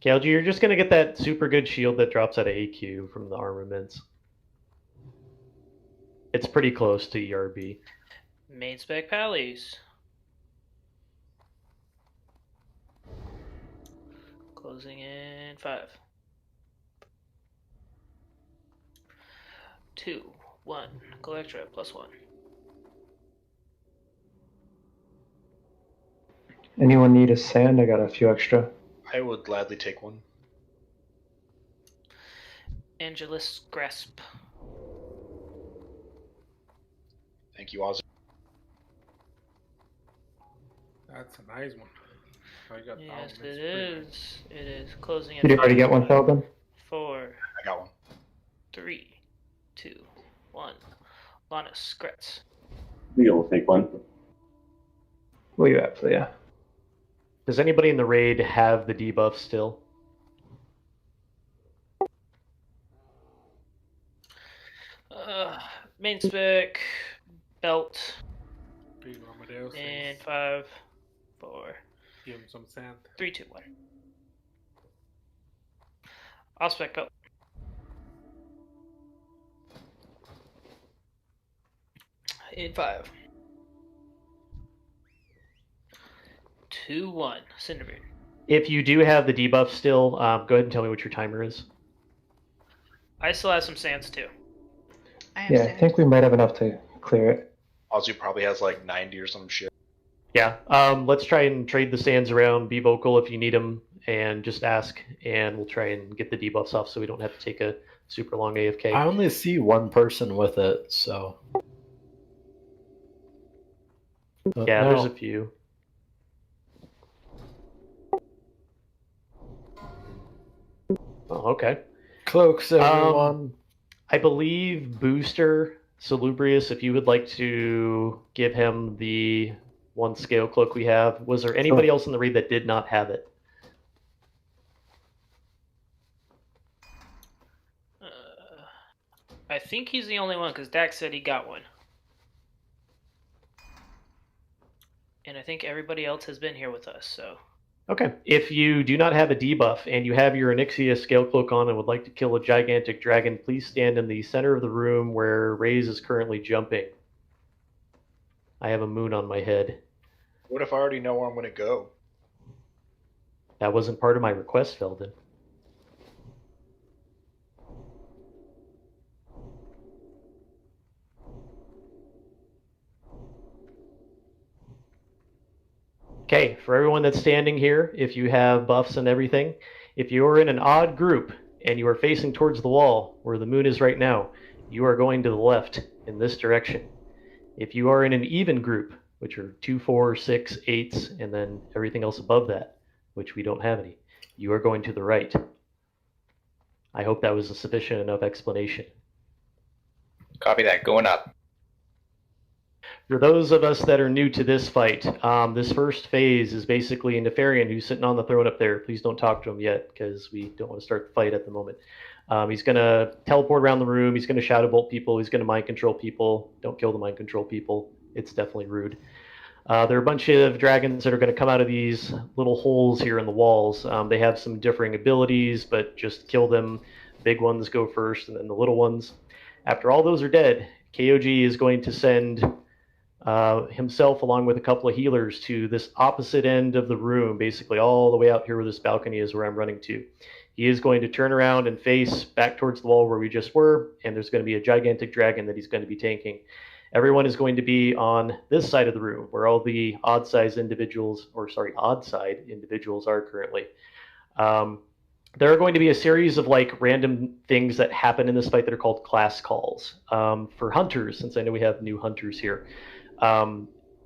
KLG, you're just going to get that super good shield that drops out of AQ from the armaments. It's pretty close to ERB. Main spec Pallies. Closing in 5, 2, 1. Collectra +1. Anyone need a sand? I got a few extra. I would gladly take one. Angelus Grasp. Thank you, Oz. That's a nice one. I got Yes, it is. It is closing at Did you already get one, Feldon? 4. I got one. 3, 2, 1. Lannis Gretz. Leo will take one. Where you at, Leah? Does anybody in the raid have the debuff still? Main spec belt. Big Amadeus. And 5, 4. Give him some sand. 3, 2, 1. Ospec belt. In 5, 2-1. Cinderbeard. If you do have the debuff still, go ahead and tell me what your timer is. I still have some sands too. Yeah, I think we might have enough to clear it. Ozzy probably has like 90 or some shit. Yeah, let's try and trade the sands around. Be vocal if you need them, and just ask, and we'll try and get the debuffs off so we don't have to take a super long AFK. I only see one person with it, so. Yeah, there's a few. Oh, okay. Cloaks, everyone. I believe Booster Salubrious, if you would like to give him the one scale cloak we have. Was there anybody else in the raid that did not have it? I think he's the only one because Dax said he got one. And I think everybody else has been here with us, so. Okay. If you do not have a debuff and you have your Onyxia Scale Cloak on and would like to kill a gigantic dragon, please stand in the center of the room where Raze is currently jumping. I have a moon on my head. What if I already know where I'm going to go? That wasn't part of my request, Felden. Okay, for everyone that's standing here, if you have buffs and everything, if you are in an odd group and you are facing towards the wall where the moon is right now, you are going to the left in this direction. If you are in an even group, which are 2, 4, 6, 8s, and then everything else above that, which we don't have any, you are going to the right. I hope that was a sufficient enough explanation. Copy that. Going up. For those of us that are new to this fight, this first phase is basically a Nefarian who's sitting on the throne up there. Please don't talk to him yet, because we don't want to start the fight at the moment. He's going to teleport around the room. He's going to shadow bolt people. He's going to mind control people. Don't kill the mind control people. It's definitely rude. There are a bunch of dragons that are going to come out of these little holes here in the walls. They have some differing abilities, but just kill them. Big ones go first, and then the little ones. After all those are dead, KOG is going to send himself along with a couple of healers to this opposite end of the room, basically all the way out here where this balcony is where I'm running to. He is going to turn around and face back towards the wall where we just were, and there's going to be a gigantic dragon that he's going to be tanking. Everyone is going to be on this side of the room where all the odd side individuals are currently. There are going to be a series of like random things that happen in this fight that are called class calls. For hunters, since I know we have new hunters here,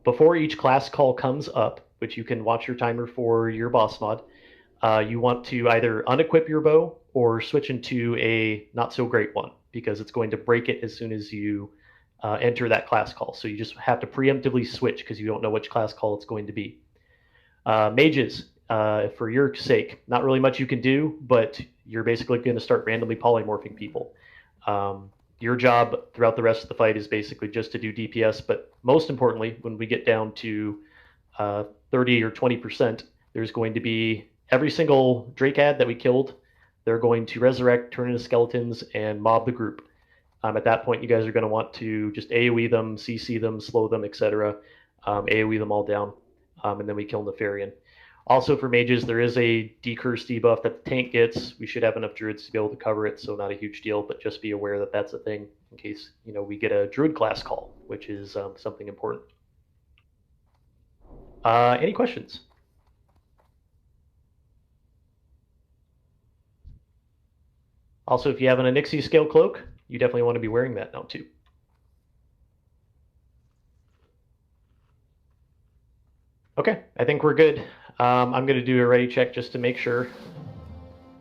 before each class call comes up, which you can watch your timer for your boss mod, you want to either unequip your bow or switch into a not so great one, because it's going to break it as soon as you enter that class call. So you just have to preemptively switch because you don't know which class call it's going to be. Mages, for your sake, not really much you can do, but you're basically going to start randomly polymorphing people. Your job throughout the rest of the fight is basically just to do DPS, but most importantly, when we get down to 30 or 20%, there's going to be every single Drakad that we killed, they're going to resurrect, turn into skeletons, and mob the group. At that point, you guys are going to want to just AoE them, CC them, slow them, etc. AoE them all down, and then we kill Nefarian. Also for mages, there is a decurse debuff that the tank gets. We should have enough druids to be able to cover it, so not a huge deal, but just be aware that that's a thing in case we get a druid class call, which is something important. Any questions? Also, if you have an Onyxia Scale Cloak, you definitely want to be wearing that now too. Okay, I think we're good. I'm going to do a ready check just to make sure.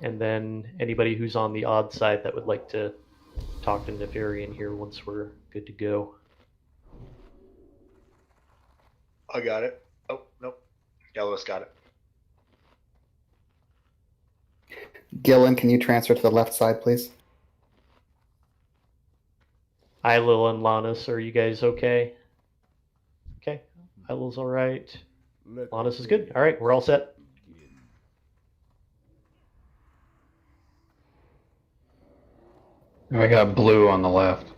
And then anybody who's on the odd side that would like to talk to Nefarian here once we're good to go. I got it. Oh, nope. Yellow's got it. Gillen, can you transfer to the left side, please? Hi, Lil and Lannis. Are you guys okay? Okay. Lil's all right. Lannis is good. All right, we're all set. I got blue on the left.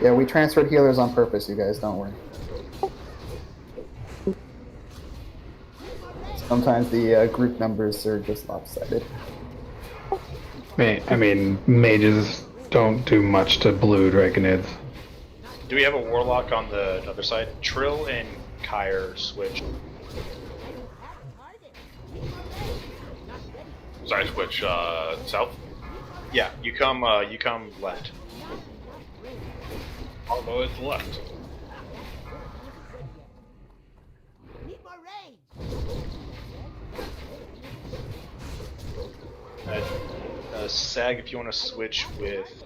Yeah, we transferred healers on purpose, you guys. Don't worry. Sometimes the group numbers are just lopsided. I mean, mages don't do much to blue Draconids. Do we have a warlock on the other side? Trill and Kyre switch. Sorry, switch south. Yeah, you come left. Although it's left. Sag, if you want to switch with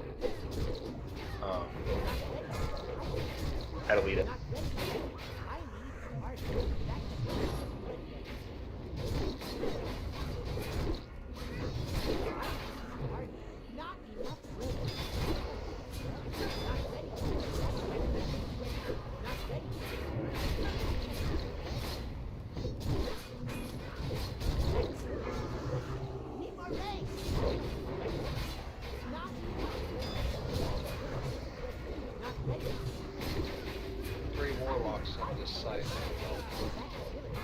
Adelita.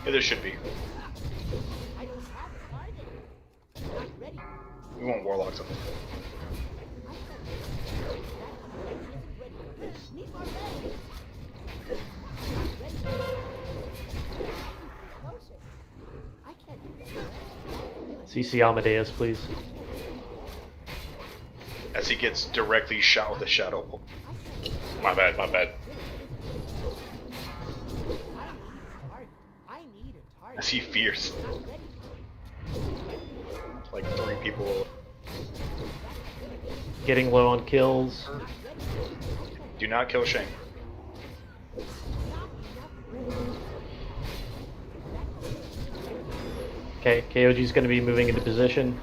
Yeah, there should be. We want warlocks up there. CC Amadeus, please. As he gets directly shot with a shadow. My bad, my bad. I see fierce. Like 3 people. Getting low on kills. Do not kill Shang. Okay, KOG's going to be moving into position.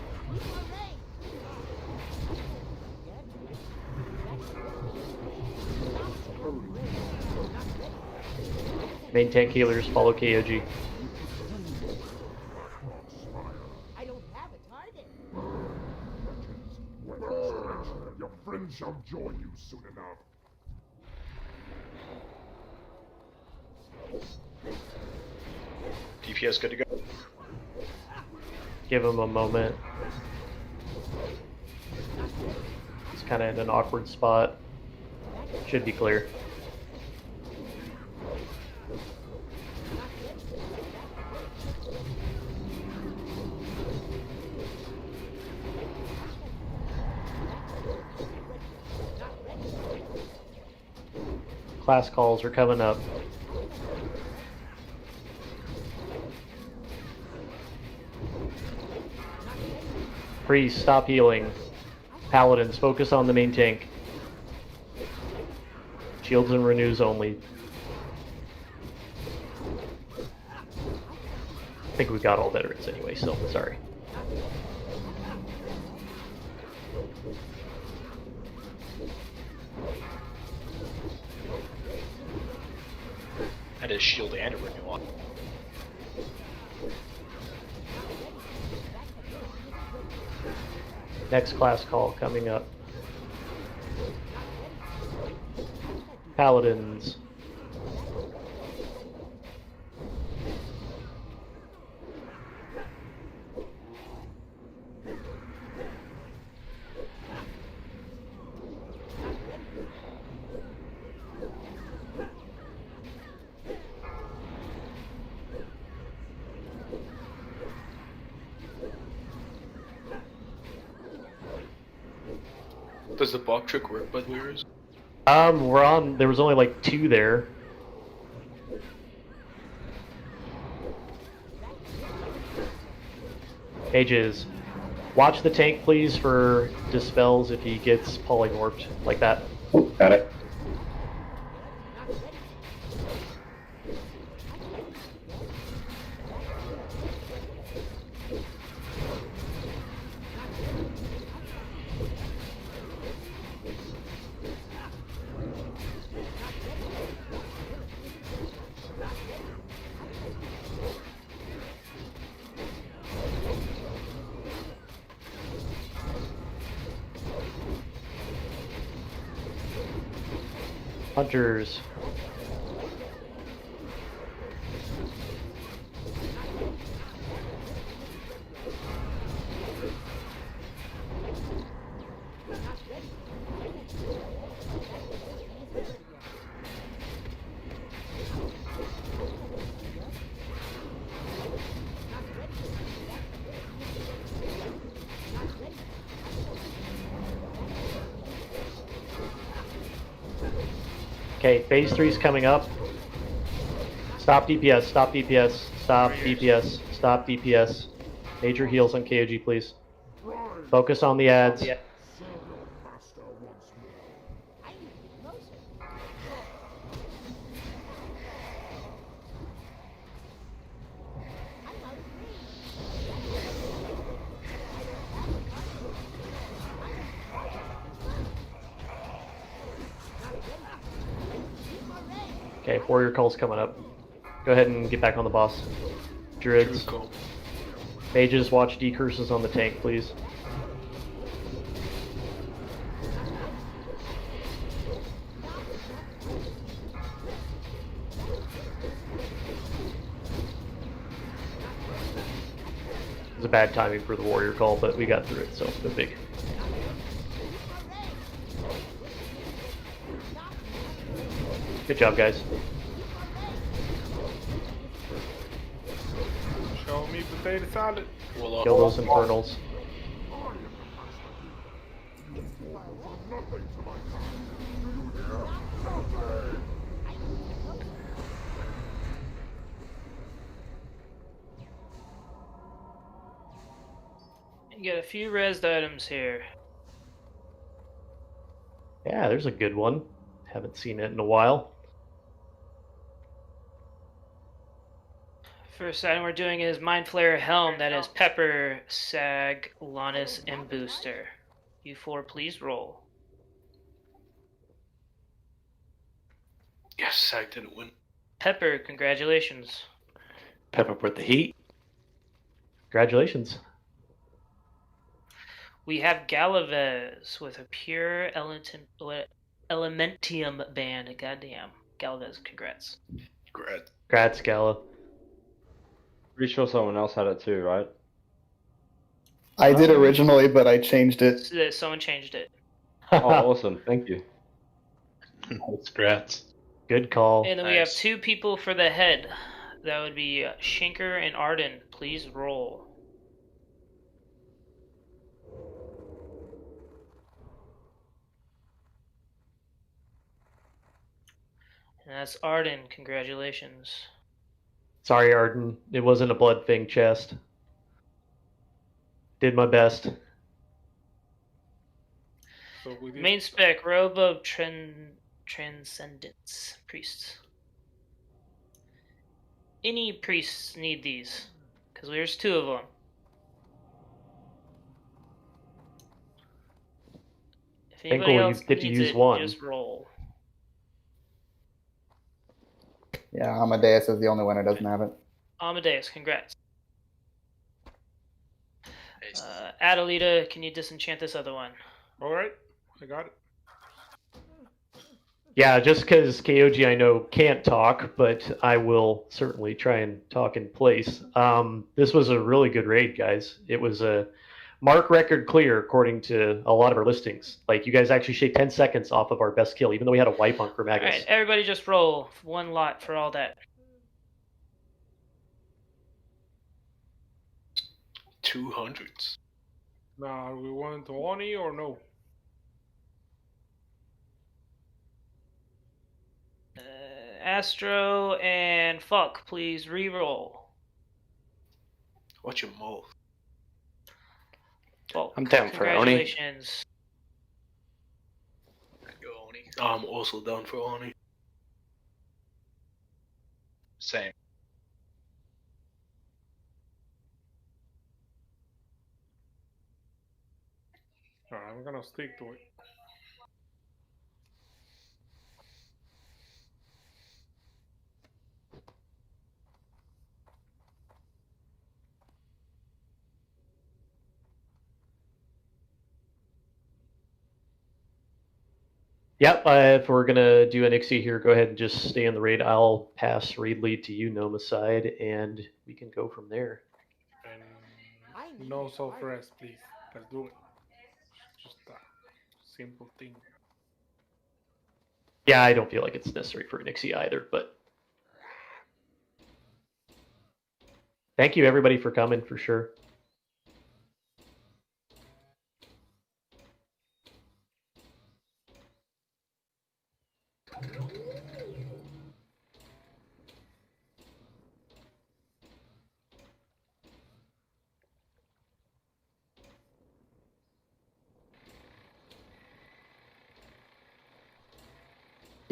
Main tank healers follow KOG. Your friends shall join you soon enough. DPS good to go. Give him a moment. He's kind of in an awkward spot. Should be clear. Class calls are coming up. Priest, stop healing. Paladins, focus on the main tank. Shields and renews only. I think we got all veterans anyway, so sorry. Had a shield and a renew on. Next class call coming up. Paladins. Does the block trick work by the way? We're on. There was only like 2 there. Ages. Watch the tank, please, for dispels if he gets polymorphed like that. Got it. Hunters. Okay, phase 3's coming up. Stop DPS, stop DPS, stop DPS, stop DPS. Major heals on KOG, please. Focus on the ads. Okay, warrior call's coming up. Go ahead and get back on the boss. Druids. Mages, watch decurses on the tank, please. It was a bad timing for the warrior call, but we got through it, so no big. Good job, guys. Show me potato salad. Kill those infernals. You get a few rezzed items here. Yeah, there's a good one. Haven't seen it in a while. First item we're doing is Mind Flayer Helm. That is Pepper, Sag, Lannis, and Booster. You four, please roll. Yes, Sag didn't win. Pepper, congratulations. Pepper with the heat. Congratulations. We have Galavez with a pure Elementium band. Goddamn. Galavez, congrats. Congrats, Gala. Pretty sure someone else had it too, right? I did originally, but I changed it. Someone changed it. Oh, awesome. Thank you. Congrats. Good call. And then we have two people for the head. That would be Shinker and Arden. Please roll. And that's Arden. Congratulations. Sorry, Arden. It wasn't a blood thing chest. Did my best. So we did... Main spec, Robe of Transcendence. Priests. Any priests need these? Because there's two of them. If anybody else you get to needs use it, one. just roll. Yeah, Amadeus is the only one who doesn't have it. Amadeus, congrats. Adelita, can you disenchant this other one? Alright, I got it. Yeah, just because KOG I know can't talk, but I will certainly try and talk in place. This was a really good raid, guys. It was a mark record clear according to a lot of our listings. Like, you guys actually shaved 10 seconds off of our best kill, even though we had a wipe on Chromagus. Alright, everybody just roll one lot for all that. 200s. Now, are we going to Oni or no? Astro and Fuck, please re-roll. What's your move? Well, I'm down for Oni. congratulations. Go Oni. I'm also down for Oni. Same. Alright, I'm gonna stick to it. Yep, if we're going to do an Ixie here, go ahead and just stay in the raid. I'll pass raid lead to you, Noma side, and we can go from there. And no self-rest, please. Let's do it. Just a simple thing. Yeah, I don't feel like it's necessary for an Ixie either, but thank you everybody for coming, for sure.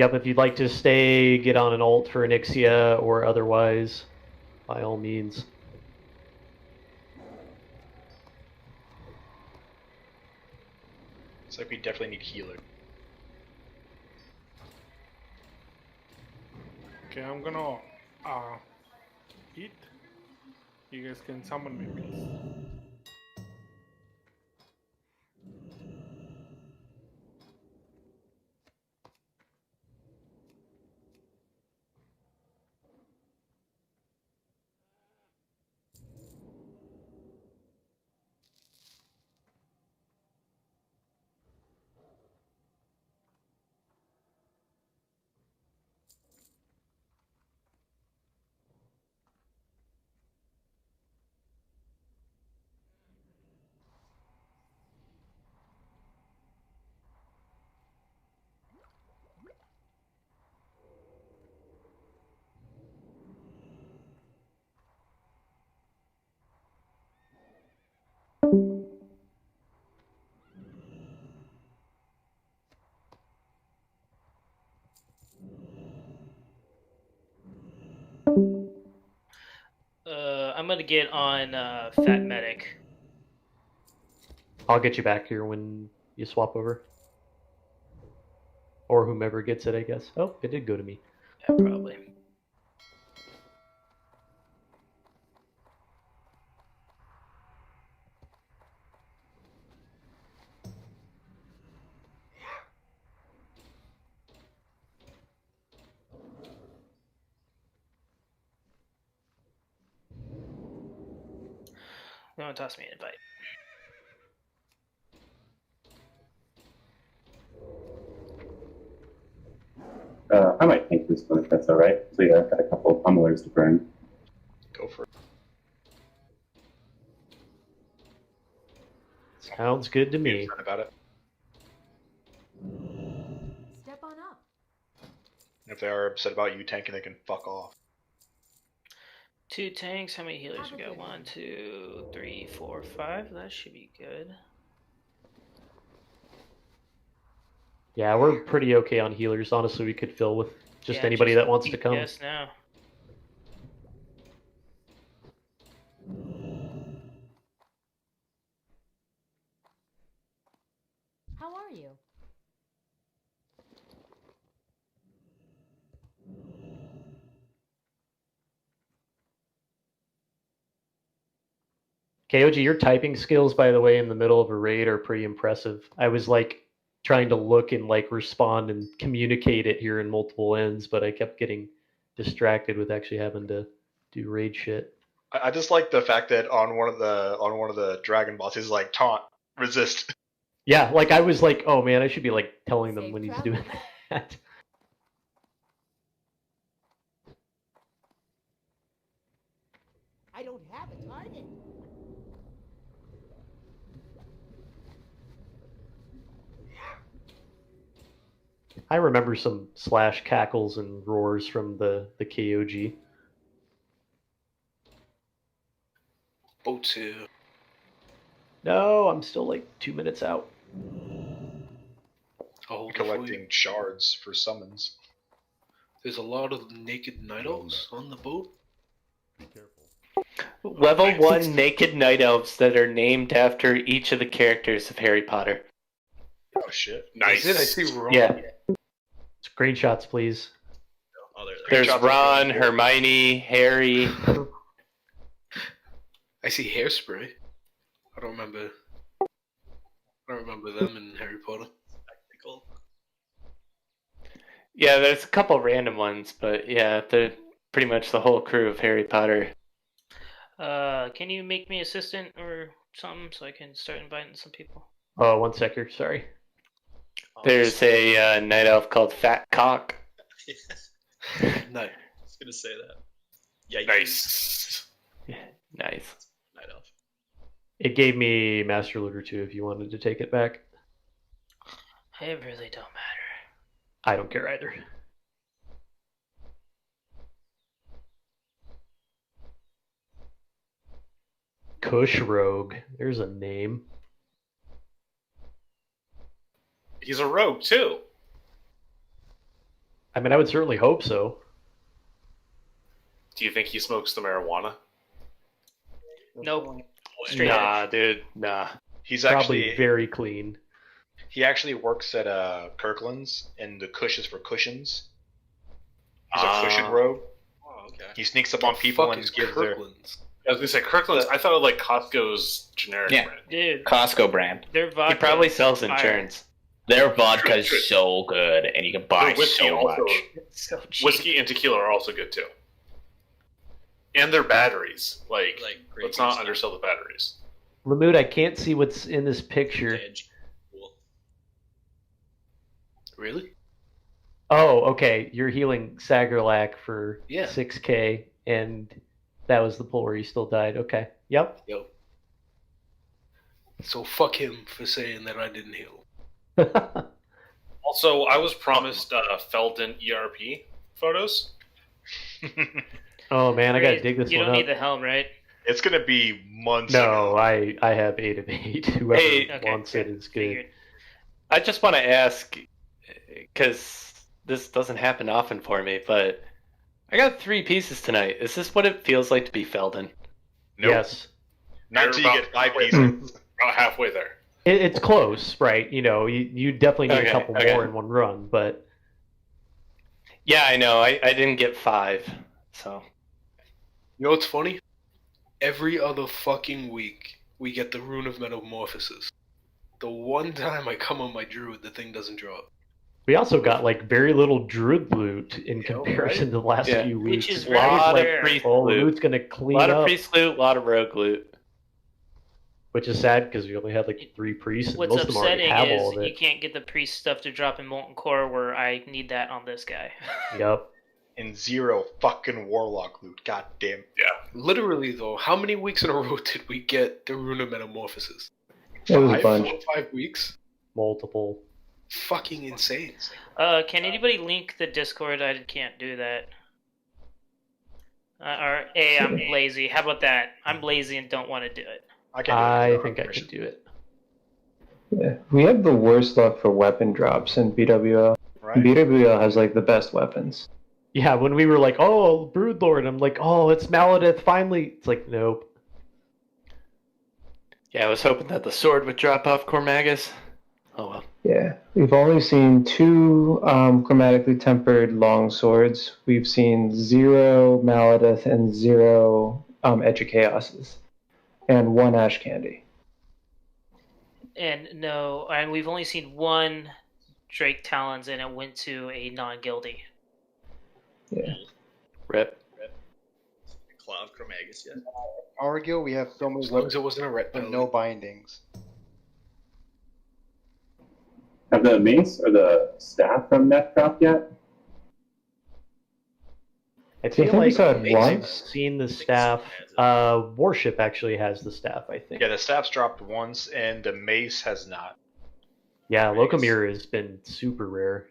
Yep, if you'd like to stay, get on an ult for Onyxia, or otherwise, by all means. It's like we definitely need healer. Okay, I'm gonna eat. You guys can summon me, please. I'm gonna get on Fat Medic. I'll get you back here when you swap over. Or whomever gets it, I guess. Oh, it did go to me. Yeah, probably. No one toss me an invite. I might take this one if that's alright. So yeah, I've got a couple of pummelers to burn. Go for it. Sounds good to me. About it. Step on up. If they are upset about you tanking, they can fuck off. 2 tanks. How many healers we got? 1, 2, 3, 4, 5. That should be good. Yeah, we're pretty okay on healers. Honestly, we could fill with just anybody that wants to come. Yes, now. How are you? KOG, your typing skills, by the way, in the middle of a raid are pretty impressive. I was like trying to look and like respond and communicate it here in multiple ends, but I kept getting distracted with actually having to do raid shit. I just like the fact that on one of the dragon bosses, like taunt, resist. Yeah, like I was like, oh man, I should be like telling them when he's doing that. I don't have a target. I remember some slash cackles and roars from the KOG. O2. No, I'm still like 2 minutes out. Oh, collecting shards for summons. There's a lot of naked night elves on the boat. Be careful. Level 1 naked night elves that are named after each of the characters of Harry Potter. Oh shit! Nice. I see Ron. Yeah. Screenshots, please. Oh, there's Ron, Hermione, Harry. I see Hairspray. I don't remember them in Harry Potter. Technical. Yeah, there's a couple random ones, but yeah, they're pretty much the whole crew of Harry Potter. Can you make me assistant or something so I can start inviting some people? Oh, 1 second, sorry. There's a night elf called Fat Cock. No, I was gonna say that. Yeah. Nice. Yeah, nice. Night elf. It gave me Master Looter too if you wanted to take it back. It really don't matter. I don't care either. Kush Rogue. There's a name. He's a rogue too. I mean, I would certainly hope so. Do you think he smokes the marijuana? Nope. Straight nah, dude. Nah. He's Probably actually very clean. He actually works at Kirkland's, and the cush is for cushions. He's a cushion rogue. Oh, okay. He sneaks up on people and gives their. I was gonna say Kirkland's. I thought of like Costco's generic brand. Dude, Costco brand. their vodka. He probably sells is fire. insurance. Their vodka is so good, and you can buy Their whiskey so also, much. So cheap. whiskey and tequila are also good too. And their batteries, like let's not undersell the batteries. Lamoot, I can't see what's in this picture. Really? Oh, okay. You're healing Sagerlak for Yeah. 6k, and that was the pull where you still died. Okay. Yep. Yo. So fuck him for saying that I didn't heal. Also, I was promised Felden ERP photos. Oh man, I gotta dig this You one don't up. need the helm, right? It's gonna be months. No, I have 8 of 8. Whoever Hey, wants it is good. I just want to ask, because this doesn't happen often for me, but I got 3 pieces tonight. Is this what it feels like to be Felden? Nope. Yes. Not until you get 5 pieces. About halfway there. It's close, right? You know, you definitely need a couple more in one run, but Yeah, I know. I didn't get 5, so. You know what's funny? Every other fucking week, we get the Rune of Metamorphosis. The one time I come on my druid, the thing doesn't drop. we also got like very little druid loot in comparison to the last Yeah. few weeks. Which is A lot very of priest Oh, loot. loot's gonna A clean lot of up, priest loot, a lot of rogue loot. which is sad because we only had like 3 priests, and What's most of them already upsetting have all is of you it. can't get the priest stuff to drop in Molten Core where I need that on this guy. Yep. And 0 fucking warlock loot. God damn. Yeah. Literally, though, how many weeks in a row did we get the Rune of Metamorphosis? It was a 5? bunch. 5 weeks? Multiple. Fucking insane. Can anybody link the Discord? I can't do that. Or A, I'm lazy. How about that? I'm lazy and don't want to do it. I think I could do it. Yeah, we have the worst luck for weapon drops in BWL. Right. BWL has like the best weapons. Yeah, when we were like, oh, Broodlord, I'm like, oh, it's Maladith, finally. It's like, nope. Yeah, I was hoping that the sword would drop off Cormagus. Oh well. Yeah, we've only seen 2 chromatically tempered long swords. We've seen 0 Maladith and 0 Edge of Chaoses, and 1 Ash Candy. And no, and we've only seen 1 Drake Talons, and it went to a non-guildy. Yeah. Rip. Cloud Chromagus, yeah. Our guild, we have so many As long as it wasn't a red but pill. no bindings. Have the mace or the staff from Net dropped yet? I I feel think we like saw it I've once. seen the staff. Warship actually has the staff, I think. Yeah, the staff's dropped once, and the mace has not. Yeah, Locomir has been super rare.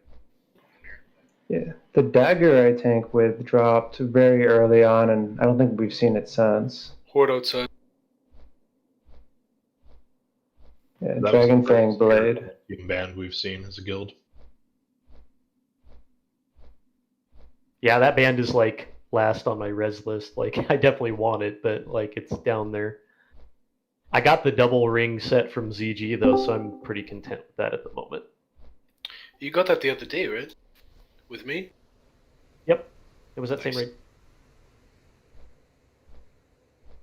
Yeah, the dagger I tank with dropped very early on, and I don't think we've seen it since. Horde outside. Yeah, That Dragon was the Fang first Blade. Team band we've seen as a guild. Yeah, that band is like last on my res list. Like, I definitely want it, but like it's down there. I got the double ring set from ZG though, so I'm pretty content with that at the moment. You got that the other day, right? With me? Yep, it was that same ring.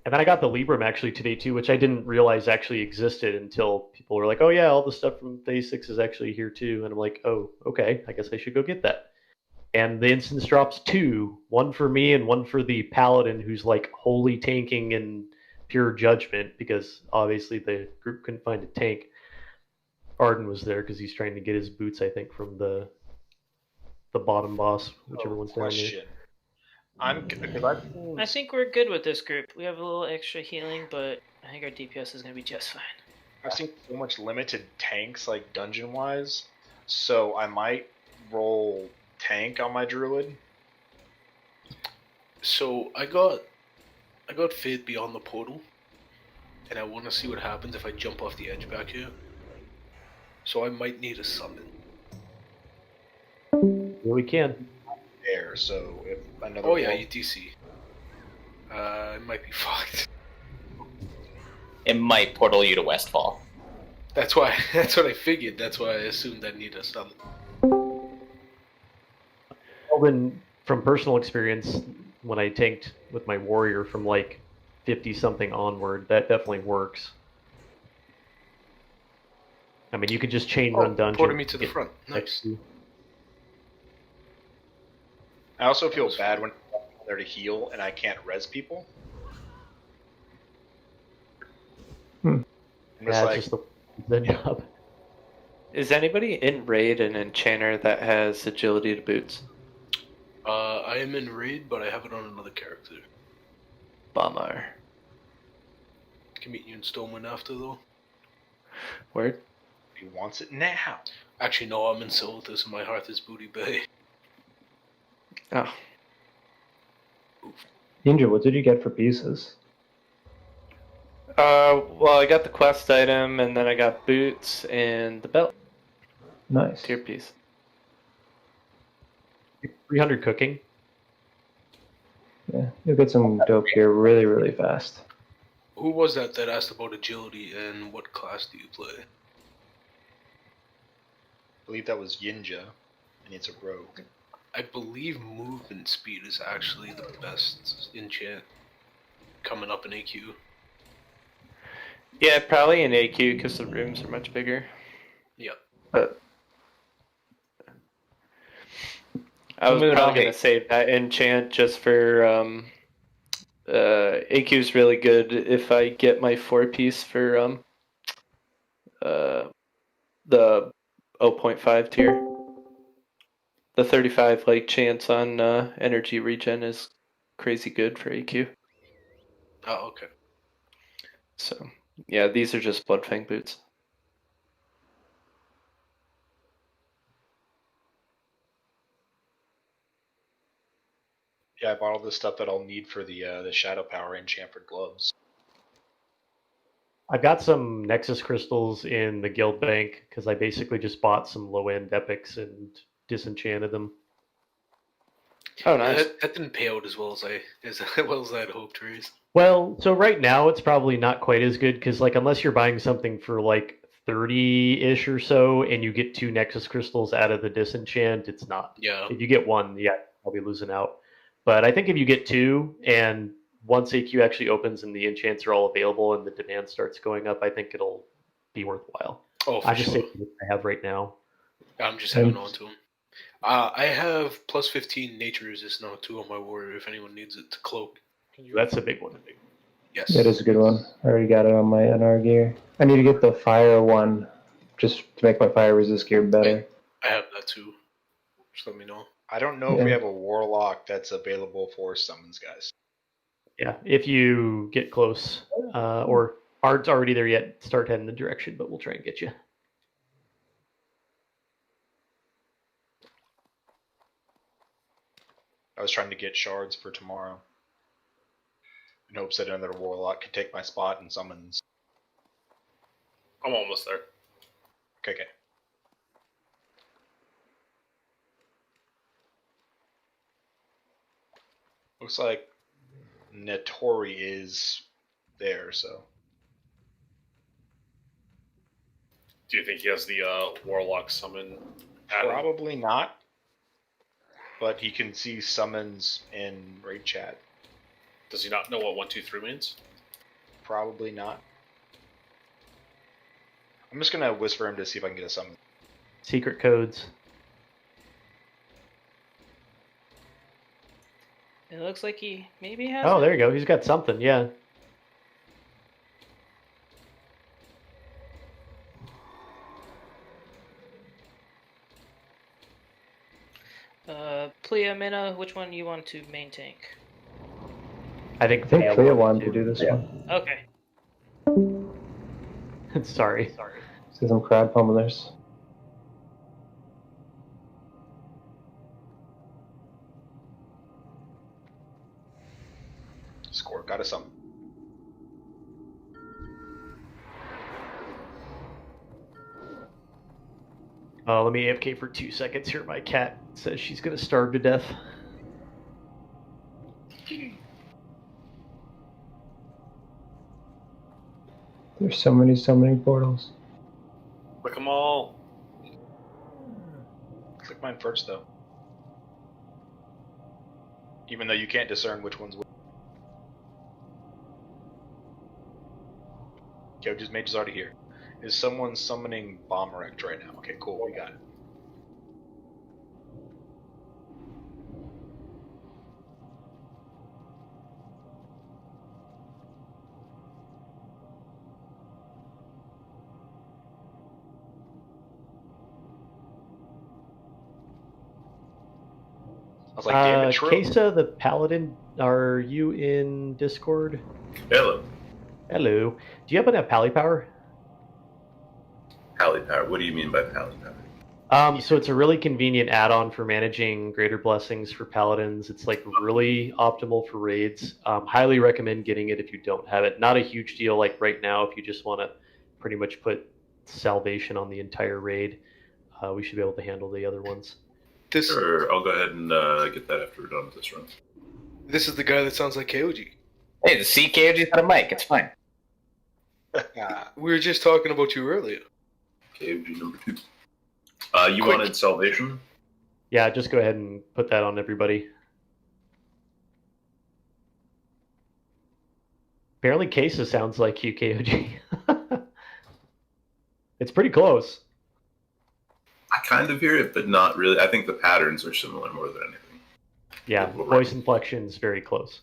And then I got the Libram actually today too, which I didn't realize actually existed until people were like, "Oh yeah, all the stuff from Phase 6 is actually here too." And I'm like, "Oh, okay, I guess I should go get that." And the instance drops 2, 1 for me and 1 for the Paladin, who's like wholly tanking in pure judgment because obviously the group couldn't find a tank. Arden was there because he's trying to get his boots, I think, from the bottom boss, whichever one's down there. Question. I think we're good with this group. We have a little extra healing, but I think our DPS is going to be just fine. I've seen so much limited tanks, like dungeon-wise, so I might roll tank on my druid. So I got Fade beyond the portal, and I want to see what happens if I jump off the edge back here. So I might need a summon. We can. There, so if another. Oh yeah, UTC. It might be fucked. It might portal you to Westfall. That's why. That's what I figured. That's why I assumed I'd need a summon. Well, then, from personal experience, when I tanked with my warrior from like 50 something onward, that definitely works. I mean, you could just chain run dungeon. Ported me to the front. Nice. I also feel bad when I'm there to heal and I can't res people. I'm just like, just the job. Is anybody in raid an enchanter that has agility to boots? I am in raid, but I have it on another character. Bummer. Can meet you in Stonewind after though. Word? He wants it now. Actually, no, I'm in Silithus and my hearth is Booty Bay. Oh. Ninja, what did you get for pieces? Well, I got the quest item, and then I got boots and the belt. Nice. Tier piece. 300 cooking. Yeah, you'll get some dope gear really, really fast. Who was that asked about agility and what class do you play? I believe that was Yinja, and it's a rogue. I believe movement speed is actually the best enchant coming up in AQ. Yeah, probably in AQ because the rooms are much bigger. Yep. But I was probably going to save that enchant just for AQ is really good if I get my 4-piece for the 0.5 tier. The 35 like chance on energy regen is crazy good for AQ. Oh, okay. So yeah, these are just Bloodfang boots. Yeah, I bought all the stuff that I'll need for the Shadow Power enchant for gloves. I got some Nexus crystals in the guild bank because I basically just bought some low-end epics and disenchanted them. Oh, nice. That didn't pay out as well as I had hoped, Reese. Well, so right now it's probably not quite as good because, like, unless you're buying something for like 30-ish or so, and you get 2 Nexus crystals out of the disenchant, it's not. Yeah. If you get 1, yeah, I'll be losing out. But I think if you get 2, and once AQ actually opens and the enchants are all available and the demand starts going up, I think it'll be worthwhile. Oh, for I just sure. say what I have right now. I'm just hanging on to them. I have plus 15 nature resist now too on my warrior if anyone needs it to cloak. That's a big one. Yes. That is a good one. I already got it on my NR gear. I need to get the fire one just to make my fire resist gear better. I have that too. Just let me know. I don't know if we have a warlock that's available for summons, guys. Yeah, if you get close, or aren't already there yet, start heading the direction, but we'll try and get you. I was trying to get shards for tomorrow. In hopes that another warlock could take my spot in summons. I'm almost there. Okay. Looks like Nettori is there, so. Do you think he has the warlock summon added? Probably not. But he can see summons in raid chat. Does he not know what 1, 2, 3 means? Probably not. I'm just gonna whisper him to see if I can get a summon. Secret codes. It looks like he maybe has. Oh, it. there you go. He's got something, yeah. Plea, Mina, which one you want to main tank? I think Clea wanted to do this one. Okay. Sorry. See some crowd pummelers. Score, got a summon. Let me AFK for 2 seconds here. My cat says she's gonna starve to death. There's so many summoning portals. Click them all. Click mine first, though. Even though you can't discern which one's which. Kyoji's mage is already here. Is someone summoning Bomb Erect right now? Okay, cool, we got it. I was like, damn it, Trill. Kesa, the Paladin, are you in Discord? Hello. Hello. Do you happen to have Pally Power? Pally Power. What do you mean by Pally Power? So it's a really convenient add-on for managing Greater Blessings for Paladins. It's like really optimal for raids. Highly recommend getting it if you don't have it. Not a huge deal like right now if you just want to pretty much put Salvation on the entire raid. We should be able to handle the other ones. Sure, I'll go ahead and get that after we're done with this run. This is the guy that sounds like KOG. Hey, the CKOG's got a mic. It's fine. We were just talking about you earlier. KOG number 2. You wanted Salvation? Yeah, just go ahead and put that on everybody. Apparently Kesa sounds like you, KOG. It's pretty close. I kind of hear it, but not really. I think the patterns are similar more than anything. Yeah, voice inflection is very close.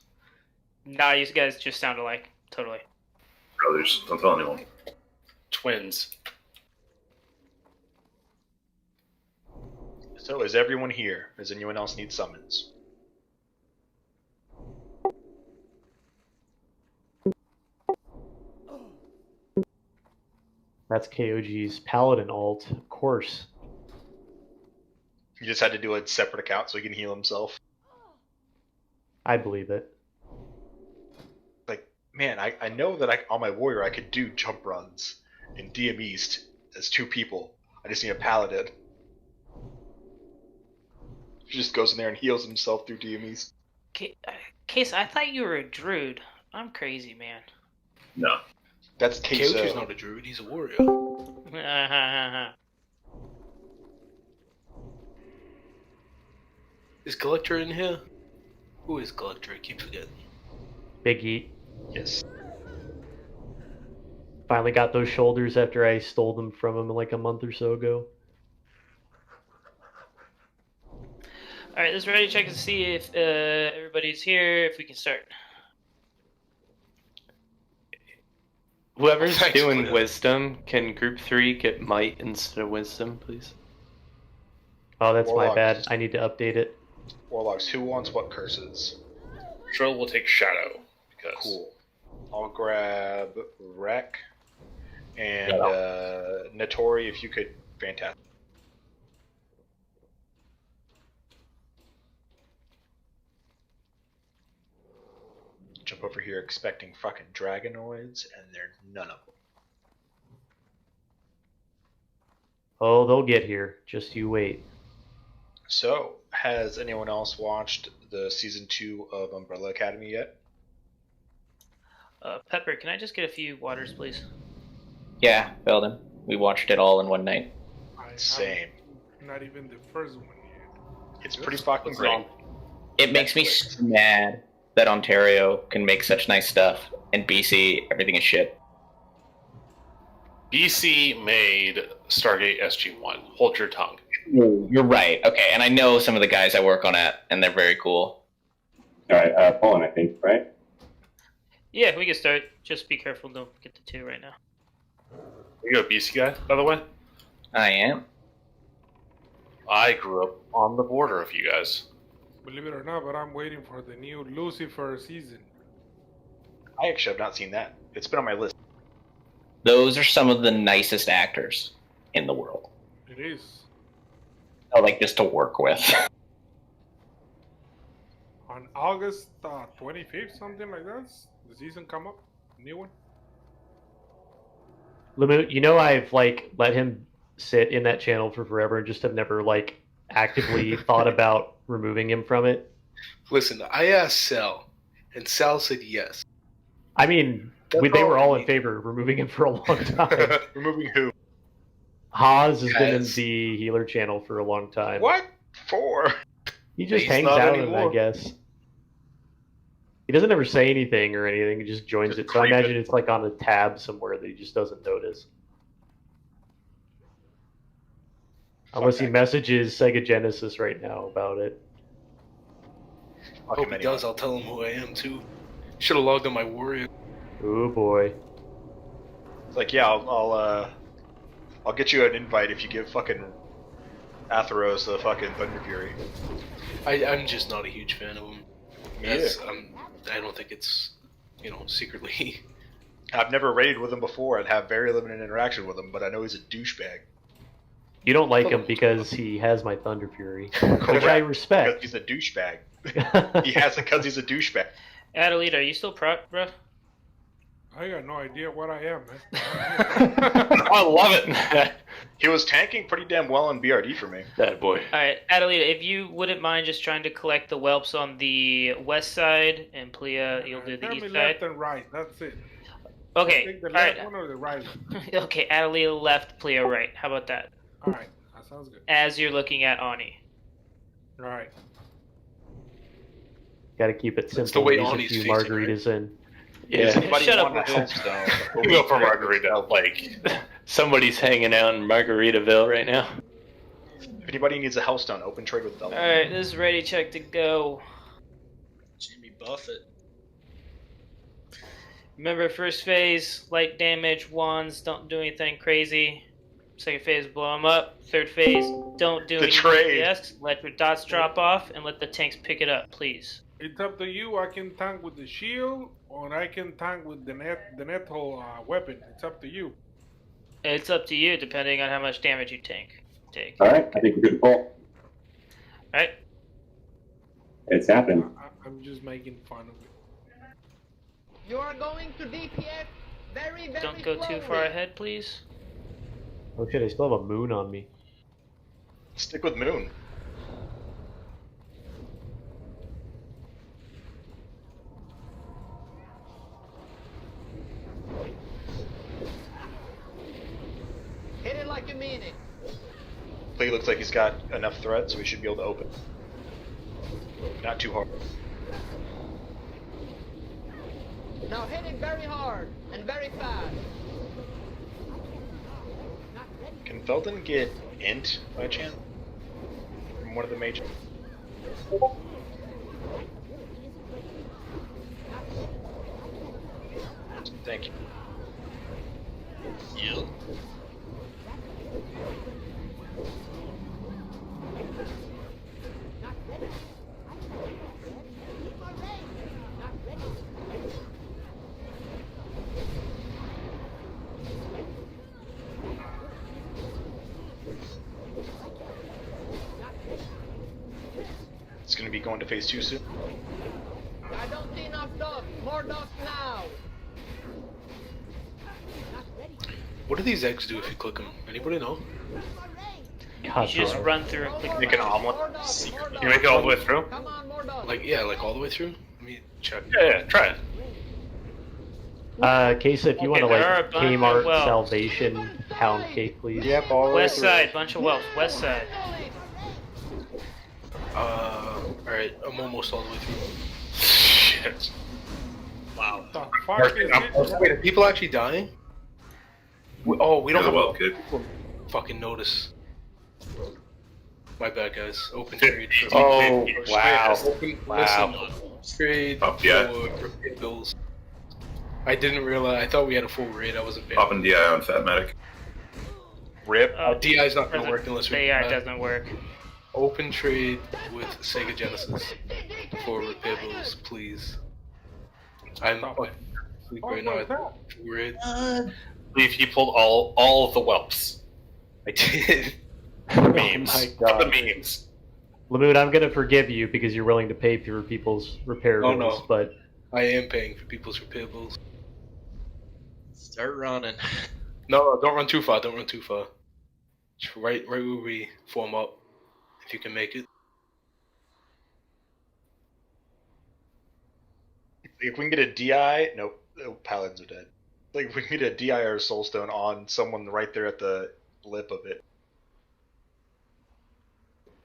Nah, you guys just sound alike. Totally. Brothers, don't tell anyone. Twins. So, is everyone here? Does anyone else need summons? That's KOG's Paladin alt, of course. He just had to do a separate account so he can heal himself. I believe it. Like, man, I know that on my warrior I could do jump runs in DM East as 2 people. I just need a paladin. He just goes in there and heals himself through DM East. Case, I thought you were a druid. I'm crazy, man. No. That's Case. KOG's not a druid, he's a warrior. Is Collector in here? Who is Collector? I keep forgetting. Big Eat. Yes. Finally got those shoulders after I stole them from him like a month or so ago. Alright, let's ready to check to see if everybody's here, if we can start. Whoever's doing wisdom, can group 3 get might instead of wisdom, please? Oh, that's Warlocks. my bad. I need to update it. Warlocks, who wants what curses? Trill will take Shadow. Because... Cool. I'll grab Wreck. And Notori, if you could, fantastic. Jump over here expecting fucking dragonoids, and they're none of them. Oh, they'll get here. Just you wait. So, has anyone else watched the season 2 of Umbrella Academy yet? Pepper, can I just get a few waters, please? Yeah, Belden. We watched it all in one night. Same. Not even the first one yet. It's pretty fucking great. It makes me so mad that Ontario can make such nice stuff, and BC, everything is shit. BC made Stargate SG-1. Hold your tongue. You're right. Okay, and I know some of the guys I work on it, and they're very cool. Alright, Paulin, I think, right? Yeah, we can start. Just be careful, don't get the 2 right now. Are you a BC guy, by the way? I am. I grew up on the border of you guys. Believe it or not, but I'm waiting for the new Lucifer season. I actually have not seen that. It's been on my list. Those are some of the nicest actors in the world. It is. I like just to work with. On August 25th, something like that, the season come up, new one. Lamut, you know I've like let him sit in that channel for forever and just have never like actively thought about removing him from it. Listen, I asked Sal, and Sal said yes. I mean, they were all in favor of removing him for a long time. Removing who? Haas has been in the healer channel for a long time. What for? He just He's hangs not out in it, anymore. I guess. He doesn't ever say anything or anything. He just joins it. So I creep imagine it's like on a tab somewhere that he just doesn't notice. Unless he messages Sega Genesis right now about it. Hope he does. I'll tell him who I am too. Should have logged on my Warrior. Oh boy. It's like, yeah, I'll get you an invite if you give fucking Atheros the fucking Thunder Fury. I'm just not a huge fan of him. Yeah. I don't think it's, secretly. I've never raided with him before and have very limited interaction with him, but I know he's a douchebag. You don't like him because he has my Thunder Fury, which I respect. Because he's a douchebag. He has it because he's a douchebag. Adelita, are you still prot, bro? I got no idea what I am, man. I love it. He was tanking pretty damn well in BRD for me. That boy. Alright, Adelita, if you wouldn't mind just trying to collect the whelps on the west side, and Plia, you'll do the Tell east me side. left and right. That's it. Okay, Take the alright. left one or the right one. Okay, Adelita left, Plia right. How about that? All right, that sounds good. As you're looking at Ani. All right. Got to keep it That's simple. the way Use a Ani's few facing, margaritas in. Yeah. Does anybody Shut up, want a Will. Hellstone? You go for Margarita, like. Somebody's hanging out in Margaritaville right now. If anybody needs a Hellstone, open trade with them. Alright, this is ready check to go. Jimmy Buffett. Remember, first phase, light damage, wands, don't do anything crazy. Second phase, blow them up. Third phase, don't do The anything. trade. Yes, let your dots drop off and let the tanks pick it up, please. It's up to you. I can tank with the shield, or I can tank with the net hole weapon. It's up to you. It's up to you, depending on how much damage you take. All right, I think we're good to pull. Alright? It's happened. I'm just making fun of it. You are going to DPS very, very Don't go too slowly. far ahead, please. Oh shit, I still have a moon on me. Stick with Moon. Hit it like you mean it. He looks like he's got enough threat, so we should be able to open. Not too hard. Now hit it very hard and very fast. Can Felton get int by chance? From one of the mages? Thank you. Yep. It's gonna be going to phase 2 soon. I don't see enough dots. More dots now. What do these eggs do if you click them? Anybody know? You just run through and click. Make an omelet. You make it all the way through? Come on, more dots. Like all the way through? Let me check. Yeah, try it. Kesa, if you want to there are like a bunch of Kmart wells. Salvation pound cake, please. Yep, all the way West through. side, bunch of wealth. West side. Alright, I'm almost all the way through. Shit. Wow. The fuck is it? Wait, are people actually dying? We don't Yeah, have well, kid. fucking notice. My bad, guys. Open trade for Oh, wow. Open, Wow. Listen, trade Up yet? for bills. I didn't realize. I thought we had a full raid. I wasn't paying. Popping DI on Fat Medic. Rip. DI's not going to Doesn't- work unless we. Yeah, it doesn't work. Open trade with Sega Genesis for repair bills, please. I'm asleep right now. Full raid. Believe he pulled all of the whelps. I did. Memes. my Of the God. memes. Lamoon, I'm gonna forgive you because you're willing to pay for people's repair Oh, bills, no. but I am paying for people's repair bills. Start running. No, don't run too far. Don't run too far. Right where we form up, if you can make it. If we can get a DI, nope, paladins are dead. Like if we can get a DI or a soulstone on someone right there at the lip of it.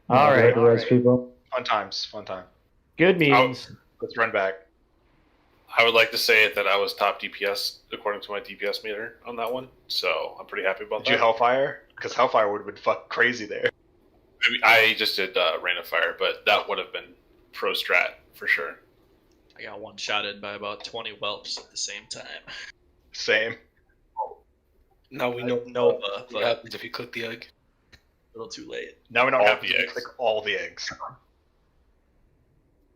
All right. People. Fun times, fun time. Good memes. Let's run back. I would like to say that I was top DPS according to my DPS meter on that one, so I'm pretty happy about that. Did you Hellfire? Because Hellfire would have been fuck crazy there. I just did Rain of Fire, but that would have been pro strat for sure. I got one-shotted by about 20 whelps at the same time. Same. Now we know Nova, what but happens if you click the egg. a little too late. Now we don't All have the to eggs. click all the eggs.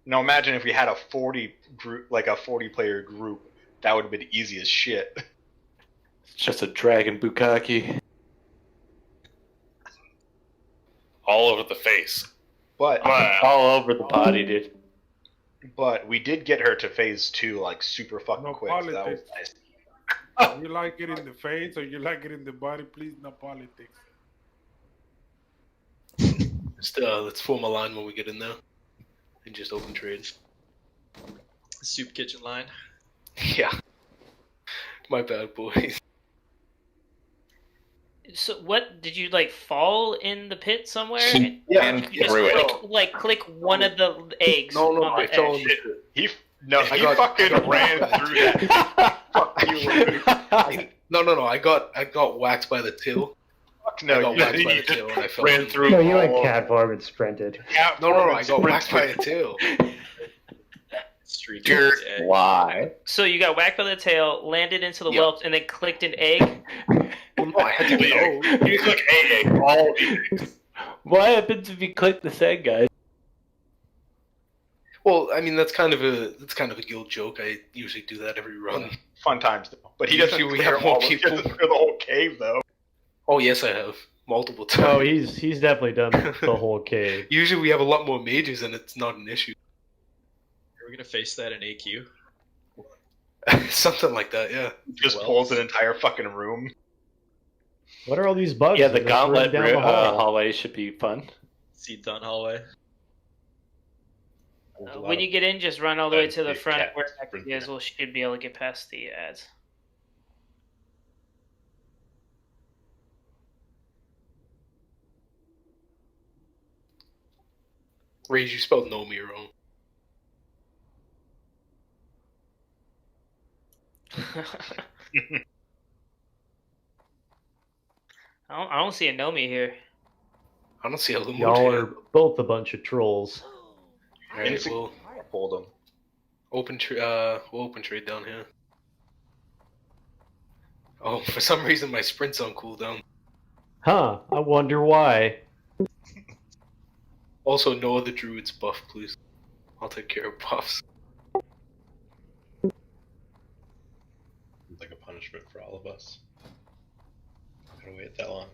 Now imagine if we had a 40 group, like a 40-player group, that would have been easy as shit. It's just a dragon bukkake. All over the face. But all over the body, dude. But we did get her to phase 2 like super fucking No quick. So that was politics. nice. You like it in the face or you like it in the body, please, no politics. Just, let's form a line when we get in there. And just open trades. Soup kitchen line. Yeah. My bad, boys. So what did you like fall in the pit somewhere? Yeah, You just through click one of the eggs. No, on I the fell edge. in the pit. He I got fucking ran through that. Fuck you. No. I got whacked by the tail. Fuck I no. got You whacked by the tail and I fell. Ran in. through. No, you went all- cat farm and sprinted. No, I got whacked by a tail. Streak. Why? So you got whacked by the tail, landed into the Yep. whelps, and then clicked an egg. Well, no, I had to go. You click A, all the eggs. What happens if you click this egg, guys? Well, I mean that's kind of a guild joke. I usually do that every run. Fun times though. But he doesn't Usually we clear have more all. He doesn't people. clear the whole cave though. Oh yes, I have multiple Oh, times. he's definitely done the whole cave. Usually we have a lot more mages and it's not an issue. Are we gonna face that in AQ? Something like that, yeah. Just pulls an entire fucking room. What are all these bugs? Yeah, the that are running gauntlet down the hall? hallway should be fun. Seed on hallway. When you get in, just run all the way to the Big front cat where sprint. you guys should be able to get past the ads. Rage, you spelled Nomi wrong. I don't see a Nomi here. I don't see a Lumut. Y'all are both a bunch of trolls. Alright, we'll Hold him. we'll open trade down here. Oh, for some reason my sprint's on cooldown. Huh, I wonder why. Also, no other druids buff, please. I'll take care of buffs. Like a punishment for all of us. Gotta wait that long.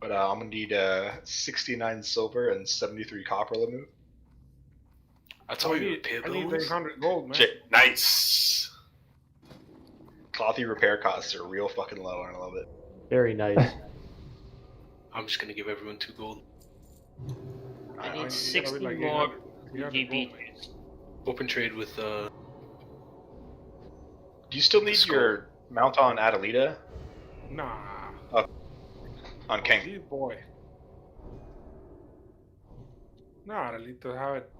But I'm gonna need 69 silver and 73 copper limit. That's I all you need, pay I need those? 800 gold, man. Shit, nice. Clothy repair costs are real fucking low, and I love it. Very nice. I'm just gonna give everyone 2 gold. I I need need 60 like more 800 GB. gold. Open trade with Do you still need Skull. your mount on Adelita? Nah. On King. This boy. Nah, I need to have it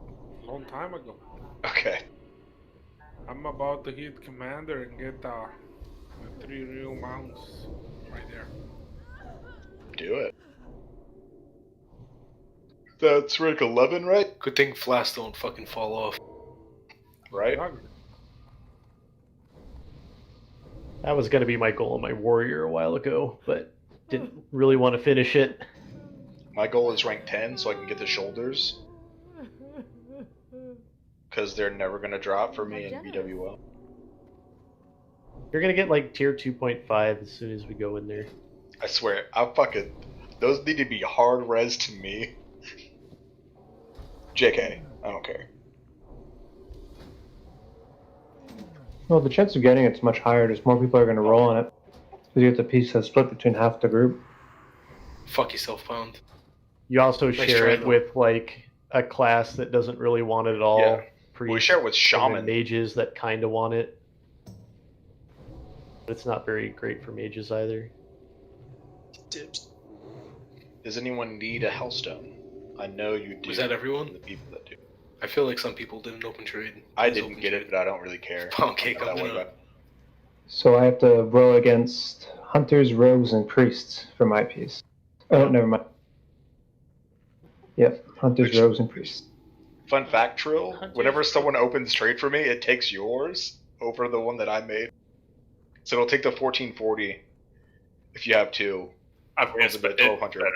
a long time ago. Okay. I'm about to hit commander and get the 3 real mounts right there. Do it. That's rank 11, right? good thing flasks don't fucking fall off. Right? That was going to be my goal in my warrior a while ago, but didn't really want to finish it. My goal is rank 10 so I can get the shoulders. Because they're never going to drop for me in BWL. You're going to get like tier 2.5 as soon as we go in there. I swear, those need to be hard res to me. JK, I don't care. Well, the chance of getting it's much higher. Just more people are going to roll on it. Because you have the piece that's split between half the group. Fuck yourself, Pound. You also Nice share try, it though. with like a class that doesn't really want it at all. Yeah. Priests, We share it with and then Shaman. mages that kind of want it. But it's not very great for mages either. Dibs. Does anyone need a Hellstone? I know you do. Was that everyone? The people that do. I feel like some people didn't open trade. I didn't get it, but I don't really care. Pound cake, Not that I'm way gonna- about it. So I have to roll against hunters, rogues, and priests for my piece. Oh, never mind. Yep, hunters, rogues, and priests. Fun fact, Trill, whenever someone opens trade for me, it takes yours over the one that I made. So it'll take the 1440 if you have two. I mean, it's over the better. 1200.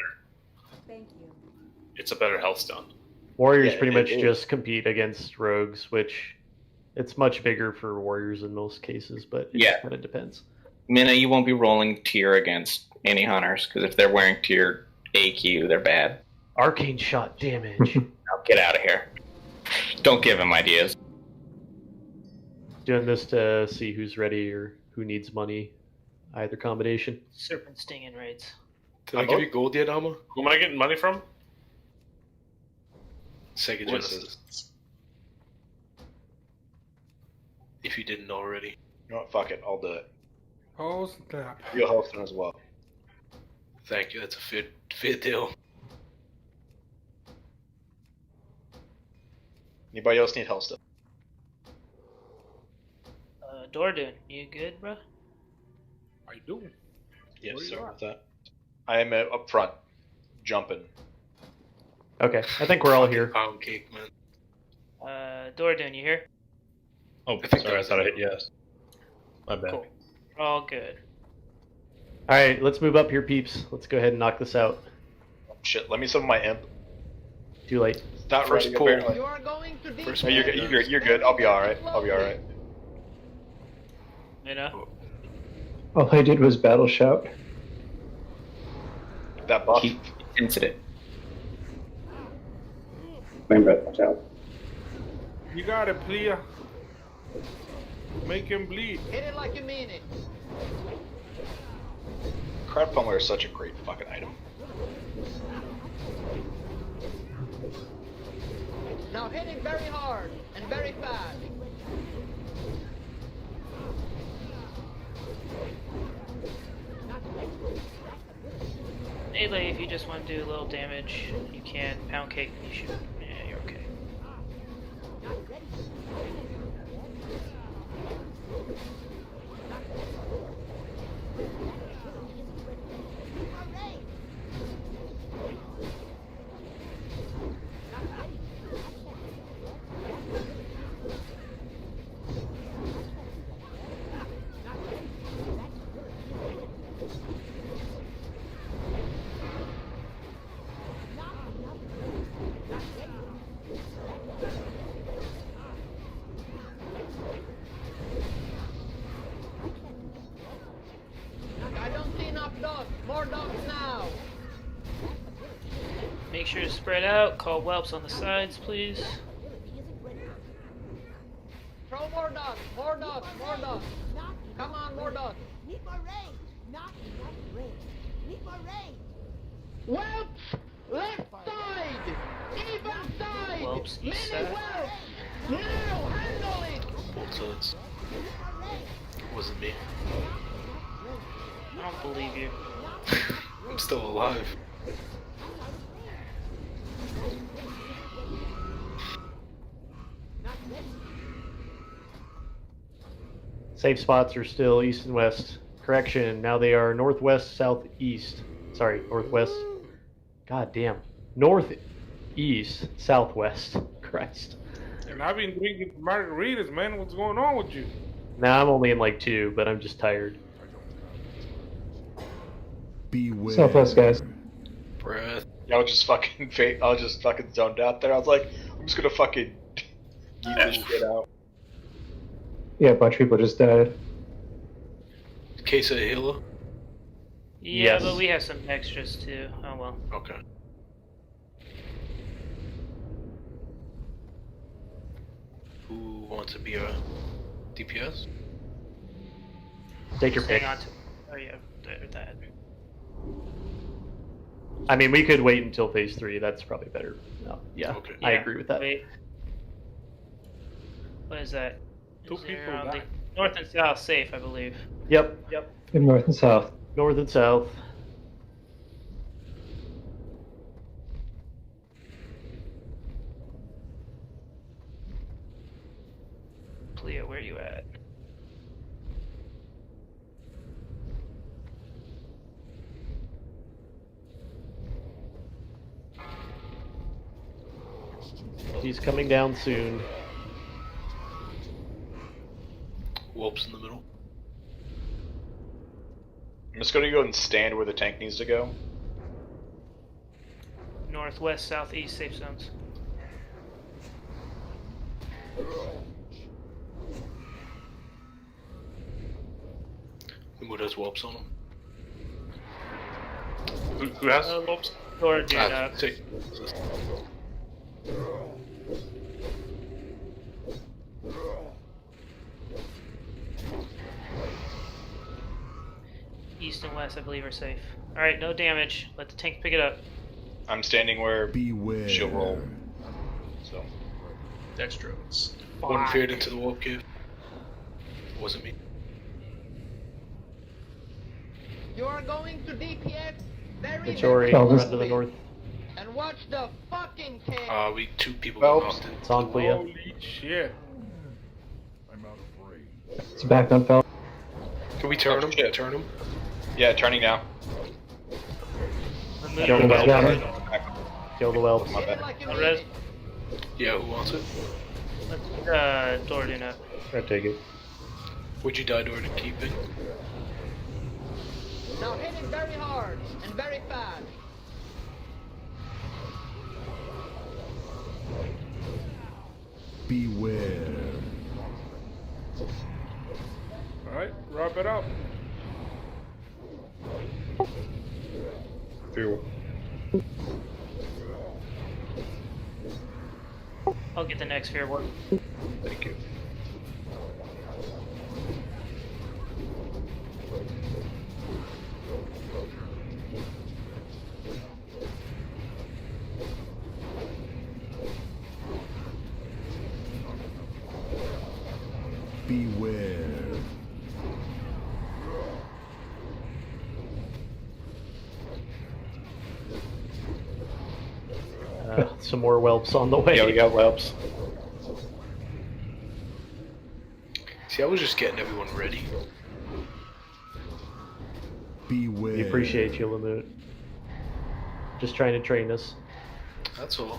It's a better Hellstone. Warriors Yeah, pretty it much is. just compete against rogues, which it's much bigger for warriors in most cases, but it Yeah. kind of depends. Mina, you won't be rolling tier against any hunters, because if they're wearing tier AQ, they're bad. Arcane shot damage. Now get out of here. Don't give him ideas. Doing this to see who's ready or who needs money, either combination. Serpent stinging raids. Did I give you gold yet, Alma? Who am I getting money from? Sega What's Genesis. If you didn't already. You know what? Fuck it. I'll do it. Oh, snap. You'll Hellstone as well. Thank you, that's a fair deal. Anybody else need Hellstone? Dordun, you good, bro? I do. Yes, Where you sir. at? With that. I am up front, jumping. Okay, I think we're all here. Pound cake, man. Dordun, you here? Oh, sorry, I thought I hit yes. My bad. Cool. We're all good. All right, let's move up here, peeps. Let's go ahead and knock this out. Shit, let me summon my imp. Too late. It's not First ready, pull. apparently. You are going to First, no, you're good. I'll be alright. I'll be alright. You know? All I did was battle shout. That buff. Keep incident. Flame breath, watch out. You got it, Plia. Make him bleed. Hit it like you mean it. Crowd Pummeler is such a great fucking item. Now hit it very hard and very fast. Melee, if you just want to do a little damage, you can. Pound cake, you should. Yeah, you're okay. I don't see enough dogs. More dogs now. Make sure to spread out. Call whelps on the sides, please. Throw more dogs. More dogs. More dogs. Come on, more dogs. Need more range. Not enough range. Need more range. Whelps! Left side! Even side! Whelps, Many east side. whelps! Now handle it! Both sides. Wasn't me. I don't believe you. I'm still alive. Safe spots are still east and west. Correction, now they are northwest, southeast. Sorry, northwest. God damn. Northeast, southwest. Christ. And I've been drinking margaritas, man. What's going on with you? Now I'm only in like 2, but I'm just tired. Beware. Southwest, guys. Breath. Yeah, I was just fucking I was just fucking zoned out there. I was like, I'm just gonna fucking eat this shit out. Yeah, a bunch of people just died. Case of healer. Yeah, Yes. but we have some extras too. Oh well. Okay. Who wants to be a DPS? Take your Hang pick. on to. Oh yeah, that. I mean, we could wait until phase 3. That's probably better. No, yeah, Okay. I Yeah, agree with that. Wait. What is that? Two Is there people on the died. north and south safe, I believe. Yep. In north and south. North and south. Plea, where you at? He's coming down soon. Whoops in the middle. I'm just gonna go and stand where the tank needs to go. Northwest, southeast safe zones. Who has whoops on him? Who has whoops? Or dude, Take. east and west, I believe, are safe. All right, no damage. Let the tank pick it up. I'm standing where Beware. she'll roll. So. Dextrose. One feared into the warp cave. Wasn't me. You're going to DPS very Majority, Oh, run this- to the north. and watch the fucking tank. We 2 people Well, got knocked in. It's on Plea. Holy shit. I'm out of range. It's back on fell. Can we turn him? shit. Turn him? Yeah, turning now. I'm Kill the moving. whelp. Kill the whelp. My bad. Like you I'll mean res- it. Yeah, who wants it? Let's Dordon up. I take it. Would you die door to keep it? Now hit it very hard and very fast. Beware. Alright, wrap it up. Through. I'll get the next fear work. Thank you. Beware. Some more whelps on the way. Yeah, we got whelps. See, I was just getting everyone ready. Beware. We appreciate you, Lamut. Just trying to train us. That's all.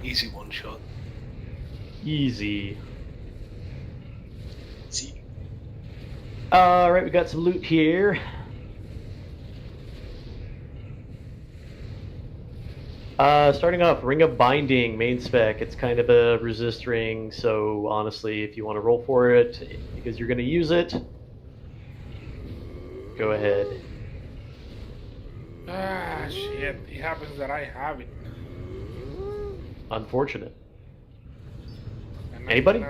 Easy one shot. Easy. See. Alright, we got some loot here. Starting off, Ring of Binding, main spec. It's kind of a resist ring, so honestly, if you want to roll for it, because you're going to use it, go ahead. Ah, shit. It happens that I have it. Unfortunate. And Anybody?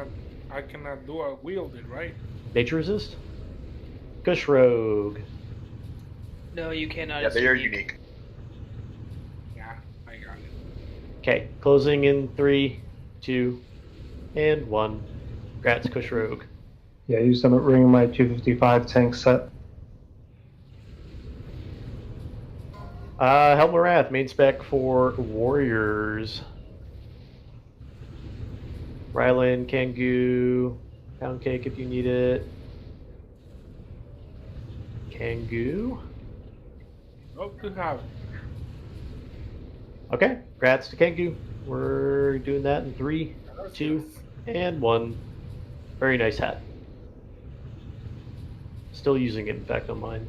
I cannot do a wield it, right? Nature resist? Kush Rogue. No, you cannot. Yeah, It's they are unique. Yeah, I got it. Okay, closing in 3, 2, and 1. Congrats, Kush Rogue. Yeah, I used them at ring my 255 tank set. Helm Wrath, main spec for Warriors. Rylan, Kangoo, Pound Cake if you need it. Kangoo? Hope to have. Okay, congrats to Kengu. We're doing that in 3, 2, and 1. Very nice hat. Still using it, in fact, on mine.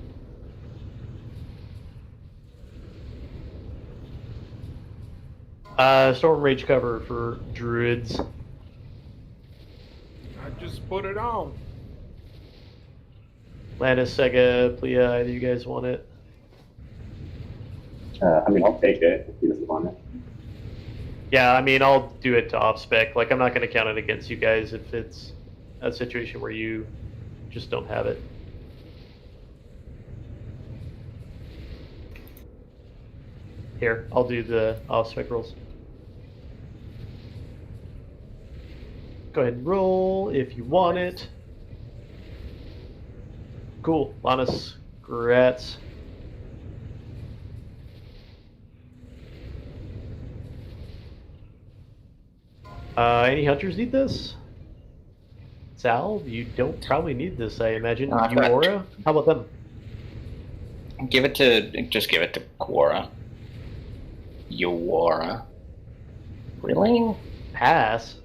Storm Rage cover for druids. I just put it on. Lannis, Sega, Plea, either of you guys want it? I mean, I'll take it if he doesn't want it. Yeah, I mean, I'll do it to off spec. Like, I'm not going to count it against you guys if it's a situation where you just don't have it. Here, I'll do the off spec rolls. Go ahead and roll if you want it. Cool, Lannis, congrats. Any hunters need this? Sal, you don't probably need this, I imagine. Eora? How about them? Just give it to Quora. Eora. Really? Pass.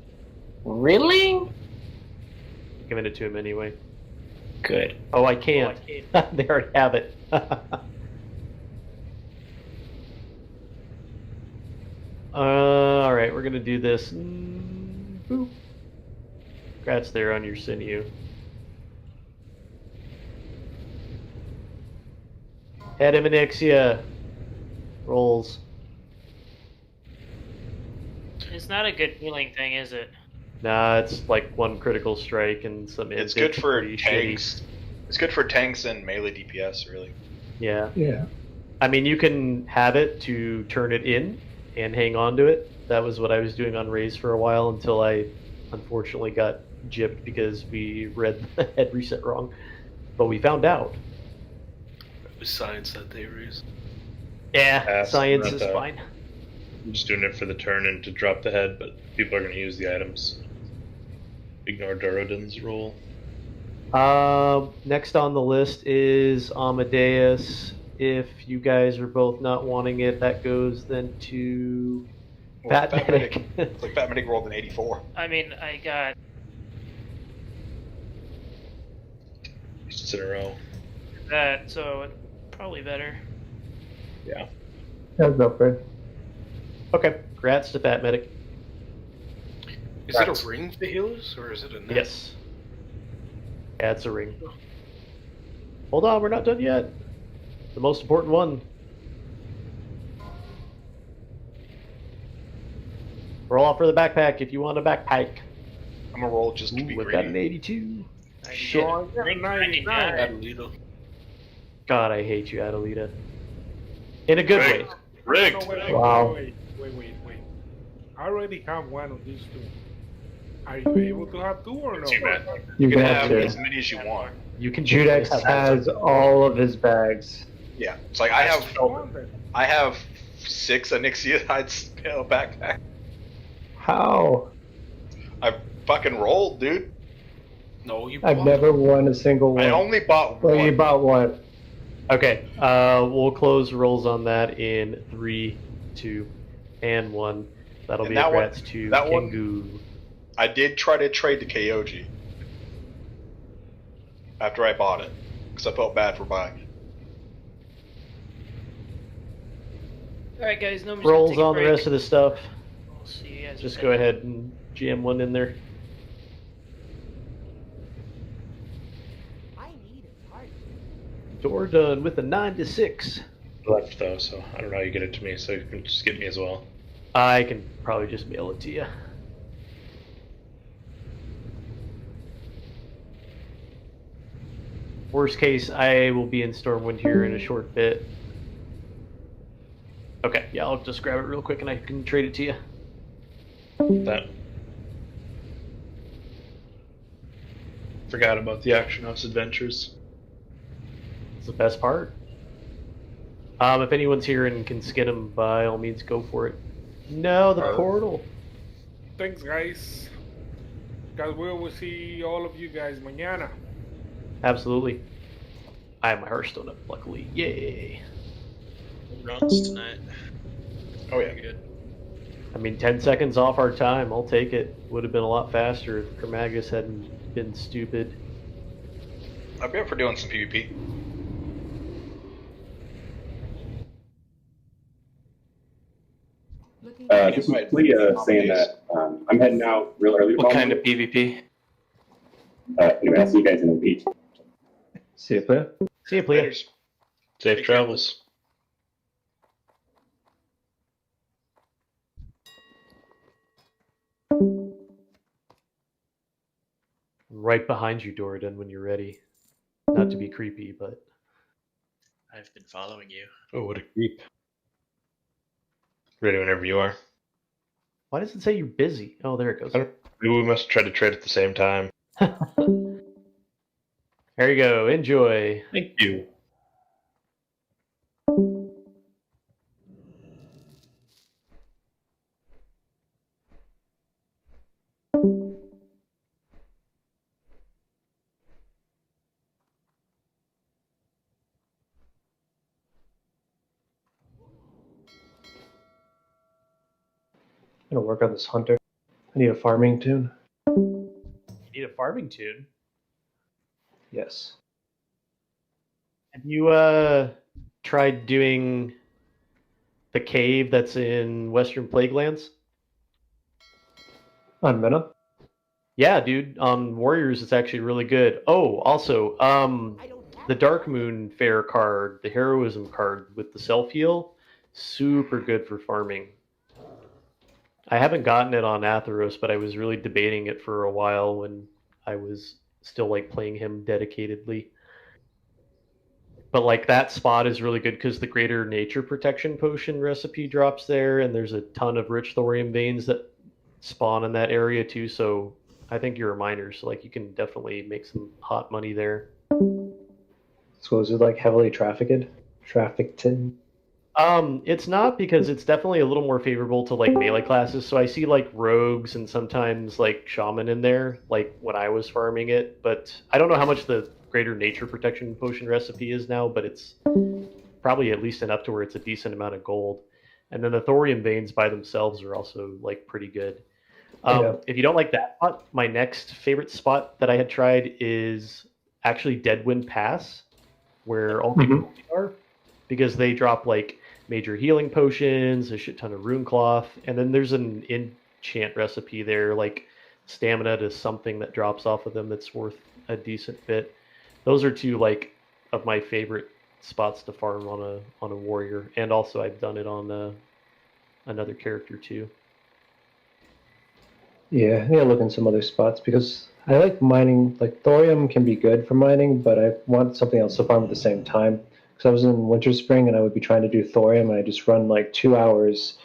Really? Giving it to him anyway. Good. Oh, I can't. They already have it. Alright, we're gonna do this. Boop. Congrats there on your sinew. Head him Onyxia. Rolls. It's not a good healing thing, is it? Nah, it's like 1 critical strike and some. It's good for tanks. It's good for tanks and melee DPS, really. Yeah. Yeah. I mean, you can have it to turn it in and hang on to it. That was what I was doing on Raze for a while until I unfortunately got gypped because we read the head reset wrong. But we found out. It was science that day, Raze. Yeah, science is fine. I'm just doing it for the turn and to drop the head, but people are going to use the items. Ignore Durodin's rule. Next on the list is Amadeus. If you guys are both not wanting it, that goes then to Fat Medic. It's like Fat Medic rolled an 84. I mean, I got Just in a row. that, so it's probably better. Yeah. That's no Fred. Okay, congrats to Fat Medic. Is it a ring for healers, or is it a net? Yes. Yeah, it's a ring. Hold on, we're not done yet. The most important one. Roll off for the backpack if you want a backpack. I'm gonna roll just to be We've greedy. got an 82. Shit. Adelita. God, I hate you, Adelita. In a good way. Rigged. Wow. Wait. I already have one of these two. Are you able to have 2 or no? You can can have have as 2. many as you want. You can Judex has all of his bags. Yeah, it's like I have 6 Onyxia backpack. How? I fucking rolled, dude. No, you. I've never won a single one. I only bought Well, one. you bought one. Okay, we'll close rolls on that in 3, 2, and 1. That'll And be a that one- congrats to that one- Kingu. I did try to trade to Kyoji after I bought it because I felt bad for buying it. Alright, guys, no Rolls on the rest of the stuff. We'll see you guys. Just go ahead and jam one in there. I need a target. Door done with a 9 to 6. Left though, so I don't know how you get it to me, so you can just get me as well. I can probably just mail it to you. Worst case, I will be in Stormwind here in a short bit. Okay, yeah, I'll just grab it real quick and I can trade it to you. That. Forgot about the Action House Adventures. It's the best part. If anyone's here and can skin them, by all means, go for it. No, the portal. Thanks, guys. Guys, we will see all of you guys mañana. Absolutely. I have my Hearthstone up, luckily. Yay. runs tonight. Oh yeah. Good. I mean, 10 seconds off our time. I'll take it. Would have been a lot faster if Kermagus hadn't been stupid. I'd be up for doing some PvP. Just quickly saying that I'm heading out real early. What kind of PvP? Anyway, I'll see you guys in a week. See you, player. See you, player. Safe travels. Right behind you, Doradin, when you're ready. Not to be creepy, but I've been following you. Oh, what a creep. Ready whenever you are. why does it say you're busy? Oh, there it goes. Maybe we must try to trade at the same time. There you go. Enjoy. Thank you. I'm gonna work on this hunter. I need a farming tune. You need a farming tune. Yes. Have you tried doing the cave that's in Western Plaguelands? On Mena? Yeah, dude. On Warriors, it's actually really good. Oh, also, the Dark Moon Fair card, the Heroism card with the self-heal, super good for farming. I haven't gotten it on Atheros, but I was really debating it for a while when I was still like playing him dedicatedly. But like that spot is really good because the Greater Nature Protection Potion recipe drops there, and there's a ton of rich thorium veins that spawn in that area too. So I think you're a miner, so like you can definitely make some hot money there. So is it like heavily trafficked? Trafficked? It's not, because it's definitely a little more favorable to like melee classes. So I see like rogues and sometimes like shaman in there, like when I was farming it. But I don't know how much the Greater Nature Protection Potion recipe is now, but it's probably at least enough to where it's a decent amount of gold. And then the thorium veins by themselves are also like pretty good. If you don't like that spot, my next favorite spot that I had tried is actually Deadwind Pass, where all people are, because they drop like major healing potions, a shit ton of rune cloth, and then there's an enchant recipe there, like stamina to something that drops off of them that's worth a decent bit. Those are two like of my favorite spots to farm on a warrior, and also I've done it on another character too. Yeah, I need to look in some other spots because I like mining. Like thorium can be good for mining, but I want something else to farm at the same time. Because I was in Winter Spring and I would be trying to do thorium, and I just run like 2 hours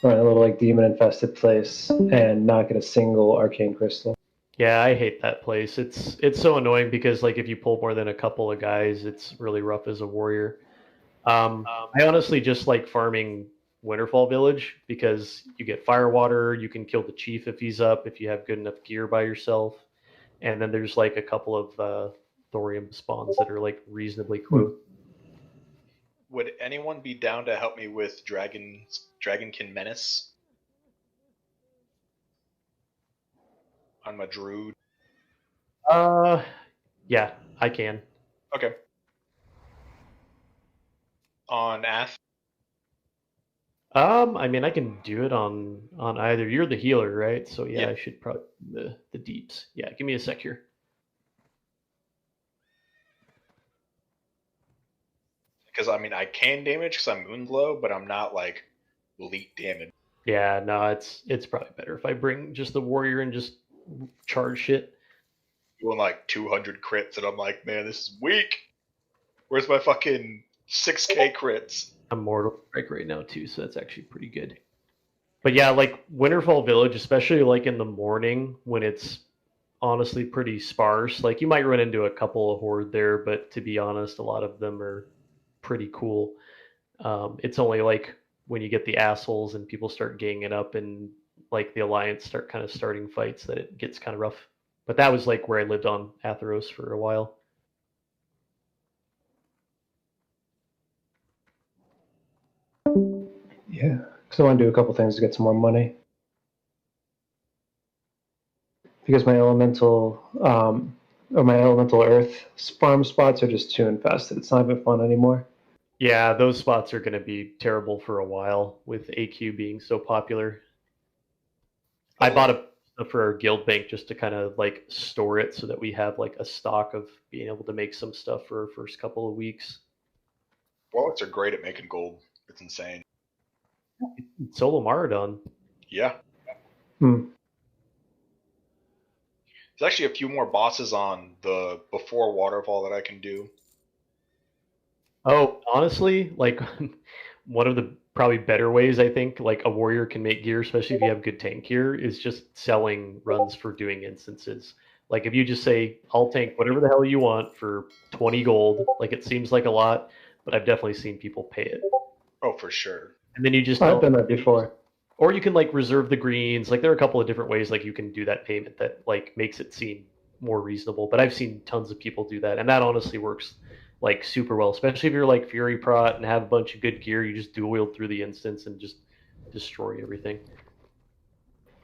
around a little like demon infested place and not get a single arcane crystal. Yeah, I hate that place. It's so annoying because like if you pull more than a couple of guys, it's really rough as a warrior. I honestly just like farming Winterfall Village because you get firewater, you can kill the chief if he's up, if you have good enough gear by yourself, and then there's like a couple of thorium spawns that are like reasonably close. Would anyone be down to help me with Dragonkin Menace? On my druid? Yeah, I can. Okay. On Ath? I mean, I can do it on either. You're the healer, right? So yeah, Yep. I should probably the deeps. Yeah, give me a sec here. Because I mean, I can damage because I'm Moonglow, but I'm not like elite damage. Yeah, no, it's probably better if I bring just the warrior and just charge shit. Doing like 200 crits, and I'm like, man, this is weak. Where's my fucking 6k crits? I'm Mortal Strike right now too, so that's actually pretty good. But yeah, like Winterfall Village, especially like in the morning when it's honestly pretty sparse. Like you might run into a couple of horde there, but to be honest, a lot of them are pretty cool. It's only like when you get the assholes and people start ganging up and like the Alliance start kind of starting fights that it gets kind of rough. But that was like where I lived on Atheros for a while. Yeah, because I want to do a couple things to get some more money. Because my elemental, or my elemental earth farm spots are just too infested. It's not even fun anymore. Yeah, those spots are going to be terrible for a while with AQ being so popular. I bought a for our guild bank just to kind of like store it so that we have like a stock of being able to make some stuff for our first couple of weeks. Wallets are great at making gold. It's insane. Solo Maradon. Yeah. Hmm. There's actually a few more bosses on the before waterfall that I can do. Oh, honestly, like one of the probably better ways I think like a warrior can make gear, especially if you have good tank gear, is just selling runs for doing instances. Like if you just say, I'll tank whatever the hell you want for 20 gold, like it seems like a lot, but I've definitely seen people pay it. Oh, for sure. And then you just I've done that before. Or you can like reserve the greens. Like there are a couple of different ways like you can do that payment that like makes it seem more reasonable. But I've seen tons of people do that, and that honestly works like super well. Especially if you're like Fury Prot and have a bunch of good gear, you just dual wield through the instance and just destroy everything.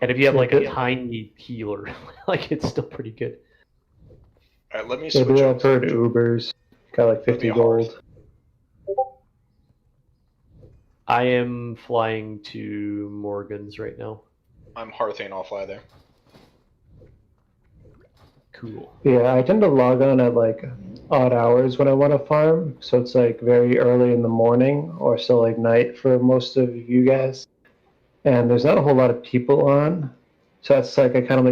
And if you have like a tiny healer, like it's still pretty good. All right, let me switch. I've heard Ubers got like 50 gold. I am flying to Morgan's right now. I'm Hearthane, I'll fly there. Cool. Yeah, I tend to log on at like odd hours when I want to farm, so it's like very early in the morning or still like night for most of you guys. And there's not a whole lot of people on, so that's like I kind of